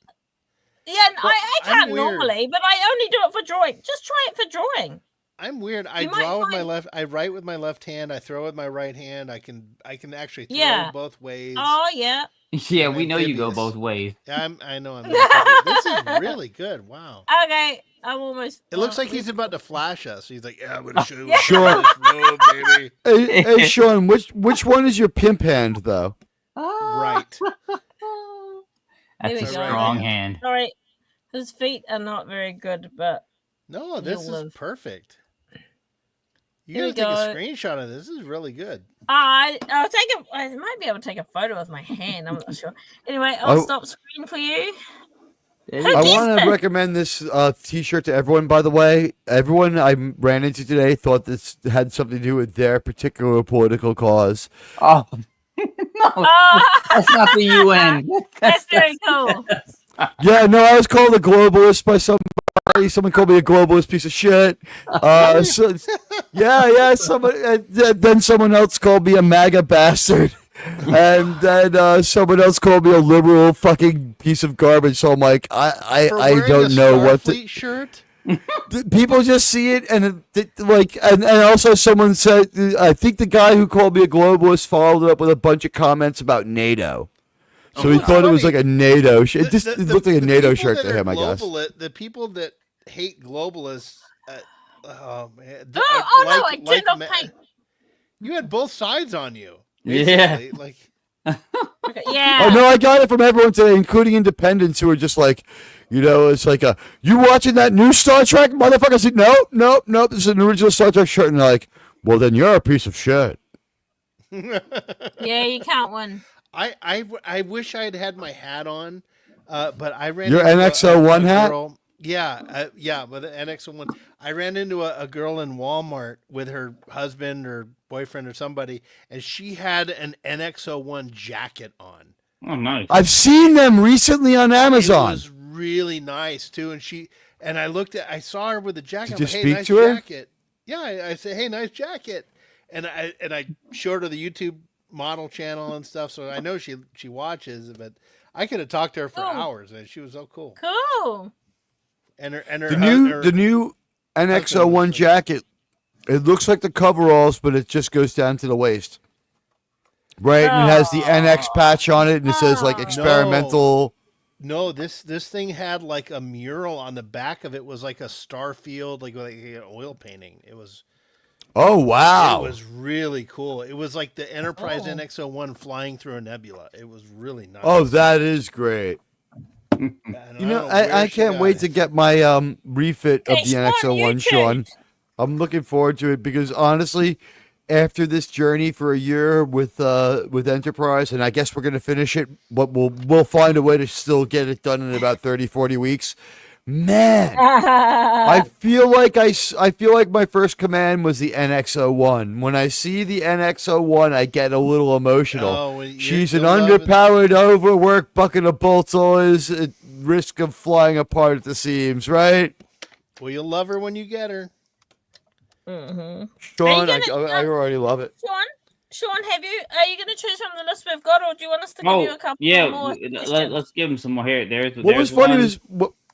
Yeah, Well, I I'm can't weird. normally, but I only do it for drawing. Just try it for drawing. I'm weird. I You might draw with my find- left. I write with my left hand. I throw with my right hand. I can actually throw Yeah. both ways. Oh yeah. Yeah, we know you go amphibious. both ways. Yeah, I know. I'm amphibious. This is really good. Wow. Okay, I'm almost. It looks like he's about to flash us. He's like, "Yeah, I'm gonna show you Sure. this road, baby." Hey, Sean, which one is your pimp hand though? Right. That's we a go. strong hand. Sorry, his feet are not very good, but No, this You'll is live. perfect. You Here we gotta take a go. screenshot of this. This is really good. I'll take a. I might be able to take a photo with my hand. I'm not sure. Anyway, I'll Oh. stop screen for you. There Who you I go. did want this? to recommend this T-shirt to everyone. By the way, everyone I ran into today thought this had something to do with their particular political cause. Oh, no, that's not the UN. That's very cool. Yeah, no, I was called a globalist by somebody. Someone called me a globalist piece of shit. Yeah. Somebody. Then someone else called me a MAGA bastard, and then someone else called me a liberal fucking piece of garbage. So I'm like, I For wearing don't a know what to. Starfleet shirt. People just see it and and also someone said, I think the guy who called me a globalist followed it up with a bunch of comments about NATO. So he What's thought it was funny- like a NATO shirt. It just The- it looked like a the NATO people shirt that to are him, I guess. The people that hate globalists, oh man, Oh no, I turned off paint. You had both sides on you. Yeah. basically. Like Okay, yeah. Oh no, I got it from everyone today, including independents who are just like, it's like you watching that new Star Trek, motherfucker? I said, nope. This is an original Star Trek shirt, and they're like, well, then you're a piece of shit. Yeah, you can't win. I wish I had my hat on, but I ran Your into NXO1 hat? girl- Yeah, with the NXO1. I ran into a girl in Walmart with her husband or boyfriend or somebody, and she had an NXO1 jacket on. Oh, nice. I've seen them recently on It Amazon. was really nice too, and I saw her with the jacket. Did I'm you like, hey, speak nice to her? jacket. Yeah, I said, hey, nice jacket, and I showed her the YouTube model channel and stuff, so I know she watches. But I could have talked to her for Oh. hours, and she was so cool. Cool. And her The new NX01 jacket. It looks like the coveralls, but it just goes down to the waist. Right, and it has the NX patch on it, and it says like experimental. No, this thing had like a mural on the back of it. Was like a star field, like an oil painting. It was. Oh wow! It was really cool. It was like the Enterprise NX01 flying through a nebula. It was really nice. Oh, that is great. You know, I can't wait to get my refit of the NX01, Sean. I'm looking forward to it because honestly, after this journey for a year with Enterprise, and I guess we're gonna finish it, but we'll find a way to still get it done in about 30, 40 weeks. Man, I feel like my first command was the NX01. When I see the NX01, I get a little emotional. Oh, She's an underpowered, overworked bucket of bolts, always at risk of flying apart at the seams, right? Well, you'll love her when you get her. Mm-hmm. Sean, I already love it. Sean, are you going to choose from the list we've got, or do you want us to give you a couple more? Let's give him some more here. What was funny was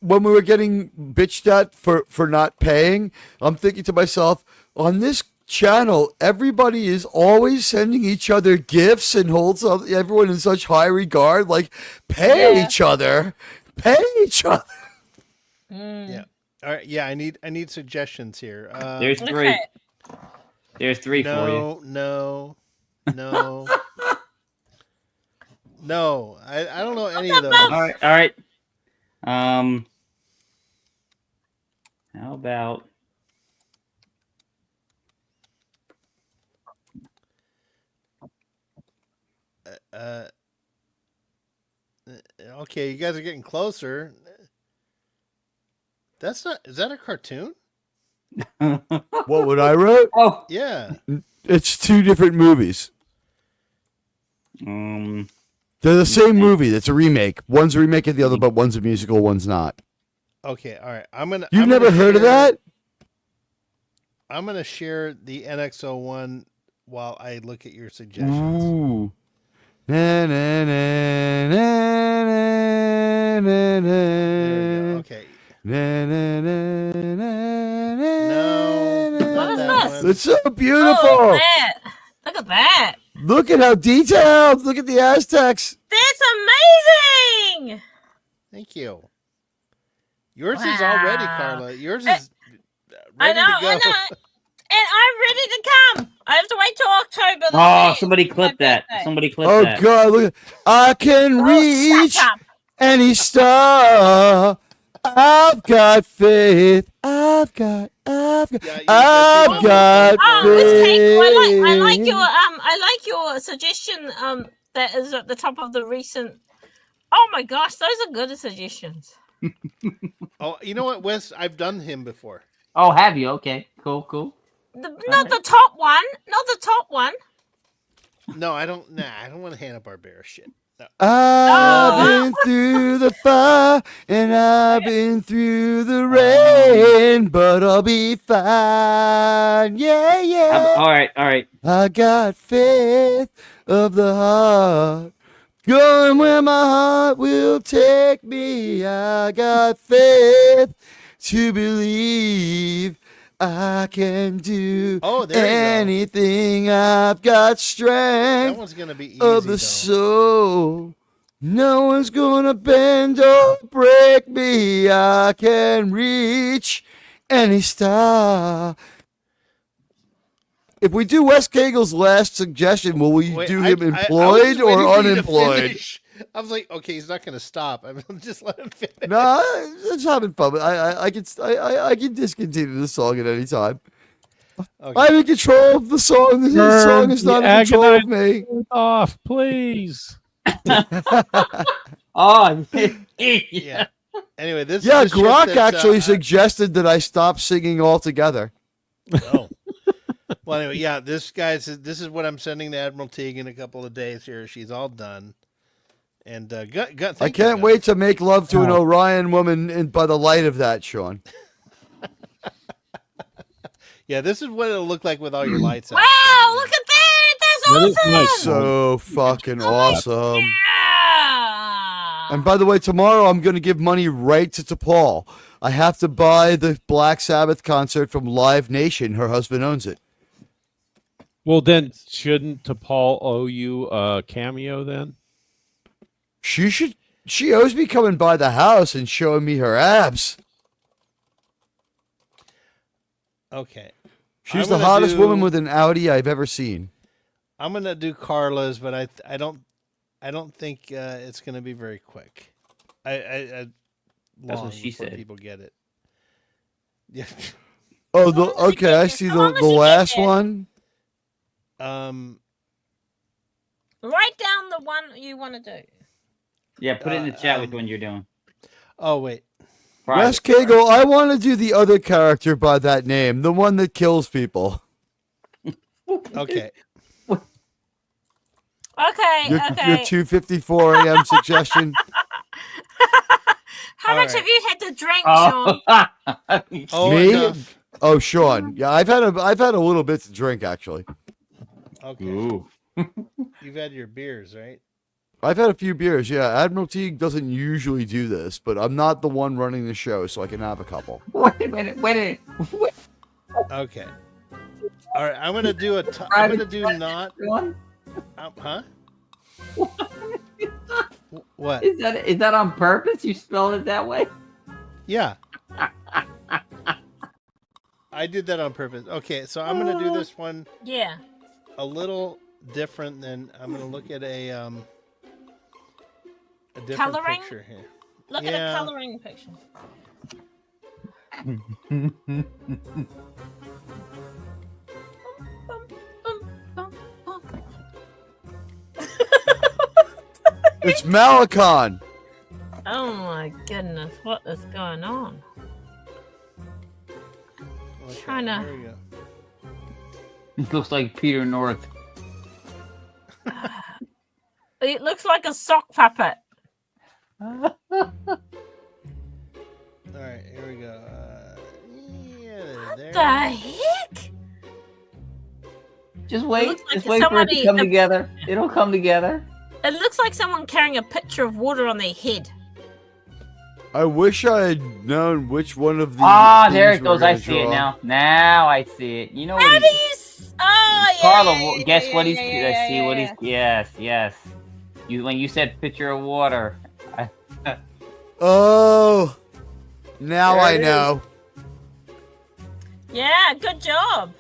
when we were getting bitched at for not paying, I'm thinking to myself, on this channel, everybody is always sending each other gifts and holds everyone in such high regard. Like, pay each other. Yeah. All right. Yeah, I need suggestions here. There's three. Okay. There's three for you. No. No. I don't know any of those. All right. How about? Okay, you guys are getting closer. Is that a cartoon? What I wrote? Oh, yeah. It's two different movies. They're the same movie. That's a remake. One's a remake of the other, but one's a musical, one's not. Okay, all right. You've never heard of that? I'm gonna share the NX01 while I look at your suggestions. Ooh. Na, na, na, na, na, na, na. There we go. Okay. Na, na, na, na, No, not that one. it's so beautiful. Oh, look at that. Look at how detailed. Look at the Aztecs. That's amazing. Thank you. Yours is all ready, Carla. Yours is I ready know. to go. And I'm ready to come. I have to wait till October. the Oh, 10th. somebody clipped that. birthday. Somebody clipped Oh that. God! Look, I can reach shut up. any star. I've got faith. I've got Yeah, I've got Let's take. faith. I like your suggestion. That is at the top of the recent. Oh my gosh, those are good suggestions. Oh, you know what, Wes? I've done him before. Oh, have you? Okay, cool. Not the top one. Not the top one. No, I don't. Nah, I don't want Hanna-Barbera shit. No. I've been through the fire and I've been through the rain, but I'll be fine. Yeah. All right. I got faith of the heart, going where my heart will take me. I got faith to believe I can do Oh, there you go. anything. I've got That strength one's gonna be easy. of the though. soul. No one's gonna bend or break me. I can reach any star. If we do Wes Cagel's last suggestion, will we Wait, do I- him I was employed just or waiting for you to unemployed? finish. I was like, okay, he's not gonna stop. I'm just let him finish. No, it's having fun. But I can discontinue the song at any time. Okay. I'm in control of the song. The song is not in control of me. Off, please. Oh, Yeah. Anyway, this. Yeah, is the shit Grok that, actually suggested that I stop singing altogether. Oh. Well, anyway, yeah. This is what I'm sending to Admiral Teague in a couple of days here. She's all done, And I can't wait to make love to an Orion woman by the light of that, Sean. Yeah, this is what it'll look like with all your lights out. Wow, look at that! That's That is awesome! nice. So fucking awesome. Yeah! And by the way, tomorrow I'm going to give money right to Paul. I have to buy the Black Sabbath concert from Live Nation. Her husband owns it. Well, then shouldn't Paul owe you a cameo then? She should. She owes me coming by the house and showing me her abs. Okay. She's the hottest woman with an Audi I've ever seen. I'm gonna do Carla's, but I don't think it's gonna be very quick. That's long what she before said. people get it. Yeah. Oh, long as you okay. get I it. see How long the as you get last it? one. Write down the one you want to do. Yeah, put it in the chat which one you're doing. Oh wait. Wes Cagle, I want to do the other character by that name, the one that kills people. Okay. Okay, Your okay. 2:54 a.m. suggestion. How All much right. have you had to drink, Sean? Oh, Me? enough. Oh, Sean. Yeah, I've had a little bit to drink actually. Okay. Ooh. You've had your beers, right? I've had a few beers. Yeah, Admiral Teague doesn't usually do this, but I'm not the one running the show, so I can have a couple. Wait a minute. Okay. All right. I'm gonna do I'm gonna do not. One? Huh? What? Is that on purpose? You spelled it that way? Yeah. I did that on purpose. Okay, so I'm gonna do this one Yeah. a little different than I'm gonna look at a different Coloring? picture here. Look at Yeah. a coloring picture. It's Malakon. Oh my goodness, what is going on? Okay, Trying to- Here we go. It looks like Peter North. It looks like a sock puppet. All right, here we go. Yeah, there. The heck? Just wait. looks like Just wait for it to somebody- come together. It'll come together. It looks like someone carrying a pitcher of water on their head. I wish I had known which one of these. Ah, there things it we're goes. I gonna see it draw. now. Now I see it. You know How what? do you? Oh yeah. Carla, yeah, yeah, guess yeah, what he's. yeah, I see yeah, what yeah. he's. Yes. When you said pitcher of water. Oh, now There I it is. know. Yeah, good job.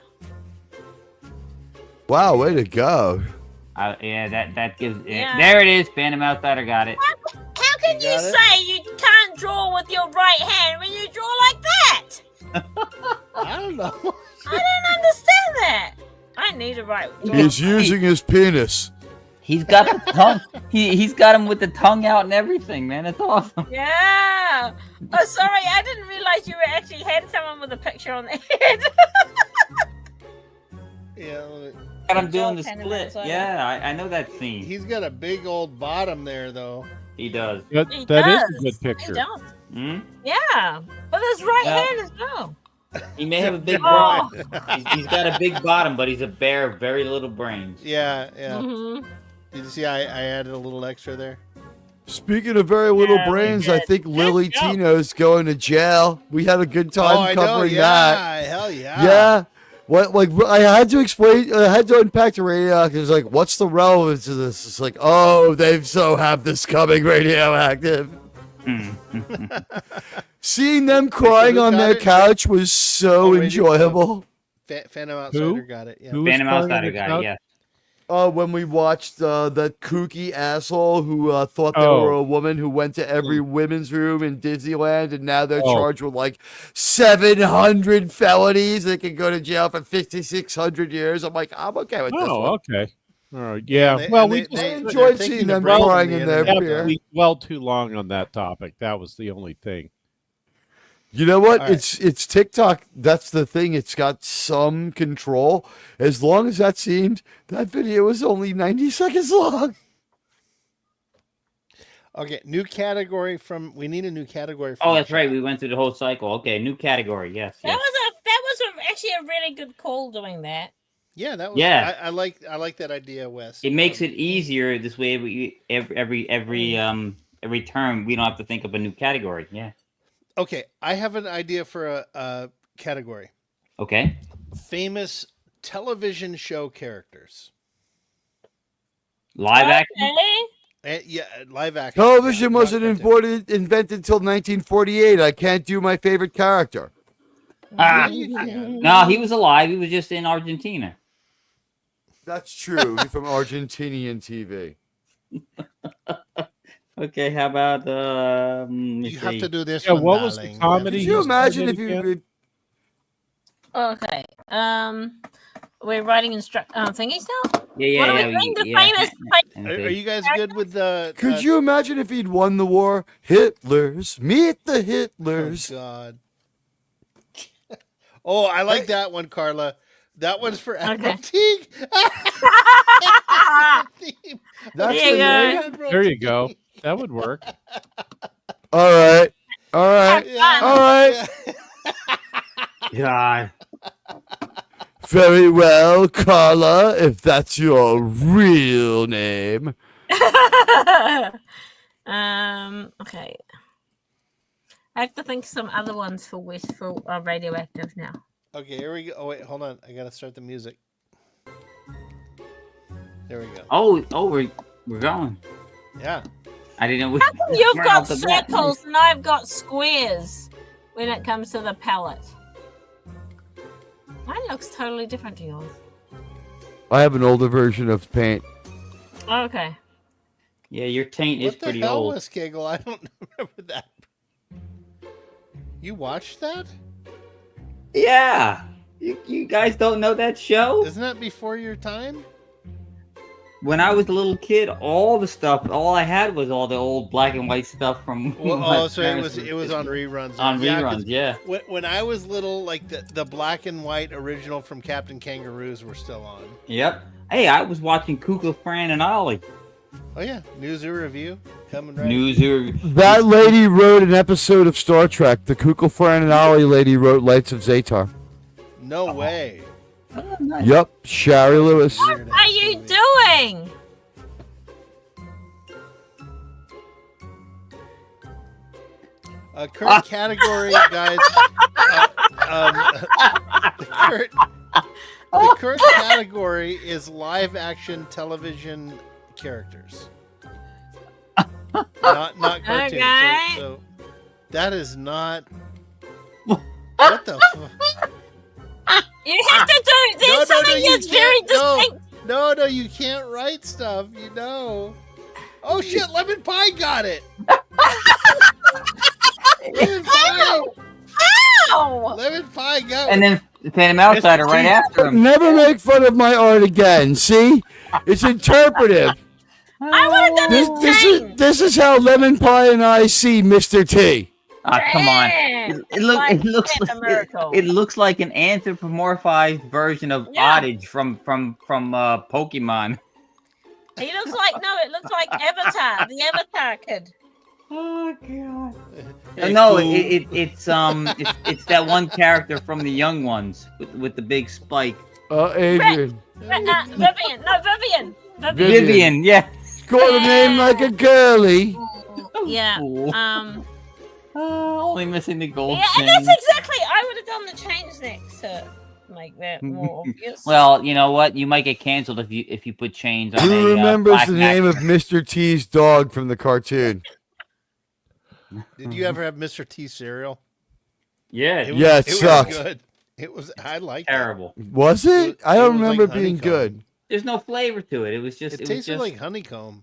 Wow, way to go. Yeah, that gives. Yeah. There it is. Phantom Outsider got it. How can You you got it? say you can't draw with your right hand when you draw like that? I don't know. I don't understand that. I need a right. He's using his penis. He's got the tongue. He's got him with the tongue out and everything, man. It's awesome. Yeah. Oh, sorry, I didn't realize you actually had someone with a picture on their head. Yeah, look, Got him Good doing job, the Phantom split. Outsider. Yeah, I know that scene. he's got a big old bottom there, though. He does. That He is does. a good He picture. does. Hmm? Yeah. With his right Yeah. hand as well. He may have a big Oh. brain. He's got a big bottom, but he's a bear of very little brains. Yeah. hmm Did you see I added a little extra there? Speaking of very little Yeah, we brains, I did. think Lily Good job. Tino's going to jail. We had a good time I know. covering Yeah. that. Hell yeah. Yeah. What? Like I had to explain. I had to unpack the radio because like, what's the relevance of this? It's like, oh, they so have this coming radioactive. Seeing them crying who on got their it? couch was so Oh, radio- enjoyable. Phantom Outsider got it. Yeah. Who was Phantom crying on Outsider the got couch? it, yeah. When we watched that kooky asshole who thought they Oh. were a woman who went to every women's room in Disneyland, and now they're Oh. charged with like 700 felonies. They can go to jail for 5,600 years. I'm like, I'm okay with this Oh, one. okay. All right. Yeah. They- well, and we they- just I they're enjoyed taking seeing the them break from crying the in their internet. beer. we dwelled too long on that topic. That was the only thing. You know what? All right. It's TikTok. That's the thing. It's got some control. As long as that seemed, that video was only 90 seconds long. Okay, new category from. We need a new category. From Oh, the that's right. chat. We went through the whole cycle. Okay, new category. Yes. That Yes. was actually a really good call doing that. Yeah, that was. Yeah. I like that idea, Wes. It makes it easier this way. Every term, we don't have to think of a new category. Yeah. Okay, I have an idea for a category. Okay. Famous television show characters. Live action. Okay. Yeah, live action. Television not wasn't cartoon. invented until 1948. I can't do my favorite character. Ah, Yeah, you can. no, he was alive. He was just in Argentina. That's true. He's from Argentinian TV. Okay, how about let me You have see. to do this Yeah, one, what was the darling. comedy? Could you He's imagine doing if it you? Okay. We're writing thingies now. Yeah, What are we yeah, doing? The yeah. famous. Are you guys good with the? Could you imagine if he'd won the war? Hitlers, meet the Oh Hitlers. God. Oh, I like that one, Carla. That one's for Admiral Teague. That's There you the go. name? There you go. That would work. All right, all right, Yeah. all right. God. Very well, Carla, if that's your real name. Okay. I have to think of some other ones for radioactive now. Okay, here we go. Oh wait, hold on. I gotta start the music. There we go. Oh, we're going. Yeah. I didn't know. How come you've we're got off the bat. circles and I've got squares when it comes to the palette? Mine looks totally different to yours. I have an older version of Paint. Okay. Yeah, your taint is What the pretty hell old. was Kegel? I don't remember that. You watched that? Yeah. You guys don't know that show? Isn't that before your time? When I was a little kid, all I had was all the old black and white stuff from. Well, my oh, so parents. it was on reruns. On Yeah, 'cause reruns, yeah. When I was little, like the black and white original from Captain Kangaroos were still on. Yep. Hey, I was watching Kukla, Fran, and Ollie. Oh yeah, News Review coming right. News. That lady wrote an episode of Star Trek. The Kugelfran and Ollie lady wrote Lights of Zatar. No way. Oh, nice. Yup, Shari Lewis. What are you doing? Current category, guys. The current category is live action television characters. Not cartoons. Okay. So that is not. What the? You have to do this. No, Something you that's very can't. No. distinct. No, you can't write stuff. You know. Oh shit! Lemon Pie got it. Lemon Pie. Ow! Lemon Pie got And it. then Phantom Outsider right after him. Never make fun of my art again. See? It's interpretive. I would have done this This is how Lemon Pie and I see Mr. T. Ah, come on. Damn. It looks like an anthropomorphized version of Yeah. Oddage from Pokemon. It looks like Avatar, the Avatar kid. Oh god. Hey, No, fool. it's that one character from the Young Ones with the big spike. Adrian. Vivian. No, Vivian. Vivian, yeah. Got a name like a girly. Yeah. Fool. Only missing the gold Yeah, and chain. that's exactly. I would have done the chains next to make that more obvious. Well, you know what? You might get canceled if you put chains on. Who remembers black the name actor. of Mr. T's dog from the cartoon? Did you ever have Mr. T cereal? Yeah, Yeah, it sucked. Was good. It was. I liked it. terrible. Was it? I It don't was like remember being honeycomb. good. There's no flavor to it. It was just. It was tasted just, like honeycomb.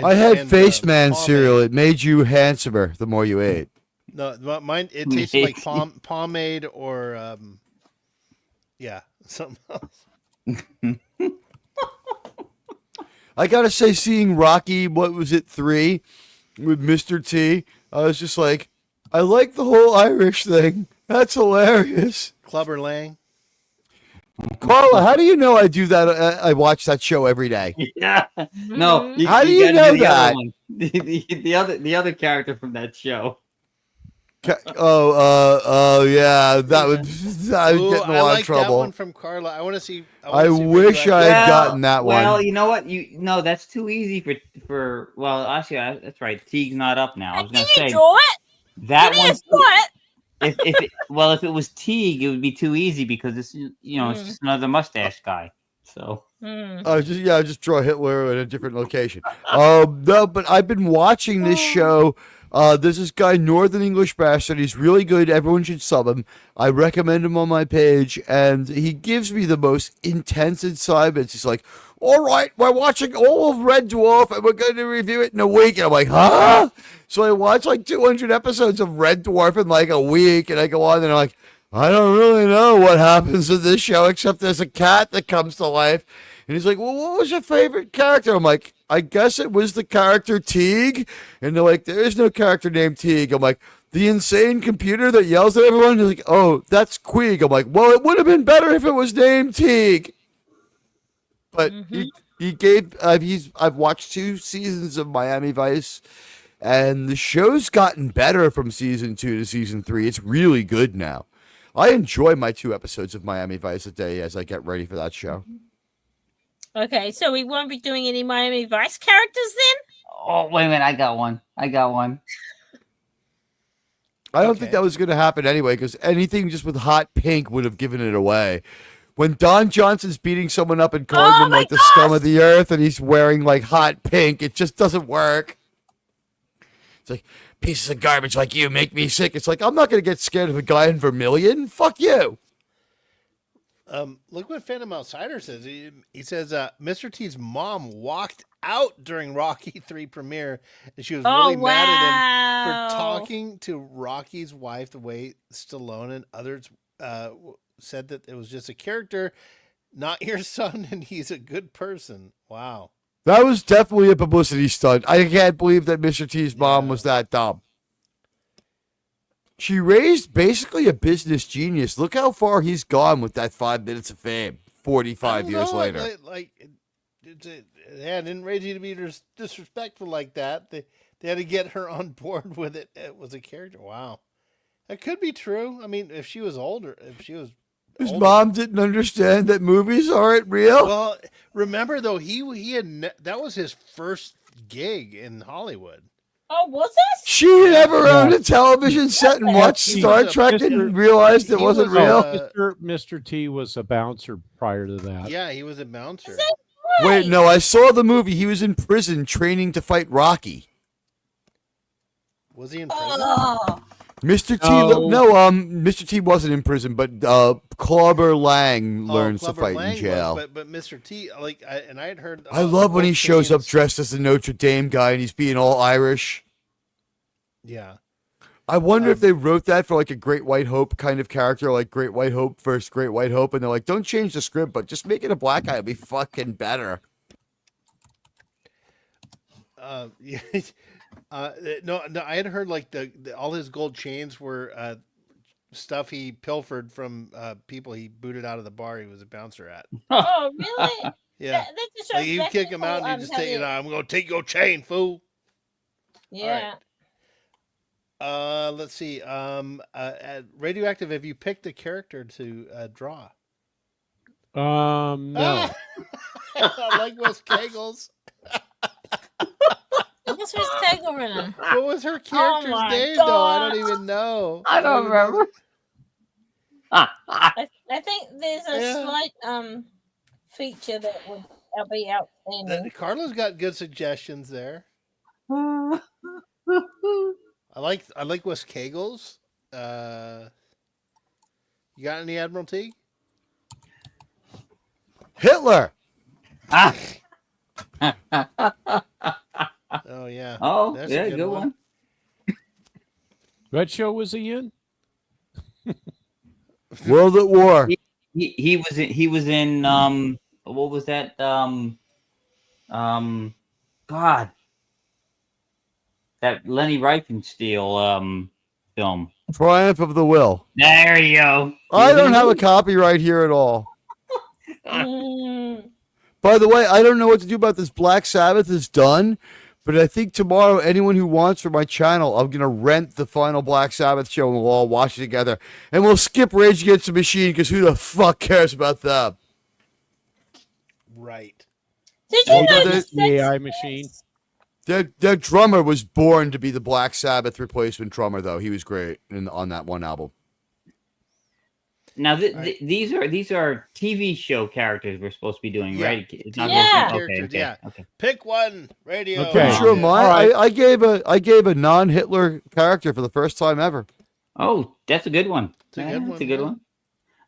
I had And, Face Man pomade. cereal. It made you handsomer the more you ate. No, mine. It tasted like pomade or yeah, something else. I gotta say, seeing Rocky, what was it, 3, with Mr. T, I was just like, I like the whole Irish thing. That's hilarious. Clubber Lang. Carla, how do you know I do that? I watch that show every day. Yeah. No. Mhm. How do you gotta know the other that? one. The other character from that show. Oh, yeah. That would I would Ooh, get in a I lot of like that one trouble. from Carla. I want to see. I see wish I Radioactive. had gotten that Well, one. you know what? No, that's too easy for. Well, actually, that's right. Teague's not up now. I was Can gonna you say draw it? that Can you one's draw it? if it was Teague, it would be too easy because it's it's Mm. just another mustache guy. So Mm. Just draw Hitler in a different location. No, but I've been watching this show. There's this guy, Northern English Bastard. He's really good. Everyone should sub him. I recommend him on my page, and he gives me the most intense assignments. He's like, "All right, we're watching all of Red Dwarf, and we're going to review it in a week." And I'm like, "Huh?" So I watch like 200 episodes of Red Dwarf in like a week, and I go on, and I'm like, I don't really know what happens in this show except there's a cat that comes to life. And he's like, well, what was your favorite character? I'm like, I guess it was the character Teague. And they're like, there is no character named Teague. I'm like, the insane computer that yells at everyone? He's like, oh, that's Queeg. I'm like, well, it would have been better if it was named Teague. But he gave, I've watched 2 seasons of Miami Vice. And the show's gotten better from season 2 to season 3. It's really good now. I enjoy my 2 episodes of Miami Vice a day as I get ready for that show. Okay, so we won't be doing any Miami Vice characters then? oh wait a minute, I got one. I don't think that was going to happen anyway, because anything just with hot pink would have given it away. When Don Johnson's beating someone up in Cardman like the scum of the earth, and he's wearing like hot pink, it just doesn't work. It's like, pieces of garbage like you make me sick. It's like, I'm not going to get scared of a guy in vermilion. Fuck you. Look what Phantom Outsider says. He says Mr. T's mom walked out during Rocky 3 premiere, and she was really mad at him for talking to Rocky's wife the way Stallone and others said that it was just a character, not your son, and he's a good person. Wow. That was definitely a publicity stunt. I can't believe that Mr. T's mom was that dumb. She raised basically a business genius. Look how far he's gone with that 5 minutes of fame 45 years later. I didn't raise you to be disrespectful like that. They had to get her on board with it. It was a character. Wow. That could be true. I mean, if she was older, His mom didn't understand that movies aren't real. Well, remember though, he had that was his first gig in Hollywood. Oh, was it? She never owned a television set and watched Star Trek and realized it wasn't real. Mr. T was a bouncer prior to that. Yeah, he was a bouncer. Wait, no, I saw the movie. He was in prison training to fight Rocky. Was he in prison? Mr. T, Mr. T wasn't in prison, but Clubber Lang learns to fight in jail. But Mr. T, I had heard. I love when he shows up dressed as a Notre Dame guy and he's being all Irish. Yeah. I wonder if they wrote that for like a Great White Hope kind of character, like Great White Hope versus Great White Hope, and they're like, don't change the script, but just make it a black guy. It'd be fucking better. Yeah. No, I had heard like all his gold chains were stuff he pilfered from people he booted out of the bar he was a bouncer at. Oh, really? Yeah. That just Like shows you kick him out and you just take it. I'm going to take your chain, fool. Yeah. Let's see. Radioactive, have you picked a character to draw? No. I like Wes Kegels. What's her tagline? What was her character's name, though? I don't even know. I don't remember. I think there's a slight feature that would be outstanding. Carla's got good suggestions there. I like Wes Kegels. You got any Admiralty? Hitler. Oh yeah. Oh, that's yeah, a good one. What show was he in? World at War. He was in what was that God, that Lenny Riefenstahl film. Triumph of the Will. There you go. I don't have a copyright here at all. By the way, I don't know what to do about this. Black Sabbath is done, but I think tomorrow, anyone who wants for my channel, I'm gonna rent the final Black Sabbath show and we'll all watch it together. And we'll skip Rage Against the Machine because who the fuck cares about them? Right. Did you Although know they- this? AI machine. Their drummer was born to be the Black Sabbath replacement drummer, though. He was great on that one album. Now these are TV show characters we're supposed to be doing, Yeah. right? It's not Yeah. supposed to- Characters, okay, yeah. okay. Pick one. Radio. Okay. Pretty sure Yeah. mine. All right. I gave a non-Hitler character for the first time ever. Oh, that's a good one. It's a good That's one, a good yeah. one.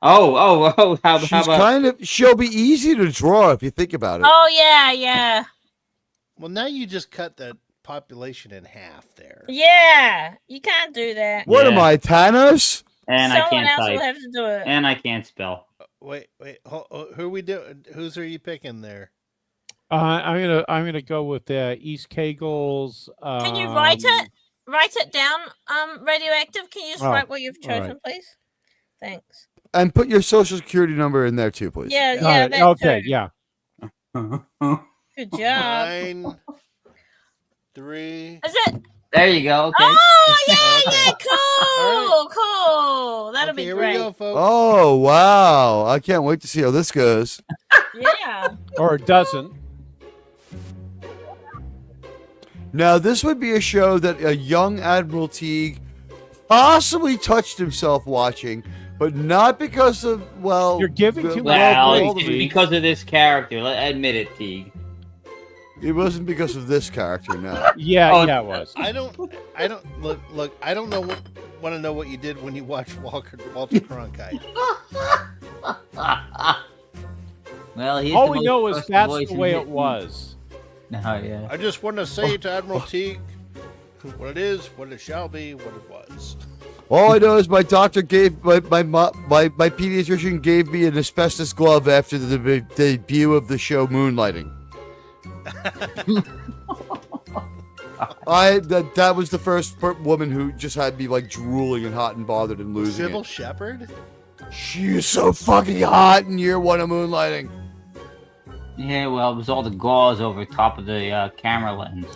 Oh! How She's about? kind of. She'll be easy to draw if you think about it. Oh yeah. Well, now you just cut the population in half there. Yeah. You can't do that. What am Yeah. I, Thanos? And I Someone can't else will type. have to do it. And I can't spell. Wait. Who are we doing? Whose are you picking there? I'm gonna go with East Kegels. Can you write it? Write it down. Radioactive. Can you just Oh, write what you've all right. chosen, please? Thanks. And put your social security number in there too, please. Yeah. That Okay. too. Yeah. Good job. 9, 3. Is it? There you go. Okay. Oh yeah, Okay. cool. That'll Okay, be here great. we go, folks. Oh wow! I can't wait to see how this goes. Yeah. Or it doesn't. Now, this would be a show that a young Admiral Teague possibly touched himself watching, but not because of You're giving too much Well, Well, it's the- because of this character. Admit it, Teague. It wasn't because of this character. No. Yeah. Oh, Yeah. It was. I don't look. I don't know. Want to know what you did when you watched Walter Cronkite? Well, he's All the we most know is trusted that's voice the in way his- it was. No, yeah. I just want to say to Admiral Teague what it is, what it shall be, what it was. All I know is my doctor gave my pediatrician gave me an asbestos glove after the debut of the show Moonlighting. That was the first woman who just had me like drooling and hot and bothered and losing Sybil it. Shepherd? She was so fucking hot in year one of Moonlighting. Yeah, well, it was all the gauze over top of the camera lens.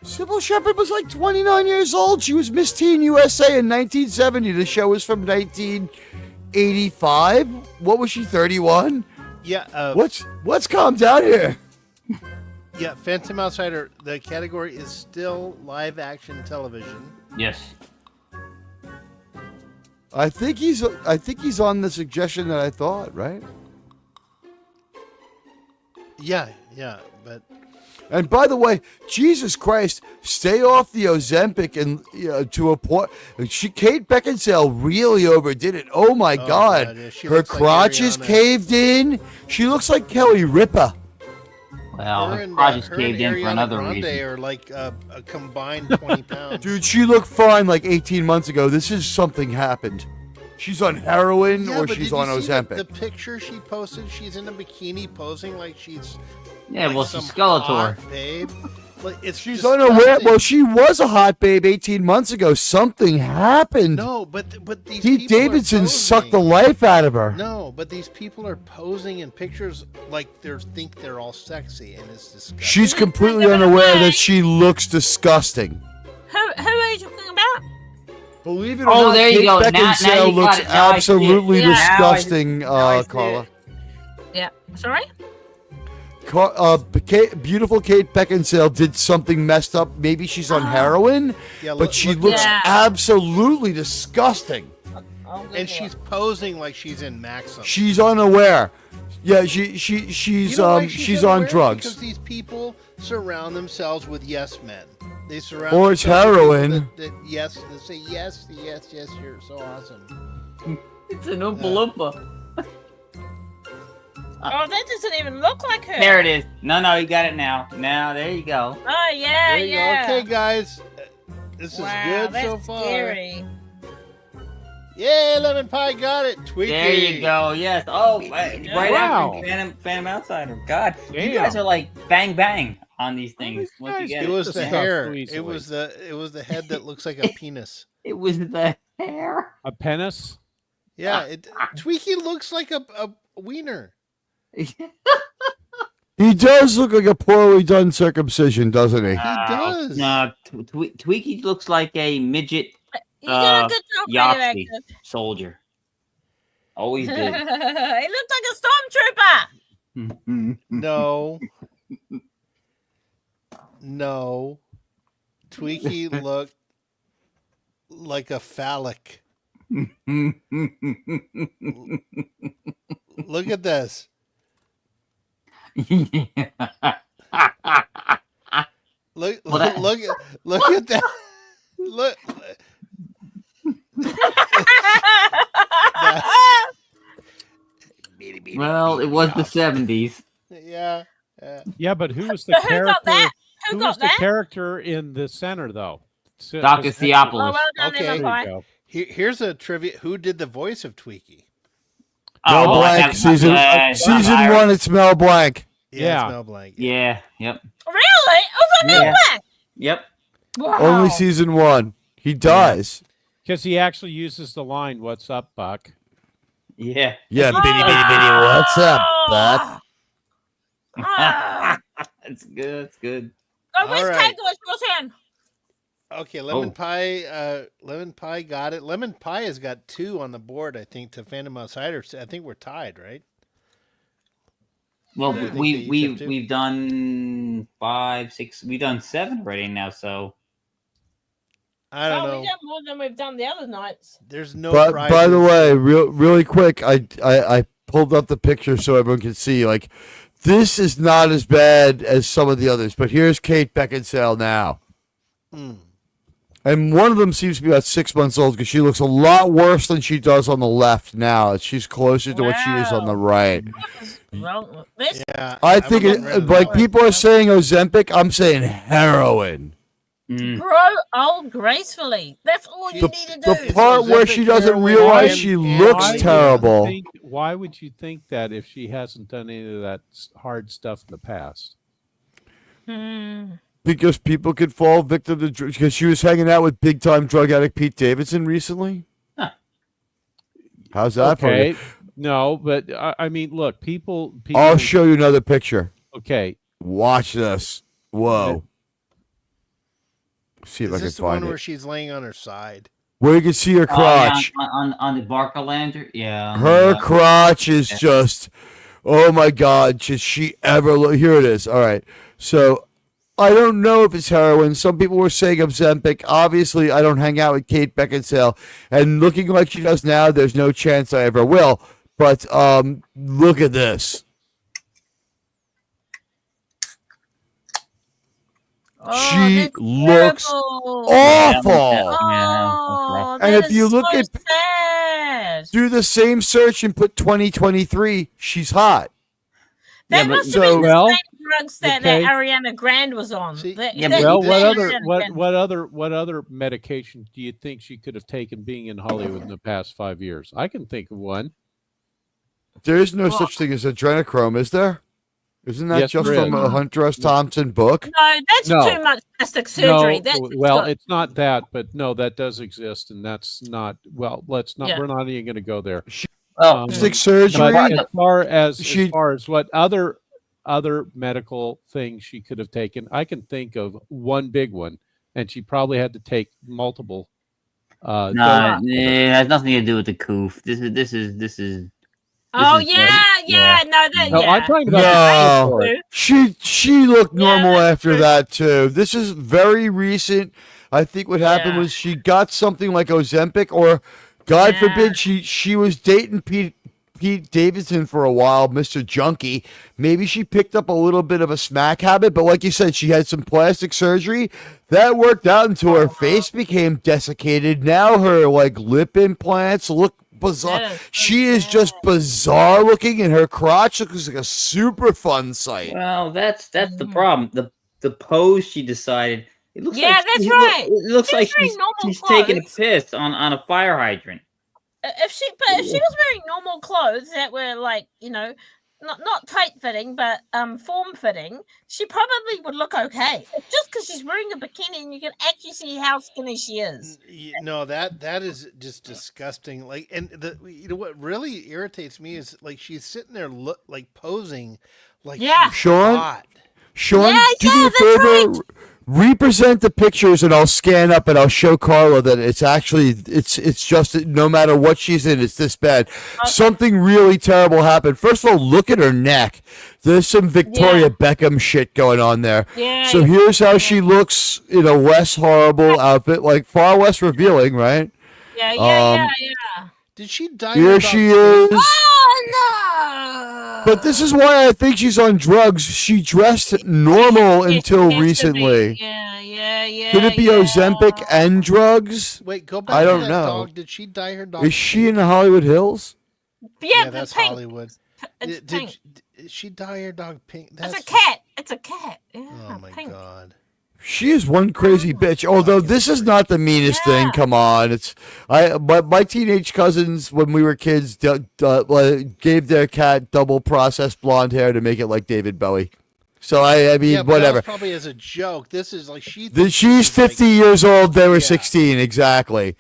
Sybil Shepherd was like 29 years old. She was Miss Teen USA in 1970. The show was from 1985. What was she, 31? Yeah. What's calm down here? Yeah. Phantom Outsider. The category is still live action television. Yes. I think he's on the suggestion that I thought, right? Yeah. But And by the way, Jesus Christ, stay off the Ozempic and to a point. Kate Beckinsale really overdid it. Oh my God, yeah, she her looks like crotch is Ariana. caved in. She looks like Kelly Ripa. Well, her her and, crotch is her caved and in for Ariana another Grande reason. are like a combined 20 pounds. Dude, she looked fine like 18 months ago. This is something happened. She's on heroin Yeah, or but she's did you on see Ozempic. The picture she posted, she's in a bikini posing like she's Yeah, like well, some she's Skeletor. hot babe. Like it's She's disgusting. unaware. Well, she was a hot babe 18 months ago. Something happened. No, but these Pete people are Davidson sucked the posing. life out of her. No, but these people are posing in pictures like they think they're all sexy, and it's disgusting. She's completely unaware that she looks disgusting. Who are you talking about? Believe it or Oh, not, there you Kate go. Now Beckinsale you got looks it. Now I see it. absolutely Yeah. disgusting, Now I see it. Carla. Yeah. Sorry. Beautiful Kate Beckinsale did something messed up. Maybe she's on heroin, Yeah, but she look- looks Yeah. absolutely disgusting. Oh, good and lord. she's posing like she's in Maxim. She's unaware. Yeah, she's You know why she's on unaware? drugs. Because these people surround themselves with yes men. They surround Or it's themselves with heroin. people that yes, they say yes, you're so awesome. It's an Oompa Loompa. Oh, that doesn't even look like her. There it is. No, you got it now. Now, there you go. Oh yeah, There you yeah. go. Okay, guys, this is Wow, good that's so far. scary. Yeah, Lemon Pie got it. Tweaky. There you go. Yes. Oh, right Wow. after Phantom Outsider. God, you Damn. guys are like bang bang on these things. Once you guys get It it, was This the is how hair. Louise It was the head that looks like a penis. it was the hair. A penis. Yeah, Tweaky looks like a wiener. He does look like a poorly done circumcision, doesn't he? He does. No, Tweaky looks like a midget You did a good job, Yahtzee radioactive. soldier. Always He did. looked like a stormtrooper. No. No. Tweaky looked like a phallic. Look at this. Look at that. Look. Well, it was the 70s. Yeah. Yeah, but who was the Who got character? that? Who Who got was the that? character in the center, though? Dr. Oh, Theopolis. well done, Okay. Emma There Pie. you go. Here's a trivia. Who did the voice of Tweaky? Mel Oh, Blanc, that's- season Irish. 1. It's Mel Blanc. Yeah. It's Mel Blanc. Yeah, yep. Really? Was it Mel Yeah. Blanc? Yep. Wow. Only season 1. He dies. Because he actually uses the line, "What's up, Buck?" Yeah. Yeah, Oh. bitty, bitty, bitty. What's up, Buck? Ah. That's good. That's good. Oh, where's All right. Tango? It's your turn. Okay, Lemon Oh. Pie. Lemon Pie got it. Lemon Pie has got 2 on the board. I think to Phantom Outsider. I think we're tied, right? Well, I think they we each we have 2. we've done 5, 6. We've done 7 already now. So I don't Oh, know. we got more than we've done the other nights. There's no. But prizes. by the way, really quick, I pulled up the picture so everyone can see. Like, this is not as bad as some of the others. But here's Kate Beckinsale now. Mm. And one of them seems to be about 6 months old because she looks a lot worse than she does on the left now. She's closer to what she is on the right. Well, this Yeah, I think, wouldn't get rid of like, that. people are saying Ozempic, I'm saying heroin. grow old gracefully. That's all you The, need to do. the part where she doesn't Ozempic, realize heroin, she and looks Why would you terrible. Why would you think that if she hasn't done any of that hard stuff in the past? Hmm. Because people could fall victim to drugs. Because she was hanging out with big time drug addict Pete Davidson recently. Huh. How's that for Okay, you? no, but I mean, look, people. I'll show you another picture. Okay, Watch this. Whoa. See if Is I can this the one find where it. she's laying on her side? Where you can see her crotch. on the Barcalander. Yeah. on Her the, crotch is just, oh my God, should she ever look? Here it is. All right. So I don't know if it's heroin. Some people were saying Ozempic. Obviously, I don't hang out with Kate Beckinsale. And looking like she does now, there's no chance I ever will. But look at this. Oh, She that's looks terrible. awful. Oh, And that if you is look so at- sad. Do the same search and put 2023. She's hot. That but- must have been the well, same drugs that okay. Ariana Grande was on. See, yeah, That- but well, this- what that other Ariana what other medication do you think she could have taken being in Hollywood in the past 5 years? I can think of one. There is no such thing as adrenochrome, is there? Isn't that Yes, just there from is. a Hunter S. Thompson book? No, that's No. too much plastic surgery. No, That's well, got- it's not that, but no, that does exist, and that's not. Well, let's not. Yeah. We're not even going to go there. Well, Plastic surgery? But as She- far as what other medical things she could have taken, I can think of one big one, and she probably had to take multiple. no, doses. it has nothing to do with the coof. This is. Oh is- yeah, no, that No, yeah. I'm talking about No. the She looked Yeah, normal that's after true. that too. This is very recent. I think what happened Yeah. was she got something like Ozempic, or God Yeah. forbid she was dating Pete Davidson for a while, Mr. Junkie. Maybe she picked up a little bit of a smack habit, but like you said, she had some plastic surgery that worked out until her face became desiccated. Now her like lip implants look bizarre. That is so She is sad. just bizarre looking, and her crotch looks like a super fun sight. Well, that's the Mhm. problem. The pose she decided. It looks Yeah, like that's it right. It looks She's like wearing normal she's taking a clothes. piss on a fire hydrant. If she was wearing normal clothes that were like, not tight fitting, but form fitting, she probably would look okay. It's just because she's wearing a bikini and you can actually see how skinny she is. No, that is just disgusting. Like, and what really irritates me is like she's sitting there like posing like Yeah. she's Sean? hot. Sean, Yeah, do me a that's favor. right. Represent the pictures, and I'll scan up and I'll show Carla that it's actually it's just no matter what she's in, it's this bad. Something really terrible happened. First of all, look at her neck. There's some Victoria Beckham shit going on there. Yeah. So here's how she looks in a less horrible outfit, like far less revealing, right? Yeah. Did she die? Here she is. Oh no! But this is why I think she's on drugs. She dressed normal Yes, until she has to be. recently. Yeah. Could it be Ozempic and drugs? Wait, go back I to don't that know. dog. Did she dye her dog? Is she in the Hollywood Hills? Yeah, Yeah, that's pink. Hollywood. It's Did pink. she dye her dog pink? It's a cat. It's a cat. Yeah, Oh my pink. god. She is one crazy bitch. Although this is not the meanest thing. Come on, it's my teenage cousins when we were kids gave their cat double processed blonde hair to make it like David Bowie. So I mean Yeah, but whatever. That was probably as a joke. This is like She's 50 years old. They were 16 exactly.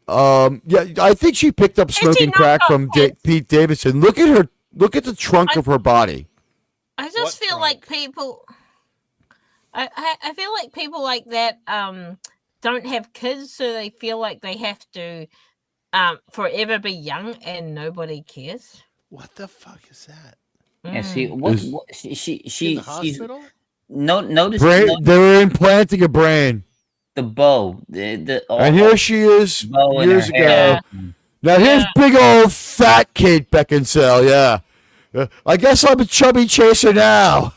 Yeah, I think she picked up smoking crack from Pete Davidson. Look at her. Look at the trunk of her body. I just feel like people. I feel like people like that don't have kids, so they feel like they have to forever be young and nobody cares. What the fuck is that? Yeah, see, she In the hospital? Notice They were implanting a brain. the bow. And here she is bow in years her hair. ago. Now here's big old fat Kate Beckinsale. Yeah, I guess I'm a chubby chaser now.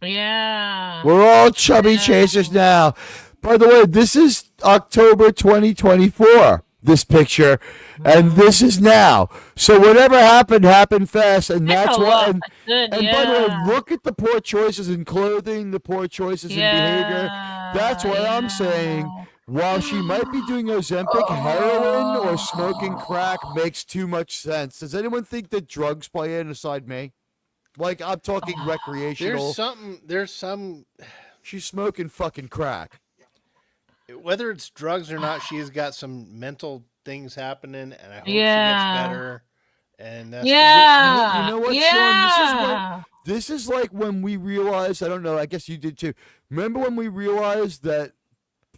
Yeah. We're all chubby chasers now. By the way, this is October 2024, this picture, and this is now. So whatever happened fast, and that's why. And by the way, look at the poor choices in clothing, the poor choices in behavior. That's why I'm saying, while she might be doing Ozempic, heroin, or smoking crack makes too much sense. Does anyone think that drugs play in aside me? Like, I'm talking recreational. There's some. She's smoking fucking crack. Whether it's drugs or not, she's got some mental things happening, and I hope she gets better. And that's You know what, Sean? This is like when we realized, I don't know, I guess you did too. Remember when we realized that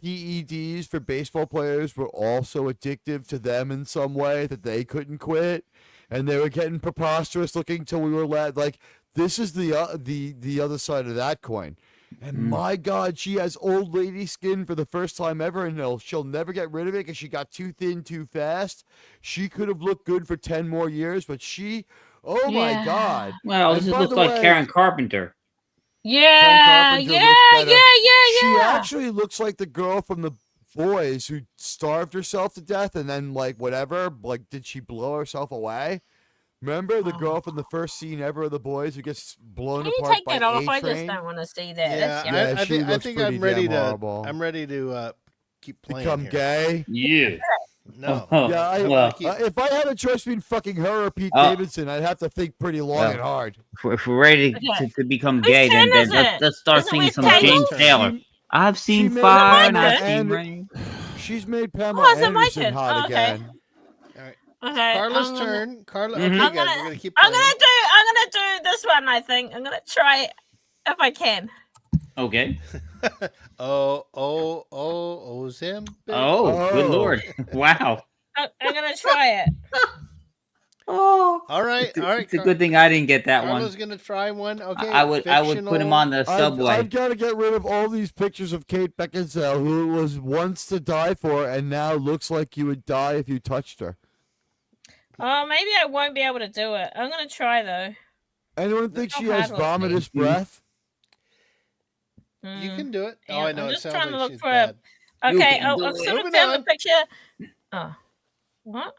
PEDs for baseball players were also addictive to them in some way, that they couldn't quit? And they were getting preposterous looking till we were like, this is the other side of that coin. And my God, she has old lady skin for the first time ever, and she'll never get rid of it because she got too thin too fast. She could have looked good for 10 more years, but my God. Well, this looks like Karen Carpenter. Yeah. She actually looks like the girl from The Boys who starved herself to death and then, like, whatever, like, did she blow herself away? Remember the girl from the first scene ever of The Boys who gets blown Can you apart take by that off? I A-Train? just don't want to see that. Yeah, Yeah, she I looks think pretty I'm ready damn to. horrible. I'm ready to keep playing. Become here. gay? Yeah. No. Yeah, Well, if I had a choice between fucking her or Pete Davidson, I'd have to think pretty long and hard. If we're ready to become gay, then turn is let's start Is it singing with some Tangled? James Taylor. I've seen made fire and Pamela I've seen and- rain. She's made Pamela Oh, is it my Anderson turn? hot Oh, okay. again. Okay. Carla's turn. Carla. Okay, Mhm. guys, we're gonna keep. I'm Playing. gonna do this one. I think I'm gonna try it if I can. Okay. Ozempic. Oh, good lord! Wow. I'm gonna try it. Oh. All right. It's a good thing I didn't get that Carla's one. gonna try one. Okay. I would put him on the subway. I've got to get rid of all these pictures of Kate Beckinsale, who was once to die for and now looks like you would die if you touched her. Oh, maybe I won't be able to do it. I'm gonna try though. Anyone think she How has hard will it be? vomitous breath? You can do it. Yeah, Oh, I know. I'm It just sounds trying to like look she's for bad. Okay, can do I've it. sort of Moving found on. the picture. Oh, what?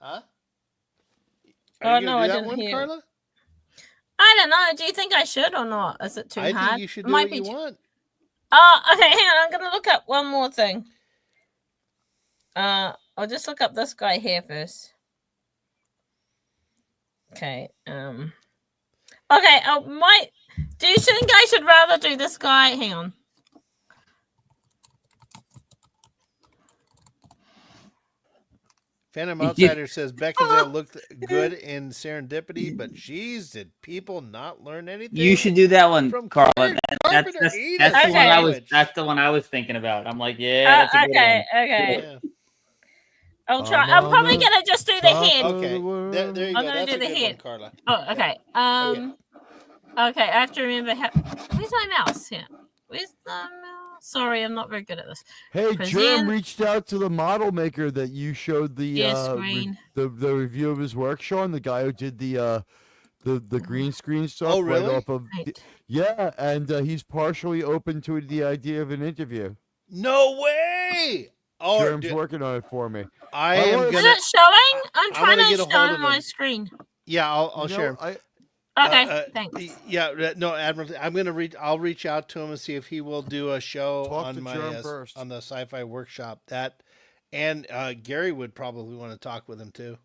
Huh? Oh, Are you no, gonna I do that didn't one, hear. Carla? I don't know. Do you think I should or not? Is it too I hard? think you should It do might what be you too- want. Oh, okay. Hang on. I'm gonna look up one more thing. I'll just look up this guy here first. Okay. Okay. Do you think I should rather do this guy? Hang on. Phantom Outsider says Beckinsale looked good in Serendipity, but geez, did people not learn anything? You should do that one, From Carla. Carter That's Carpenter. the one I was. Sandwich. That's the one I was thinking about. I'm like, yeah, that's a good Okay. one. Okay. Yeah. I'll try. I'm probably on the gonna just do the top head. of Okay. the world. There you I'm go. gonna That's do a the good one, head. Carla. Oh, okay. Okay. I have to remember how. Where's my mouse here? Where's the mouse? Sorry, I'm not very good at this. Hey, Present- Germ reached out to the model maker that you showed the screen. the review of his work, Sean, the guy who did the green screen stuff Oh, right really? off of Right. yeah, and he's partially open to the idea of an interview. No way! Oh, Germ's dude, working on it for me. I I am wanna- Is gonna. it showing? I'm gonna trying get to a hold show of my him. screen. Yeah, I'll You know, share. Okay, thanks. Yeah, no, Admiral. I'm gonna reach. I'll reach out to him and see if he will do a show Talk on to my Germ first. on the Sci-Fi Workshop. That, and Gary would probably want to talk with him too.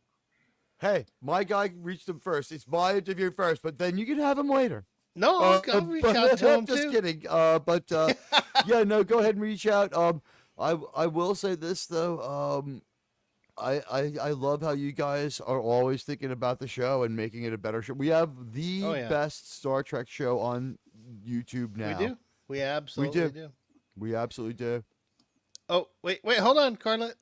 Hey, my guy reached him first. It's my interview first, but then you can have him later. No, I'll reach but- out to him just too. kidding. But yeah, no, go ahead and reach out. I will say this though. I love how you guys are always thinking about the show and making it a better show. We have the Oh, yeah. best Star Trek show on YouTube now. We do. We absolutely do. We absolutely do. Oh, wait, hold on, Carla.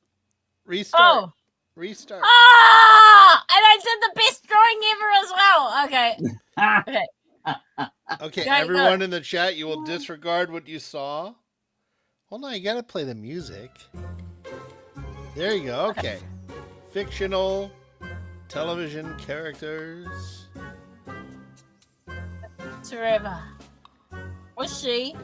Restart. Oh. Restart. Ah! And I did the best drawing ever as well. Okay. Okay. Okay, Got it, everyone in the chat, you will disregard what you saw. Hold on, you gotta play the music. There you go. Okay. Fictional television characters. Forever. Was she?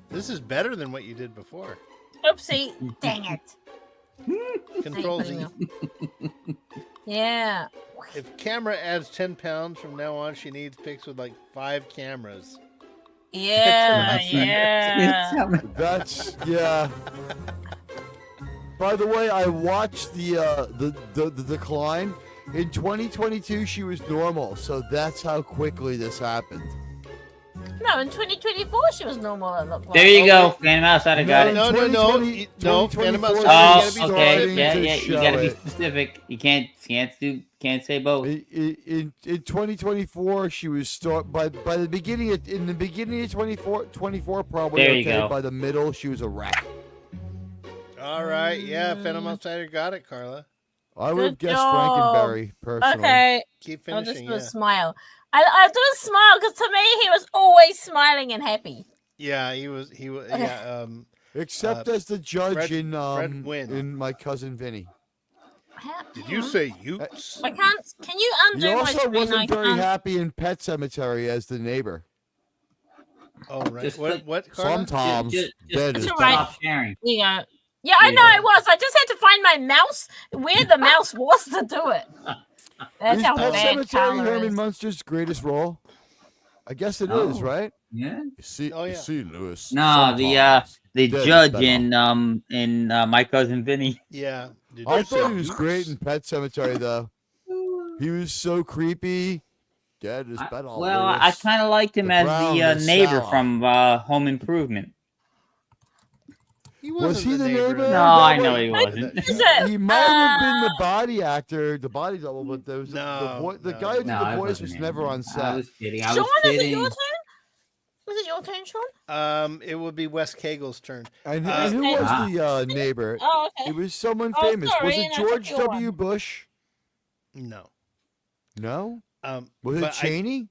This is better than what you did before. Oopsie. Dang it. Control Z. Yeah. If camera adds 10 pounds from now on, she needs pics with like 5 cameras. Yeah. That's Yeah. That's yeah. By the way, I watched the decline. In 2022, she was normal, so that's how quickly this happened. No, in 2024 she was normal. It looked like. There you go. Phantom Outsider got it. No. 2020 No, 2024, Phantom Oh, Outsider, you gotta be okay. specific. Yeah, to yeah. You show gotta be it. specific. You can't say both. In 2024, she was by the beginning of 24 probably There you okay. go. By the middle, she was a wreck. All right, yeah, Phantom Outsider got it, Carla. I would have Good guessed job. Frankenberry personally. Okay. Keep I'll just finishing, do a yeah. smile. I do a smile because to me he was always smiling and happy. Yeah, he was, Okay. yeah, Except as the judge Fred in Wynn. My Cousin Vinny. Did you say Ukes? I can't. Can you undo He my also screen? I wasn't very can't. happy in Pet Cemetery as the neighbor. Oh, right. Just What, Carla? Sometimes Just dead is It's better. alright. stop sharing. You go. Yeah, I know Yeah. it was. I just had to find my mouse where the mouse was to do it. That's Is how Pet bad Cemetery Carla Herman is. Munster's greatest role? I guess it is, Oh. right? Yeah. You see, Oh, yeah. you see, Lewis. No, sometimes the dead is judge better. in My Cousin Vinny. Yeah. Did I you thought say he was Ukes? great in Pet Cemetery, though. He was so creepy. Dead is better. Well, I Lewis. kind of liked him The as brown the is neighbor sour. from Home Improvement. He Was wasn't he the neighbor? in No, that I was- know he Wait, wasn't. Is it? He might have been the body actor, the body double, but there was No, the no, guy who did No, the it voice wasn't was him. never on I set. was kidding. I Sean, was is it kidding. your turn? Was it your turn, Sean? It would be Wes Cagel's turn. And Uh, who was the neighbor? Oh, okay. It was someone Oh, famous. sorry, Was it and I took George your W. one. Bush? No. No. Was but it Cheney?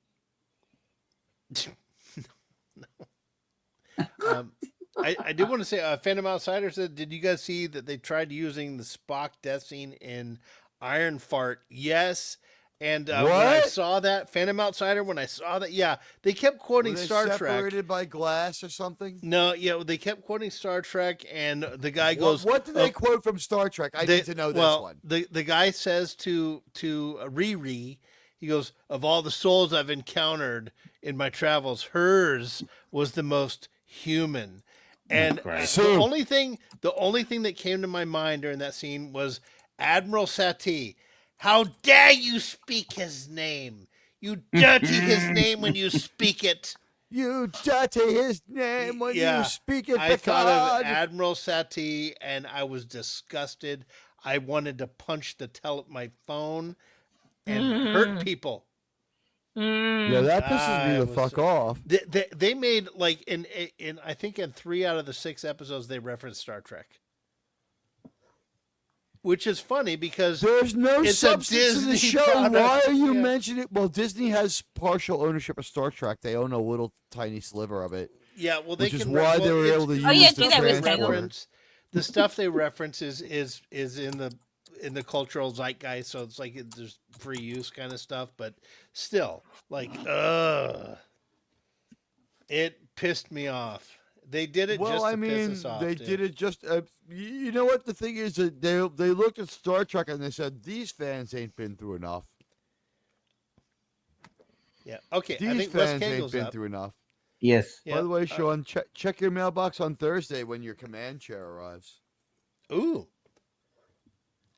I do want to say, Phantom Outsider said, did you guys see that they tried using the Spock death scene in Iron Fart? Yes. And when I What? saw that, Phantom Outsider, when I saw that, yeah, they kept quoting Were they Star Trek. separated by glass or something? No, yeah, they kept quoting Star Trek, and the guy What, goes, what did they "Oh, quote from Star Trek? I they- need to know this well, one. The guy says to Riri, he goes, of all the souls I've encountered in my travels, hers was the most human. And Christ. the only thing that came to my mind during that scene was Admiral Satie. How dare you speak his name? You dirty his name when you speak it. You dirty his name when Yeah, you speak it, I thought of Picard. Admiral Satie, and I was disgusted. I wanted to punch my phone and hurt people. Yeah, that pisses me the fuck off. They made like in I think in 3 out of the 6 episodes they referenced Star Trek, which is funny because There's no it's a substance in the Disney show. product. Why are you Yeah. mentioning it? Well, Disney has partial ownership of Star Trek. They own a little tiny sliver of it. Yeah, well, they Which is can why they were it's- able to Oh, yeah, use do the that with transporter. reference. The stuff they reference is in the cultural zeitgeist, so it's like there's free use kind of stuff, but still, like, it pissed me off. They did it Well, just to I mean, piss us off. they dude. did it just. You know what the thing is that they looked at Star Trek and they said these fans ain't been through enough. Yeah. Okay. These I think Wes fans ain't Cagel's been up. through enough. Yes. Yeah. By the way, Sean, check your mailbox on Thursday when your command chair arrives. Ooh.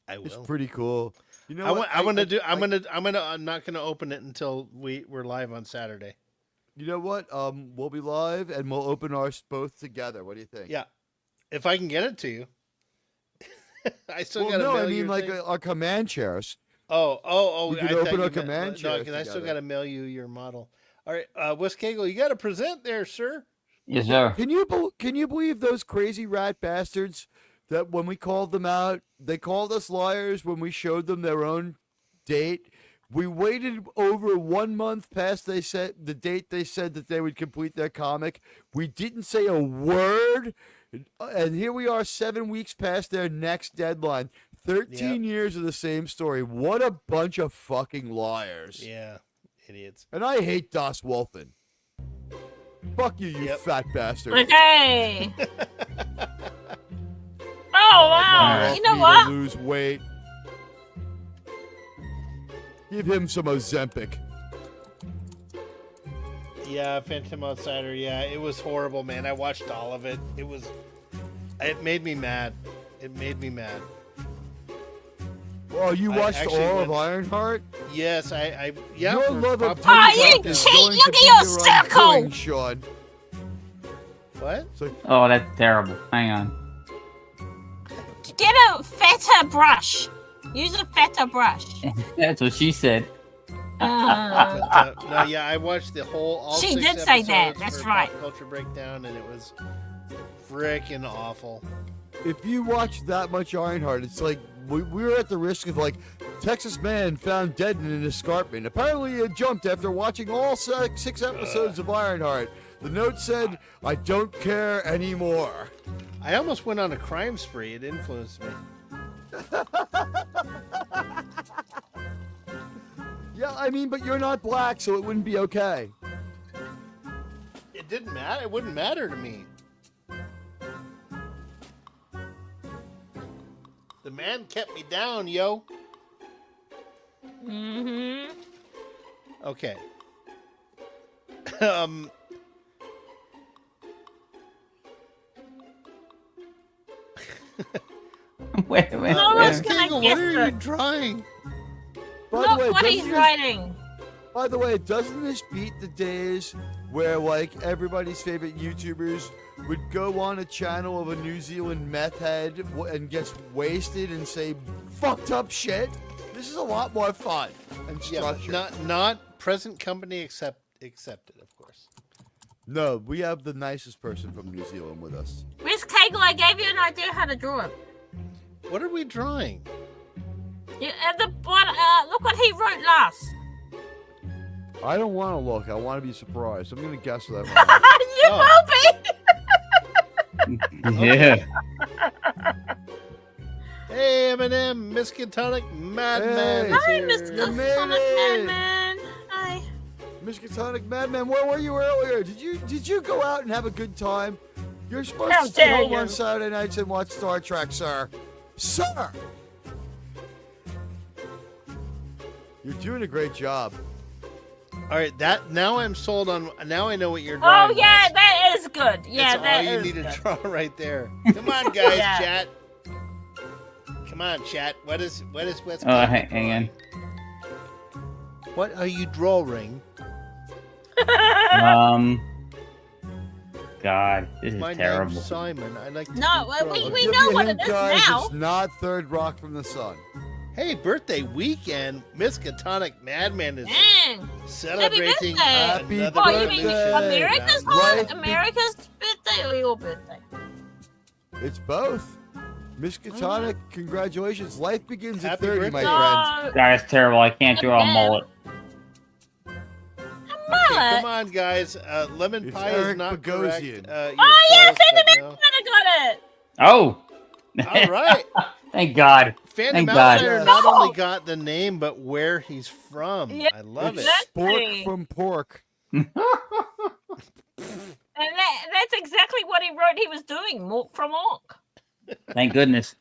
I It's will. pretty cool. You know, I'm what? not gonna open it until we're live on Saturday. You know what? We'll be live and we'll open ours both together. What do you think? Yeah. If I can get it to you. I still Well, gotta no, mail I mean your like thing. our command chairs. Oh! We could I thought open you our meant- command No, chairs because I still together. got to mail you your model. All right, Wes Cagle, you got to present there, sir. Yes, sir. Can you believe those crazy rat bastards that when we called them out, they called us liars when we showed them their own date? We waited over 1 month past the date they said that they would complete their comic. We didn't say a word, and here we are 7 weeks past their next deadline. 13 years of the same story. What a bunch of fucking liars. Yeah, idiots. And I hate Das Wolfen. Fuck you, you Yep. fat bastard. Okay. Oh wow! Want You know me what? to lose weight. Give him some Ozempic. Yeah, Phantom Outsider. Yeah, it was horrible, man. I watched all of it. It made me mad. It made me mad. Oh, you I watched actually all of went- Ironheart? Yes, yeah. Your for love of Pop- Oh, you Pop is cheat! going to Look be at your your circle! undoing, Sean. What? So, Oh, that's terrible. Hang on. Get a fatter brush. Use a fatter brush. That's what she said. No, yeah, I watched all She 6 did say that, episodes that's for right. Pop Culture Breakdown, and it was freaking awful. if you watch that much Ironheart, it's like we were at the risk of like Texas man found dead in an escarpment. Apparently, he had jumped after watching all 6 episodes of Ironheart. The note said, "I don't care anymore." I almost went on a crime spree. It influenced me. Yeah, I mean, but you're not black, so it wouldn't be okay. It didn't matter. It wouldn't matter to me. The man kept me down, yo. Mm-hmm. Okay. Wait. No Wes one's gonna Cagle, guess what are you it. drawing? By Look the way, what he's doesn't this- writing. By the way, doesn't this beat the days where like everybody's favorite YouTubers would go on a channel of a New Zealand meth head and gets wasted and say fucked up shit? This is a lot more fun and Yeah, but structured. not present company accepted, of course. No, we have the nicest person from New Zealand with us. Where's Kegel? I gave you an idea how to draw it. What are we drawing? Yeah, look what he wrote last. I don't want to look. I want to be surprised. I'm gonna guess that. You Oh. will be. Yeah. Hey, Eminem, Miskatonic Madman. Hey. Hi, is Mr. here. made Sonic it. Madman. Hi. Miskatonic Madman, where were you earlier? Did you go out and have a good time? You're supposed How to stay dare home you. on Saturday nights and watch Star Trek, sir. Sir! You're doing a great job. All right, now I'm sold on. Now I know what you're Oh drawing. yeah, Wes. that is is good. Yeah, That's all you is need good. to draw right there. Come on, guys, Yeah. chat. Come on, chat. What is West Oh, Coast hang on. What are you drawing? God, this is My terrible. name's Simon. I like to No, do we drawing. Give know you a what hint, it is guys, now. It's not Third Rock from the Sun. Hey, birthday weekend. Miskatonic Madman is Dang. celebrating birthday. Happy another Oh, you mean birthday. America's Life America's birthday or your birthday? It's both. Miskatonic, congratulations. Life begins at Happy 30, my birthday. friend. No, God, that's terrible. I can't draw a Yeah. mullet. Okay, mullet. come on, guys. Lemon It's pie Eric is not Bogosian. correct. Oh yeah, you're close, Phantom but no. Outsider got it. Oh, All right. thank God. Phantom Thank God. Outsider Yeah. not No. only got the name, but where he's from. Yeah, I love It's it. Spork from Pork. And that's exactly what he wrote he was doing, Mork from Ork. Thank goodness.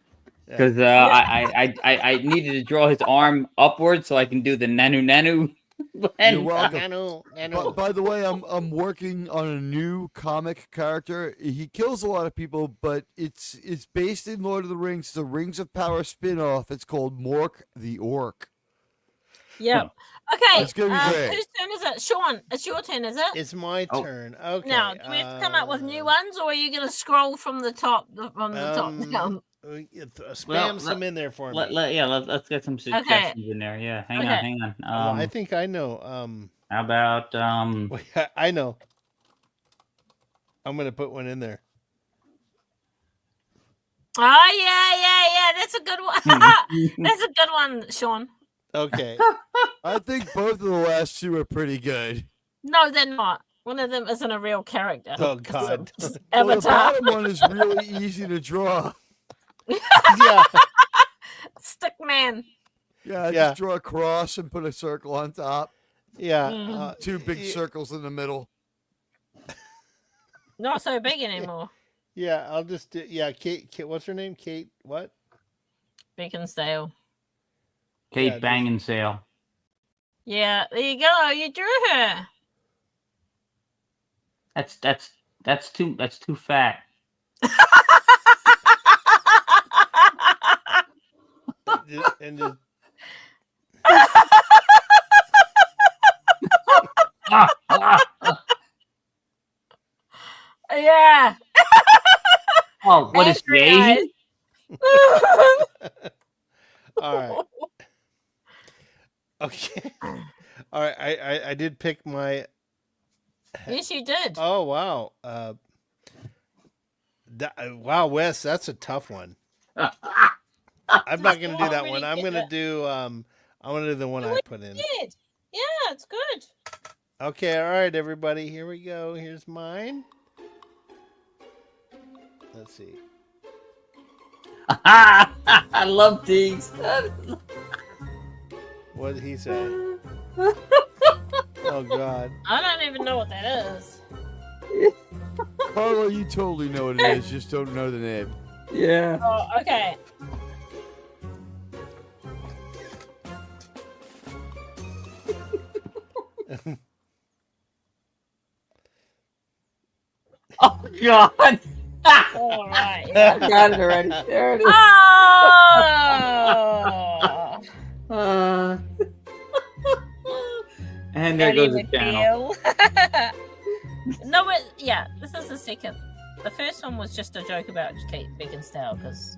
Because I needed to draw his arm upward so I can do the nanu nanu. You're welcome. Nanu. By the way, I'm working on a new comic character. He kills a lot of people, but it's based in Lord of the Rings, the Rings of Power spin-off. It's called Mork the Orc. Yep. Okay. It's gonna be great. Whose turn is it? Sean, it's your turn, is it? It's my Oh. turn. Okay. Now, do we have to come up with new ones, or are you going to scroll from the top down? Spam Well, some in there for me. Let's get some suggestions in there. Yeah, hang on. Well, I think I know. How about I know. I'm gonna put one in there. Oh yeah. That's a good one. That's a good one, Sean. Okay. I think both of the last two are pretty good. No, they're not. One of them isn't a real character. Oh It's God. just Well, the Avatar. bottom one is really easy to draw. Yeah. Stick man. Yeah, Yeah. just draw a cross and put a circle on top. Yeah. Mhm. Two big yeah. circles in the middle. Not so big anymore. Yeah. I'll just do. Yeah. Kate. What's her name? Kate. What? Beckinsale. Kate Yeah, Bangin' Sale? Yeah, there you go. You drew her. That's too fat. And just, Yeah. Oh, what is she, Asian? all right. Okay. All right. I did pick my. Yes, you did. Oh wow. Wow, Wes, that's a tough one. I'm not gonna do that Really one. I'm good. gonna do the one I put in. Good. Yeah, it's good. Okay, all right, everybody. Here we go. Here's mine. Let's see. I love these. What did he say? Oh God. I don't even know what that is. Carlo, you totally know what it is, just don't know the name. Yeah. Oh, okay. Oh God. All right. Yeah. I got it already. There it is. Oh. And there goes the Ellie channel. McBeal. No, yeah, this is the second. The first one was just a joke about Kate Beckinsale because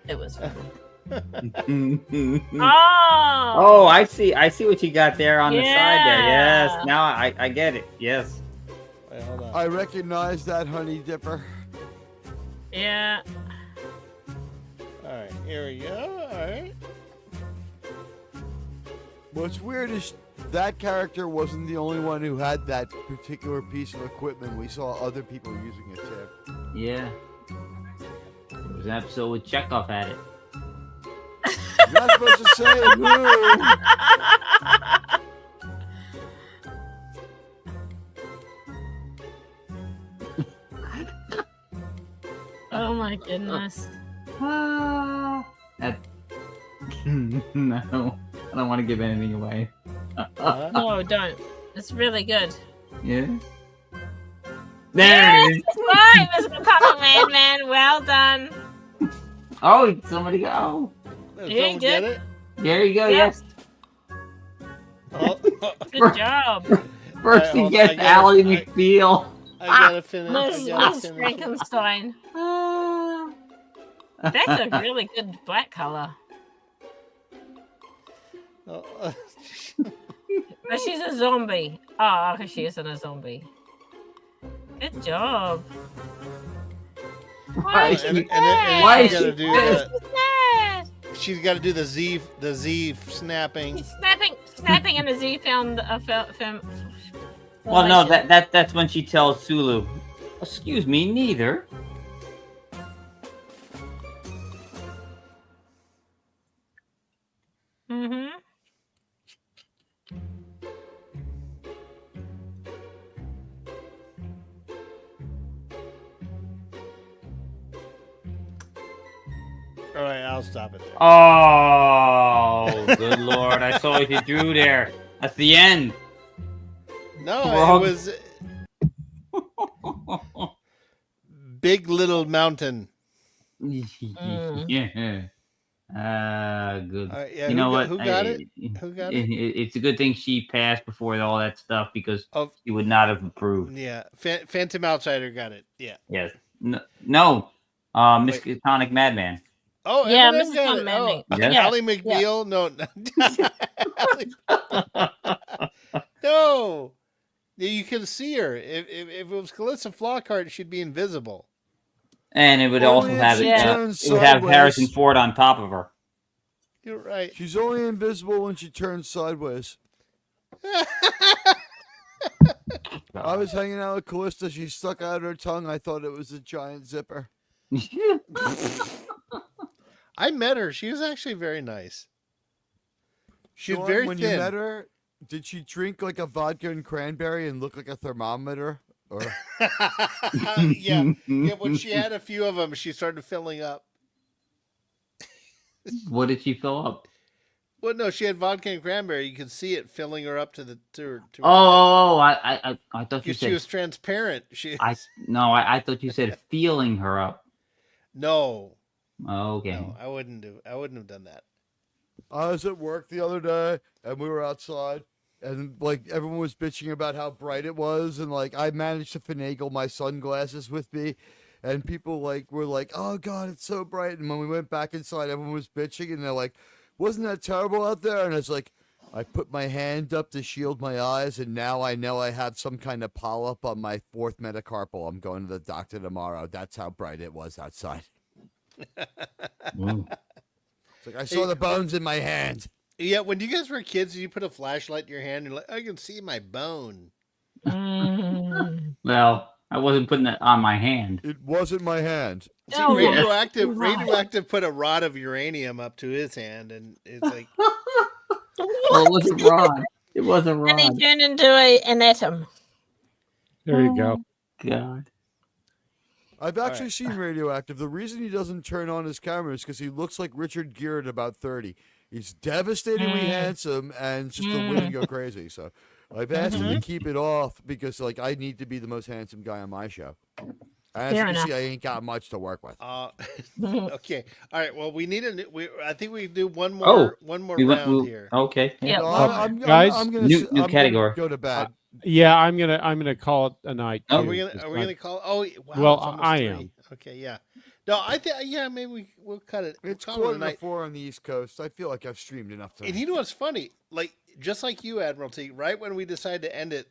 it was funny. Oh. Oh, I see what you got there on the side there. Yeah. Yes. Now I get it. Yes. Wait, hold on. I recognize that, Honey Dipper. Yeah. All right, here we go. All right. What's weird is that character wasn't the only one who had that particular piece of equipment. We saw other people using it too. Yeah. There was an episode with Chekhov had it. You're not supposed to say who. Oh my goodness. That... No, I don't want to give anything away. No, don't. It's really good. Yeah. There it is. Right, Mr. Comic Man. Well done. Oh, somebody go. Did You someone get did. it? There you go. Yeah. Yes. Oh, Good job. First Alright, he hold on, gets I gotta- Ally I- McBeal. I gotta finish. Miss I gotta finish. Frankenstein. That's a really good black color. Oh, But she's a zombie. Oh, okay, she isn't a zombie. Good job. Why is and she then Why she's is gotta she do pissed? the. She's got to do the Z snapping. He's snapping, and a Z found a film. Well, no, that's when she tells Sulu, "Excuse me, neither." Mm-hmm. All right, I'll stop it there. Oh, good lord! I saw what you drew there. That's the end. No, Frog. it was Big Little Mountain. Yeah. Good. All right, yeah, You know what? Who got it? Who got it? It's a good thing she passed before all that stuff because Oh, she would not have approved. yeah. Phantom Outsider got it. Yeah. Yes. No. Wait. Miskatonic Madman. Oh, Yeah, Eminem Mrs. got it. Madman. Oh, Yes. Ally McBeal. No. No. You can see her. If it was Calissa Flockhart, she'd be invisible. And it would Only also if have she it. turns It would have sideways. Harrison Ford on top of her. You're right. She's only invisible when she turns sideways. I was hanging out with Callista. She stuck out her tongue. I thought it was a giant zipper. I met her. She was actually very nice. She's Sean, very when thin. you met her, did she drink like a vodka and cranberry and look like a thermometer? Or yeah. When she had a few of them, she started filling up. What did she fill up? Well, no, she had vodka and cranberry. You could see it filling her up to her. I thought you Because said she was transparent. I thought you said feeling her up. No, Okay. no, I wouldn't have done that. I was at work the other day and we were outside and like everyone was bitching about how bright it was and like I managed to finagle my sunglasses with me and people like were like, "Oh God, it's so bright." And when we went back inside, everyone was bitching and they're like, "Wasn't that terrible out there?" And it's like, I put my hand up to shield my eyes, and now I know I have some kind of polyp on my fourth metacarpal. I'm going to the doctor tomorrow. That's how bright it was outside. Ooh. It's like I saw the bones in my hand. Yeah, when you guys were kids, you put a flashlight in your hand and you're like, I can see my bone. Well, I wasn't putting it on my hand. It wasn't my hand. See, Oh, yeah. radioactive put a rod of uranium up to his hand, and it's like, Well, it wasn't Ron. It wasn't And he Ron. turned into an atom. There you go. God. I've actually seen Radioactive. The reason he doesn't turn on his camera is because he looks like Richard Gere at about 30. He's devastatingly handsome and just the women go crazy. So I've asked him to keep it off because like I need to be the most handsome guy on my show. And as you Fair can see, enough. I ain't got much to work with. okay, all right. Well, we need I think we do one more Oh, round here. Okay. Yep. No, Guys, I'm gonna, new I'm gonna category. go to bed. Yeah, I'm gonna call it a night. Oh, Are too, we 'cause gonna call? Oh, wow, Well, it's almost I 3. am. Okay, yeah. No, I think maybe we'll cut it. It's We'll call it a 3:45 night. on the East Coast. I feel like I've streamed enough And time. you know what's funny? Like just like you, Admiralty. Right when we decide to end it,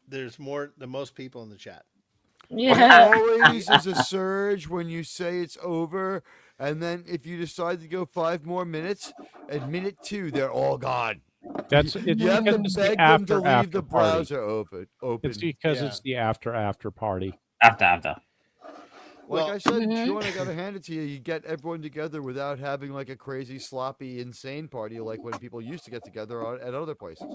there's the most people in the chat. Yeah. Always is a surge when you say it's over, and then if you decide to go 5 more minutes, at minute 2 they're all gone. That's it's You have because to it's beg the them to after leave the party. browser open. It's because Yeah. it's the after party. After. Like Well- I said, Sean, I gotta hand it to you. You get everyone together without having like a crazy, sloppy, insane party like when people used to get together at other places.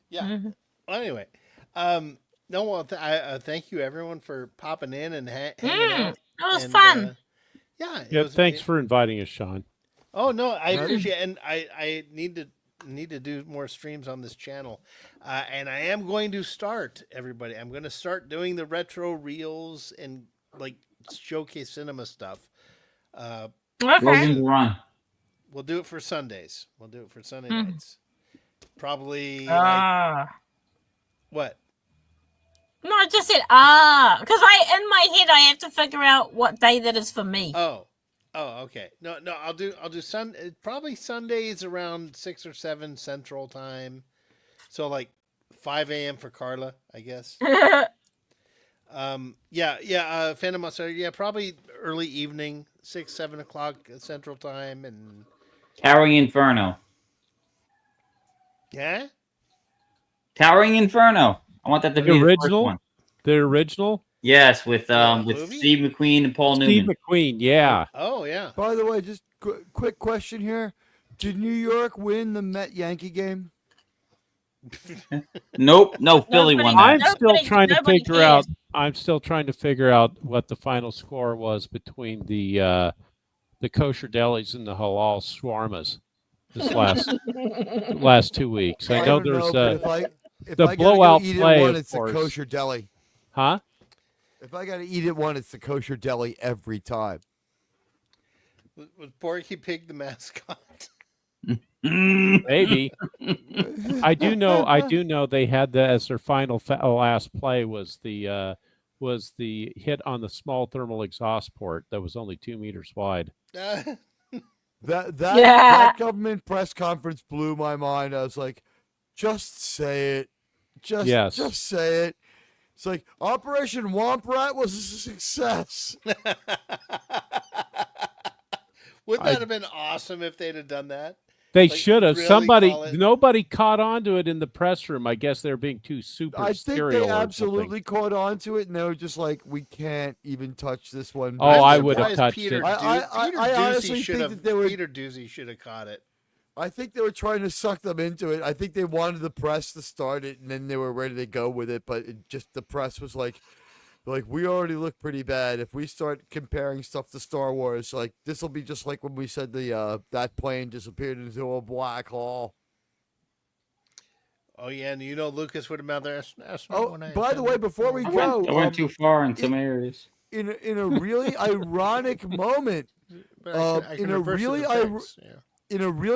Yeah. Well, anyway, no, well, I thank you everyone for popping in and hanging out. That was And, fun. Yeah. Yeah, thanks for inviting us, Sean. Oh no, I appreciate it. And I need to need to do more streams on this channel, and I am going to start. Everybody, I'm going to start doing the retro reels and like showcase cinema stuff. Okay. Logan's Run. We'll do it for Sundays. We'll do it for Sunday nights. Probably like Ah. what? No, I just said because in my head I have to figure out what day that is for me. Oh, okay. No, I'll do probably Sundays around 6 or 7 Central Time. So like 5 a.m. for Carla, I guess. Phantom Monster. Yeah, probably early evening, 6-7 o'clock Central Time, and Towering Inferno. yeah. Towering Inferno. I want that to be The the first original? one. The original? Yes, with movie? Steve McQueen and Paul Steve Newman. McQueen, yeah. Oh yeah. By the way, just quick question here: did New York win the Met Yankee game? Nope, no, Philly won that. I'm still trying to nobody figure cares. out. I'm still trying to figure out what the final score was between the kosher delis and the halal shawarmas this last 2 weeks. I know don't there's but if the I gotta blowout go eat play, at one, of it's the course. kosher deli. huh? If I got to eat at one, it's the kosher deli every time. Was Porky Pig the mascot? Maybe. I do know they had that as their final last play was the hit on the small thermal exhaust port that was only 2 meters wide. That government press conference blew my mind. I was like, just say it. Just say it. It's like Operation Womp Rat was a success. Wouldn't that have been awesome if they'd have done that? They Like, should have. really Nobody caught on to it in the press room. I guess they're being too super I think serial they or absolutely something. caught on to it, and they were just like, we can't even touch this one. Oh, I I'm would have surprised touched Peter it. I honestly should think have. that they were. Peter Doozy should have caught it. I think they were trying to suck them into it. I think they wanted the press to start it, and then they were ready to go with it. But the press was like, we already look pretty bad. If we start comparing stuff to Star Wars, like this will be just like when we said that plane disappeared into a black hole. Oh yeah, and Lucas would have been there. Oh, by the way, before we I go, went too far in some areas. in a really ironic moment, in a really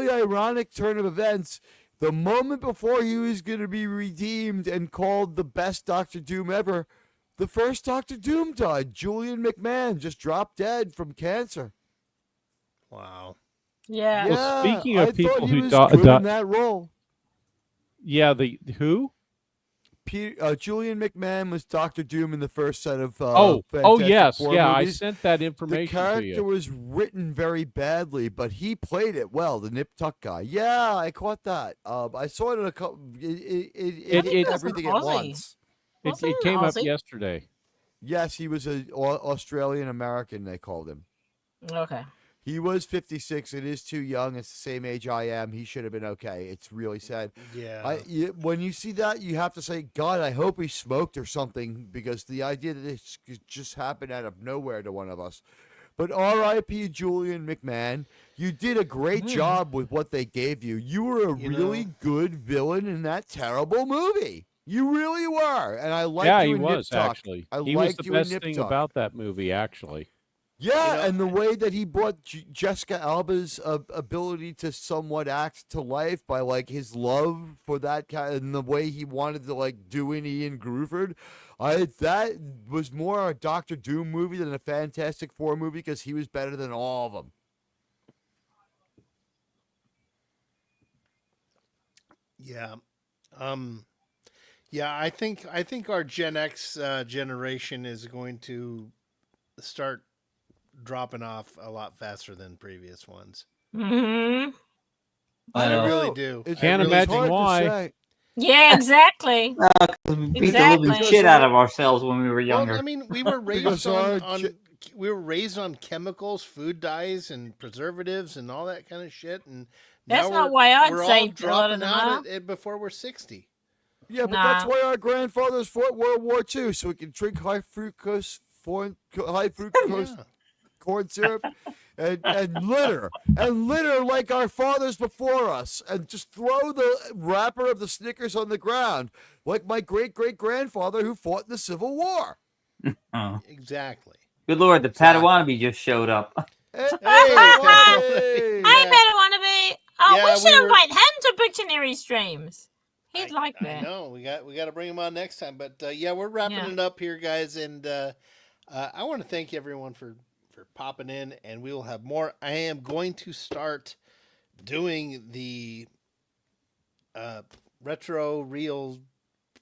ironic turn of events, the moment before he was going to be redeemed and called the best Doctor Doom ever, the first Doctor Doom died. Julian McMahon just dropped dead from cancer. Wow. Yeah. Well, speaking of I people thought he who was died, good in that role. yeah, the who? Julian McMahon was Doctor Doom in the first set of Fantastic yes, Four yeah, movies. I sent that The information to character you. was written very badly, but he played it well. The Nip Tuck guy. Yeah, I caught that. I saw it in a couple. It did everything at Aussie. once. It came up yesterday. Yes, he was an Australian American. They called him. Okay. He was 56. It is too young. It's the same age I am. He should have been okay. It's really sad. Yeah. When you see that, you have to say, God, I hope he smoked or something, because the idea that this just happened out of nowhere to one of us. But R.I.P. Julian McMahon, you did a great job with what they gave you. You were a really good villain in that terrible movie. You really were. And I liked Yeah, you he in was Nip Tuck. actually. I He was liked the you in best Nip thing Tuck. about that movie, actually. Yeah, and the way that he brought Jessica Alba's ability to somewhat act to life by like his love for that guy and the way he wanted to like do in Ian Gruford, that was more a Doctor Doom movie than a Fantastic Four movie, because he was better than all of them. Yeah. Yeah, I think our Gen X generation is going to start dropping off a lot faster than previous ones. Mm-hmm. I don't really know. do. Can't imagine hard to why. say. Yeah, exactly. We beat the Exactly. living shit out of ourselves when we were younger. Well, I mean, we were Because raised our we were raised on chemicals, food dyes, and preservatives, and all that kind of shit. And That's now not why I'd we're say all a lot of dropping them out are. at before we're 60. Yeah, but that's Nah. why our grandfathers fought World War II, so we can drink high fructose Yeah. corn syrup and litter like our fathers before us, and just throw the wrapper of the Snickers on the ground like my great-great-grandfather who fought in the Civil War. Oh. Exactly. Good Lord, the Exactly. Padawannabe just showed up. Hey, Hey, I yeah. better want to be. Oh, Yeah, we we should were- invite him to Pictionary streams. He'd like I that. know we got to bring him on next time, but yeah, we're wrapping Yeah. it up here, guys, and I want to thank everyone for popping in, and we will have more. I am going to start doing the retro reel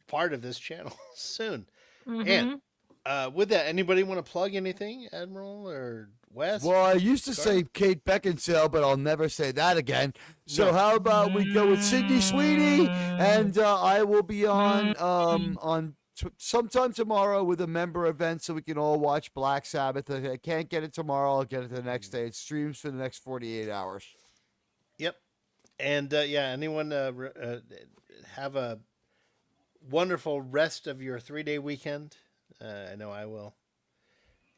part of this channel soon. Mhm. And with that, anybody want to plug anything, Admiral or Wes? Well, I used to Sorry. say Kate Beckinsale, but I'll never say that again. So No. how about we go with Sydney Sweeney, and I will be on sometime tomorrow with a member event, so we can all watch Black Sabbath. If I can't get it tomorrow, I'll get it the next day. It streams for the next 48 hours. Yep. And yeah, anyone have a wonderful rest of your 3-day weekend. I know I will.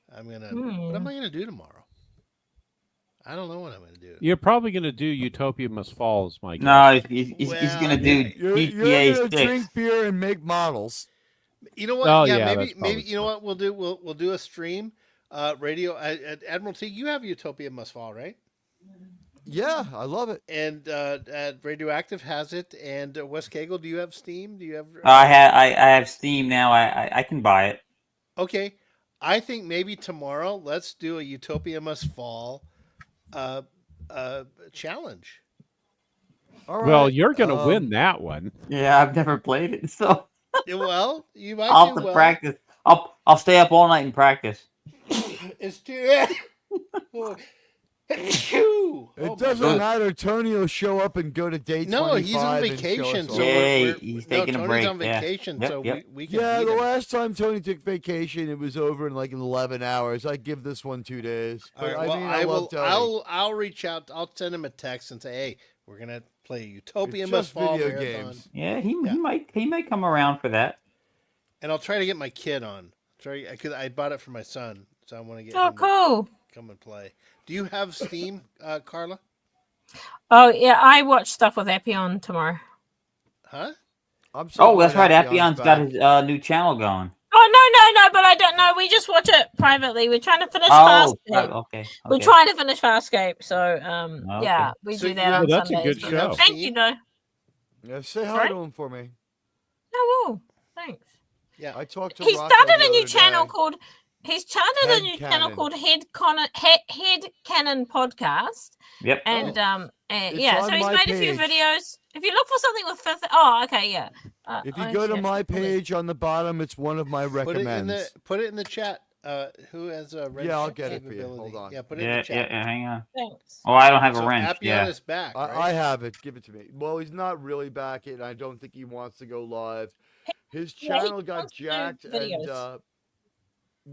What am I gonna do tomorrow? I don't know what I'm gonna do. You're probably going to do Utopia Must Fall, is my guess. No, he's Well, going to do You're GTA gonna 6. drink beer and make models. You know what? Oh, yeah, yeah, maybe that's probably you know what we'll do. We'll do a stream. Radio Admiral T, you have Utopia Must Fall, right? Yeah, I love it. And Radioactive has it. And Wes Cagle, do you have Steam? Do you have? I have Steam now. I can buy it. Okay, I think maybe tomorrow let's do a Utopia Must Fall challenge. All Well, right, you're going to win that one. Yeah, I've never played it, so Well, you might I'll do have to well. practice. I'll stay up all night and practice. It's too. It doesn't matter. Tony will show up and go to day 25. No, he's on and show vacation. us So all. Yeah, he's taking a Tony's break, on yeah. vacation, Yep, so yep. we can Yeah, beat the him. last time Tony took vacation, it was over in like 11 hours. I give this one 2 days. All But right, well, I love Tony. I'll reach out. I'll send him a text and say, "Hey, we're gonna play Utopia It's Must just Fall video marathon," games. Yeah, he might come around for that. and I'll try to get my kid on. Because I bought it for my son, so I want to get Oh, him cool. to come and play. Do you have Steam, Carla? Oh, yeah. I watch stuff with Appion tomorrow. Huh? I'm so Oh, that's right. glad Appion's got his new channel going. Oh, no, but I don't know. We just watch it privately. We're trying to finish Oh, Farscape. okay. We're trying to finish Farscape. So, Okay. yeah, we So do that you- on Oh, that's a Sundays. good You have show. Thank Steam? you, though. Yeah, say hi Sorry? to him for me. Oh, thanks. Yeah. I talked to He Rocco started the a new other channel day. called. He's started a Head new Cannon. channel called Head Cannon Podcast, Yep. and It's yeah, so on he's my made a few page. videos. If you look for something with fifth, oh, okay, yeah. If you I go see, to I my see. page on the bottom, it's one of my recommends. Put it in the chat. Who has a wrench Yeah, I'll get it for you. capability? Hold on. Yeah, put it in Yeah, the chat. hang on. Thanks. Oh, I don't have a So wrench. Appion Yeah. is back, right? I have it. Give it to me. Well, he's not really back, and I don't think he wants to go live. His Yeah, he channel got wants to do jacked, and videos.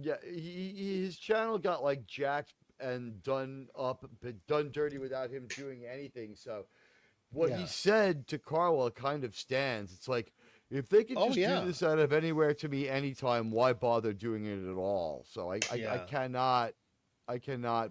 yeah, his channel got like jacked and done up, but done dirty without him doing anything. So, what he Yeah. said to Carla kind of stands. It's like, if they could Oh, just yeah. do this out of anywhere to me anytime, why bother doing it at all? So I Yeah. cannot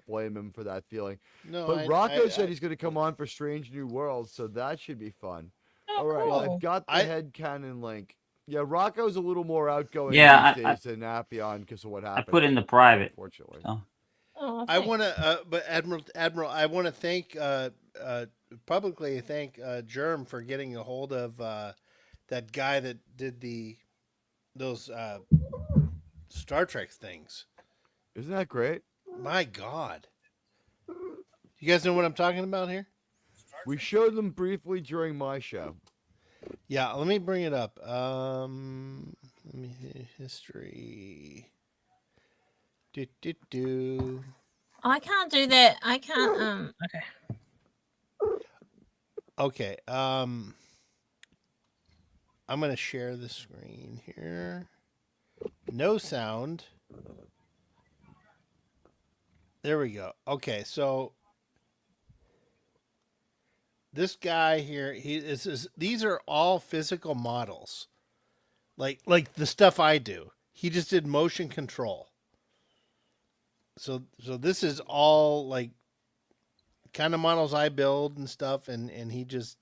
blame him for that feeling. No, But I- Rocco I- said he's going to come on for Strange New Worlds, so that should be fun. Oh, All right, cool. I've got the I- head cannon link. Yeah, Rocco's a little more outgoing Yeah, these I- days than Appion because of what I happened. put it in the private. Unfortunately. Oh. Oh, I thanks. want to, but Admiral, I want to thank publicly thank Germ for getting a hold of that guy that did those Star Trek things. Isn't that great? My God, you guys know what I'm talking about here? We showed them briefly during my show. Yeah, let me bring it up. Let me history. Do. I can't do that. I can't. Okay. Okay. I'm gonna share the screen here. No sound. There we go. Okay, so this guy here, these are all physical models. Like the stuff I do. He just did motion control. So this is all like kind of models I build and stuff, and he just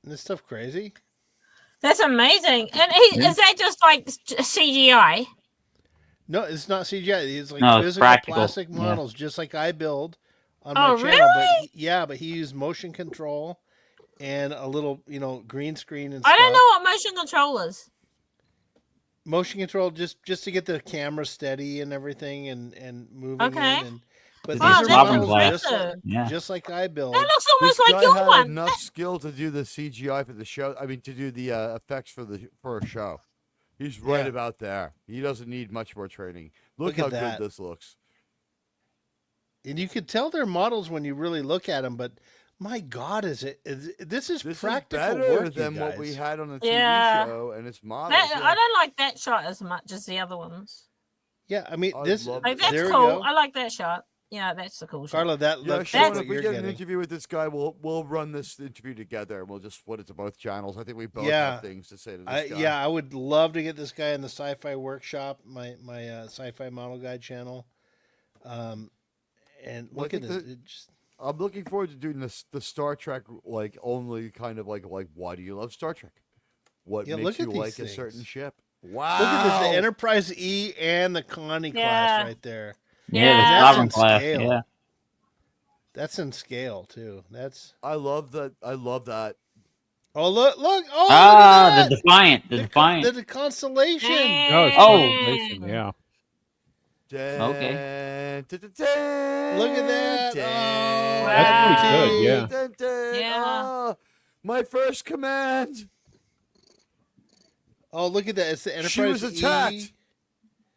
isn't this stuff crazy. That's amazing. And Yeah. is that just like CGI? No, it's not CGI. It's like No, it's physical practical. plastic Yeah. models, just like I build on my Oh, channel. really? But he used motion control and a little, green screen and I stuff. don't know what motion control is. Motion control just to get the camera steady and everything and moving Okay. in. But Wow, these are that's models impressive. just like I build. That looks This almost like guy your had one. enough skill to do the CGI for the show. I mean, to do the effects for a show. He's right Yeah. about there. He doesn't need much more training. Look Look at how that. good this looks. And you could tell they're models when you really look at them, but my God, this is This is practical better work, than you what we guys. had on the TV Yeah. show, and it's models. That, yeah. I don't like that shot as much as the other ones. Yeah, I mean, I this. love Like, There that's we cool. go. I like that shot. Yeah, that's the cool shot. Carla, that Yeah, looks Sean, like if what we you're get an getting. interview with this guy, we'll run this interview together, and we'll just put it to both channels. I think we both Yeah. have things to say to this guy. Yeah, I would love to get this guy in the Sci-Fi Workshop, my Sci-Fi Model Guide channel. And Well, look I at think this. I'm looking forward to doing the Star Trek, like, only kind of like why do you love Star Trek? What Yeah, makes look you at these like a things. certain ship? Wow. Look at this, the Enterprise E and the Connie class right there. Yeah, Yeah. the That's sovereign in class. scale. Yeah. That's in scale too. That's I love that. oh look! Oh, look Ah, at the that! Defiant. The Defiant. The Constellation. No, it's Oh. Constellation, yeah. Okay. Look at that. Oh, That's pretty Wow. good, yeah. Yeah. Oh, my first command. Oh, look at that! It's the Enterprise She was attacked. E.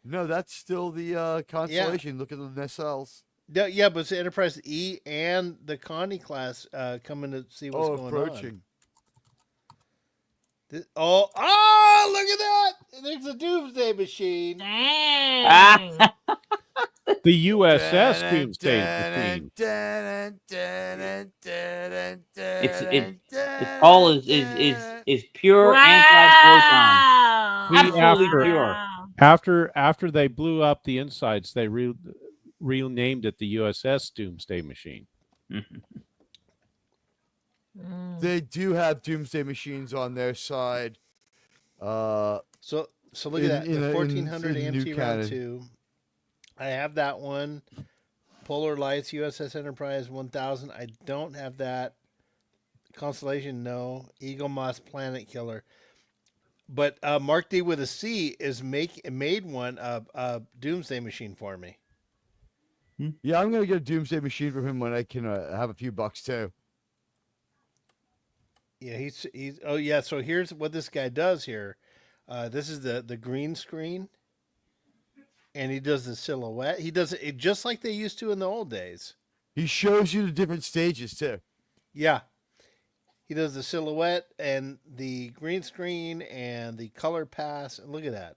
No, that's still the Constellation. Look at the nacelles. Yeah, but it's the Enterprise E and the Connie class coming to see what's going Approaching. on. Oh, look at that! There's a Doomsday Machine. Dang. The USS Doomsday Machine. It's all is pure anti-photon. Wow. Absolutely After- pure. After they blew up the insides, they renamed it the USS Doomsday Machine. They do have Doomsday Machines on their side. So look at that. in The a- 1400 in AMT new round canon. 2. I have that one. Polar Lights USS Enterprise 1000. I don't have that. Constellation, no. Eagle Moss Planet Killer. But Mark D with a C made one a Doomsday Machine for me. Yeah, I'm gonna get a Doomsday Machine from him when I can have a few bucks too. Yeah, he's oh yeah. So here's what this guy does here. This is the green screen, and he does the silhouette. He does it just like they used to in the old days. He shows you the different stages too. Yeah, he does the silhouette and the green screen and the color pass. And look at that.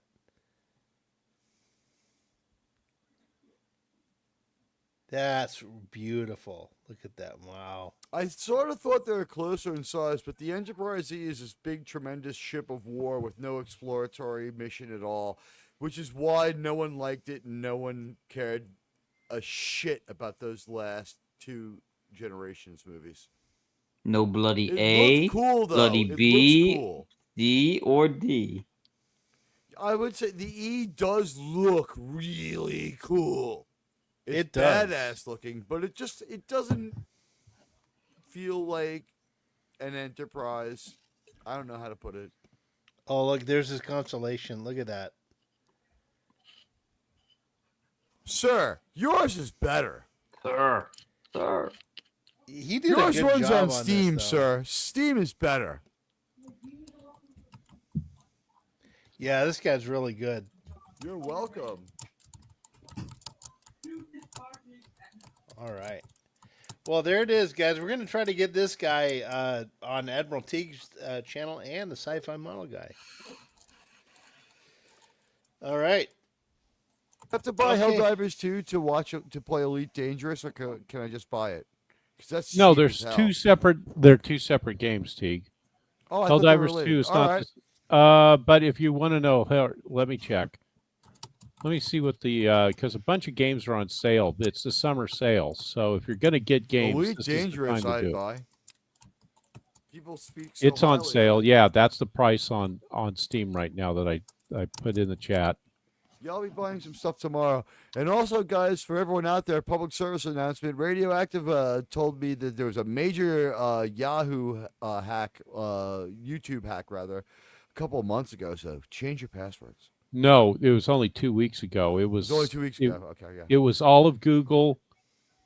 That's beautiful. Look at that. Wow. I sort of thought they were closer in size, but the Enterprise E is this big, tremendous ship of war with no exploratory mission at all, which is why no one liked it and no one cared a shit about those last two Generations movies. No bloody It A, looked cool though. bloody It B, looks cool. D, or D. I would say the E does look really cool. It's It does. badass looking, but it doesn't feel like an Enterprise. I don't know how to put it. Oh, look, there's his Constellation. Look at that. Sir, yours is better. Sir. He did Yours a good runs job on this, Steam, though. sir. Steam is better. Yeah, this guy's really good. You're welcome. All right. Well, there it is, guys. We're going to try to get this guy on Admiral Teague's channel and the Sci-Fi Model Guy. All right. Have to buy Okay. Helldivers 2 to watch to play Elite Dangerous, or can I just buy it? 'Cause that's No, cheap there's as hell. two separate. They're two separate games, Teague. Oh, I thought they were Helldivers 2 related. is All not. right. But if you want to know, let me check. Let me see what the because a bunch of games are on sale. It's the summer sale, so if you're going to get games, Elite this is the Dangerous, time to I'd do it. buy. People speak so It's on highly of sale. it. Yeah, that's the price on Steam right now that I put in the chat. Yeah, I'll be buying some stuff tomorrow. And also, guys, for everyone out there, public service announcement. Radioactive told me that there was a major Yahoo hack, YouTube hack, rather, a couple of months ago. So change your passwords. No, it was only 2 weeks ago. It was It was only 2 weeks it, ago. Okay, yeah. it was all of Google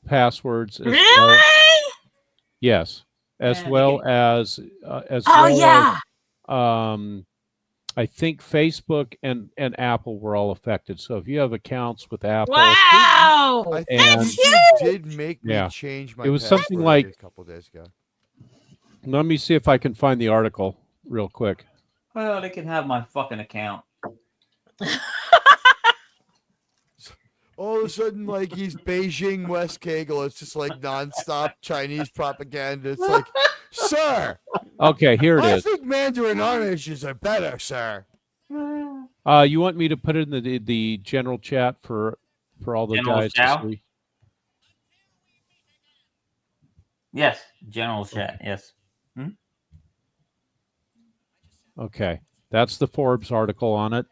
passwords as well. Really? Yes, as Yeah, well as Oh yeah. I think Facebook and Apple were all affected. So if you have accounts with Apple, Wow. I think And- YouTube did make me Yeah. change my It was password something like- a couple days ago. let me see if I can find the article real quick. Well, they can have my fucking account. All of a sudden, like he's Beijing West Kegel. It's just like nonstop Chinese propaganda. It's like, sir, Okay, here it I is. think Mandarin oranges are better, sir. You want me to put it in the general chat for all the General guys chat? to see? Yes, general chat. Yes. Okay, that's the Forbes article on it.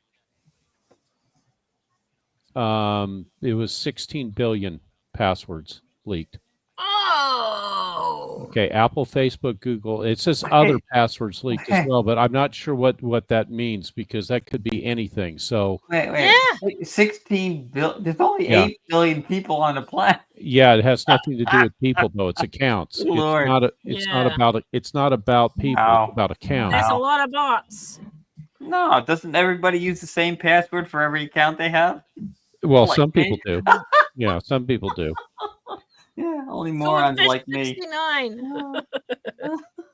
It was 16 billion passwords leaked. Oh. Okay, Apple, Facebook, Google. It says other passwords leaked as well, but I'm not sure what that means because that could be anything. So Wait. 16 billion. There's only Yeah. 8 billion people on the planet. yeah, it has nothing to do with people though. It's accounts. Lord. It's Yeah. not about people. Wow. It's about accounts. That's a Wow. lot of bots. No, doesn't everybody use the same password for every account they have? Well, Like some me. people do. Yeah, some people do. Yeah, only morons Swordfish like me. 69.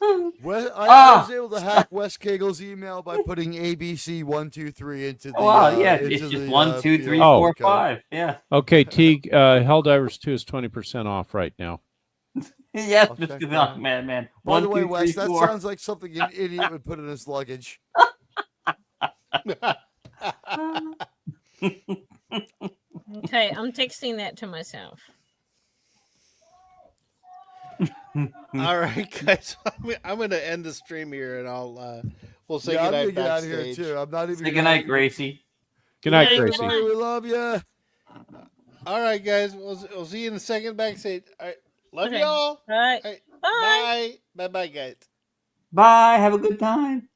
I was able to hack West Kegel's email by putting ABC123 into the. Well, yeah, into it's just the, 1, 2, 3, Oh. 4, 5. Yeah. Okay, Teague, Helldivers 2 is 20% off right now. Yes, I'll check Mr. that Milk out. Man. By 1, the way, 2, 3, Wes, that 4. sounds like something an idiot would put in his luggage. Okay, I'm texting that to myself. All right, guys. I'm going to end the stream here, and we'll say Yeah, I'm goodnight gonna get out of here backstage. too. I'm not even. Say goodnight, Gracie. Good night, Yeah, Gracie. goodbye. We love you. All right, guys. We'll see you in a second backstage. All right, love Okay. y'all. All right. All right, Bye. bye, guys. Bye. Have a good time.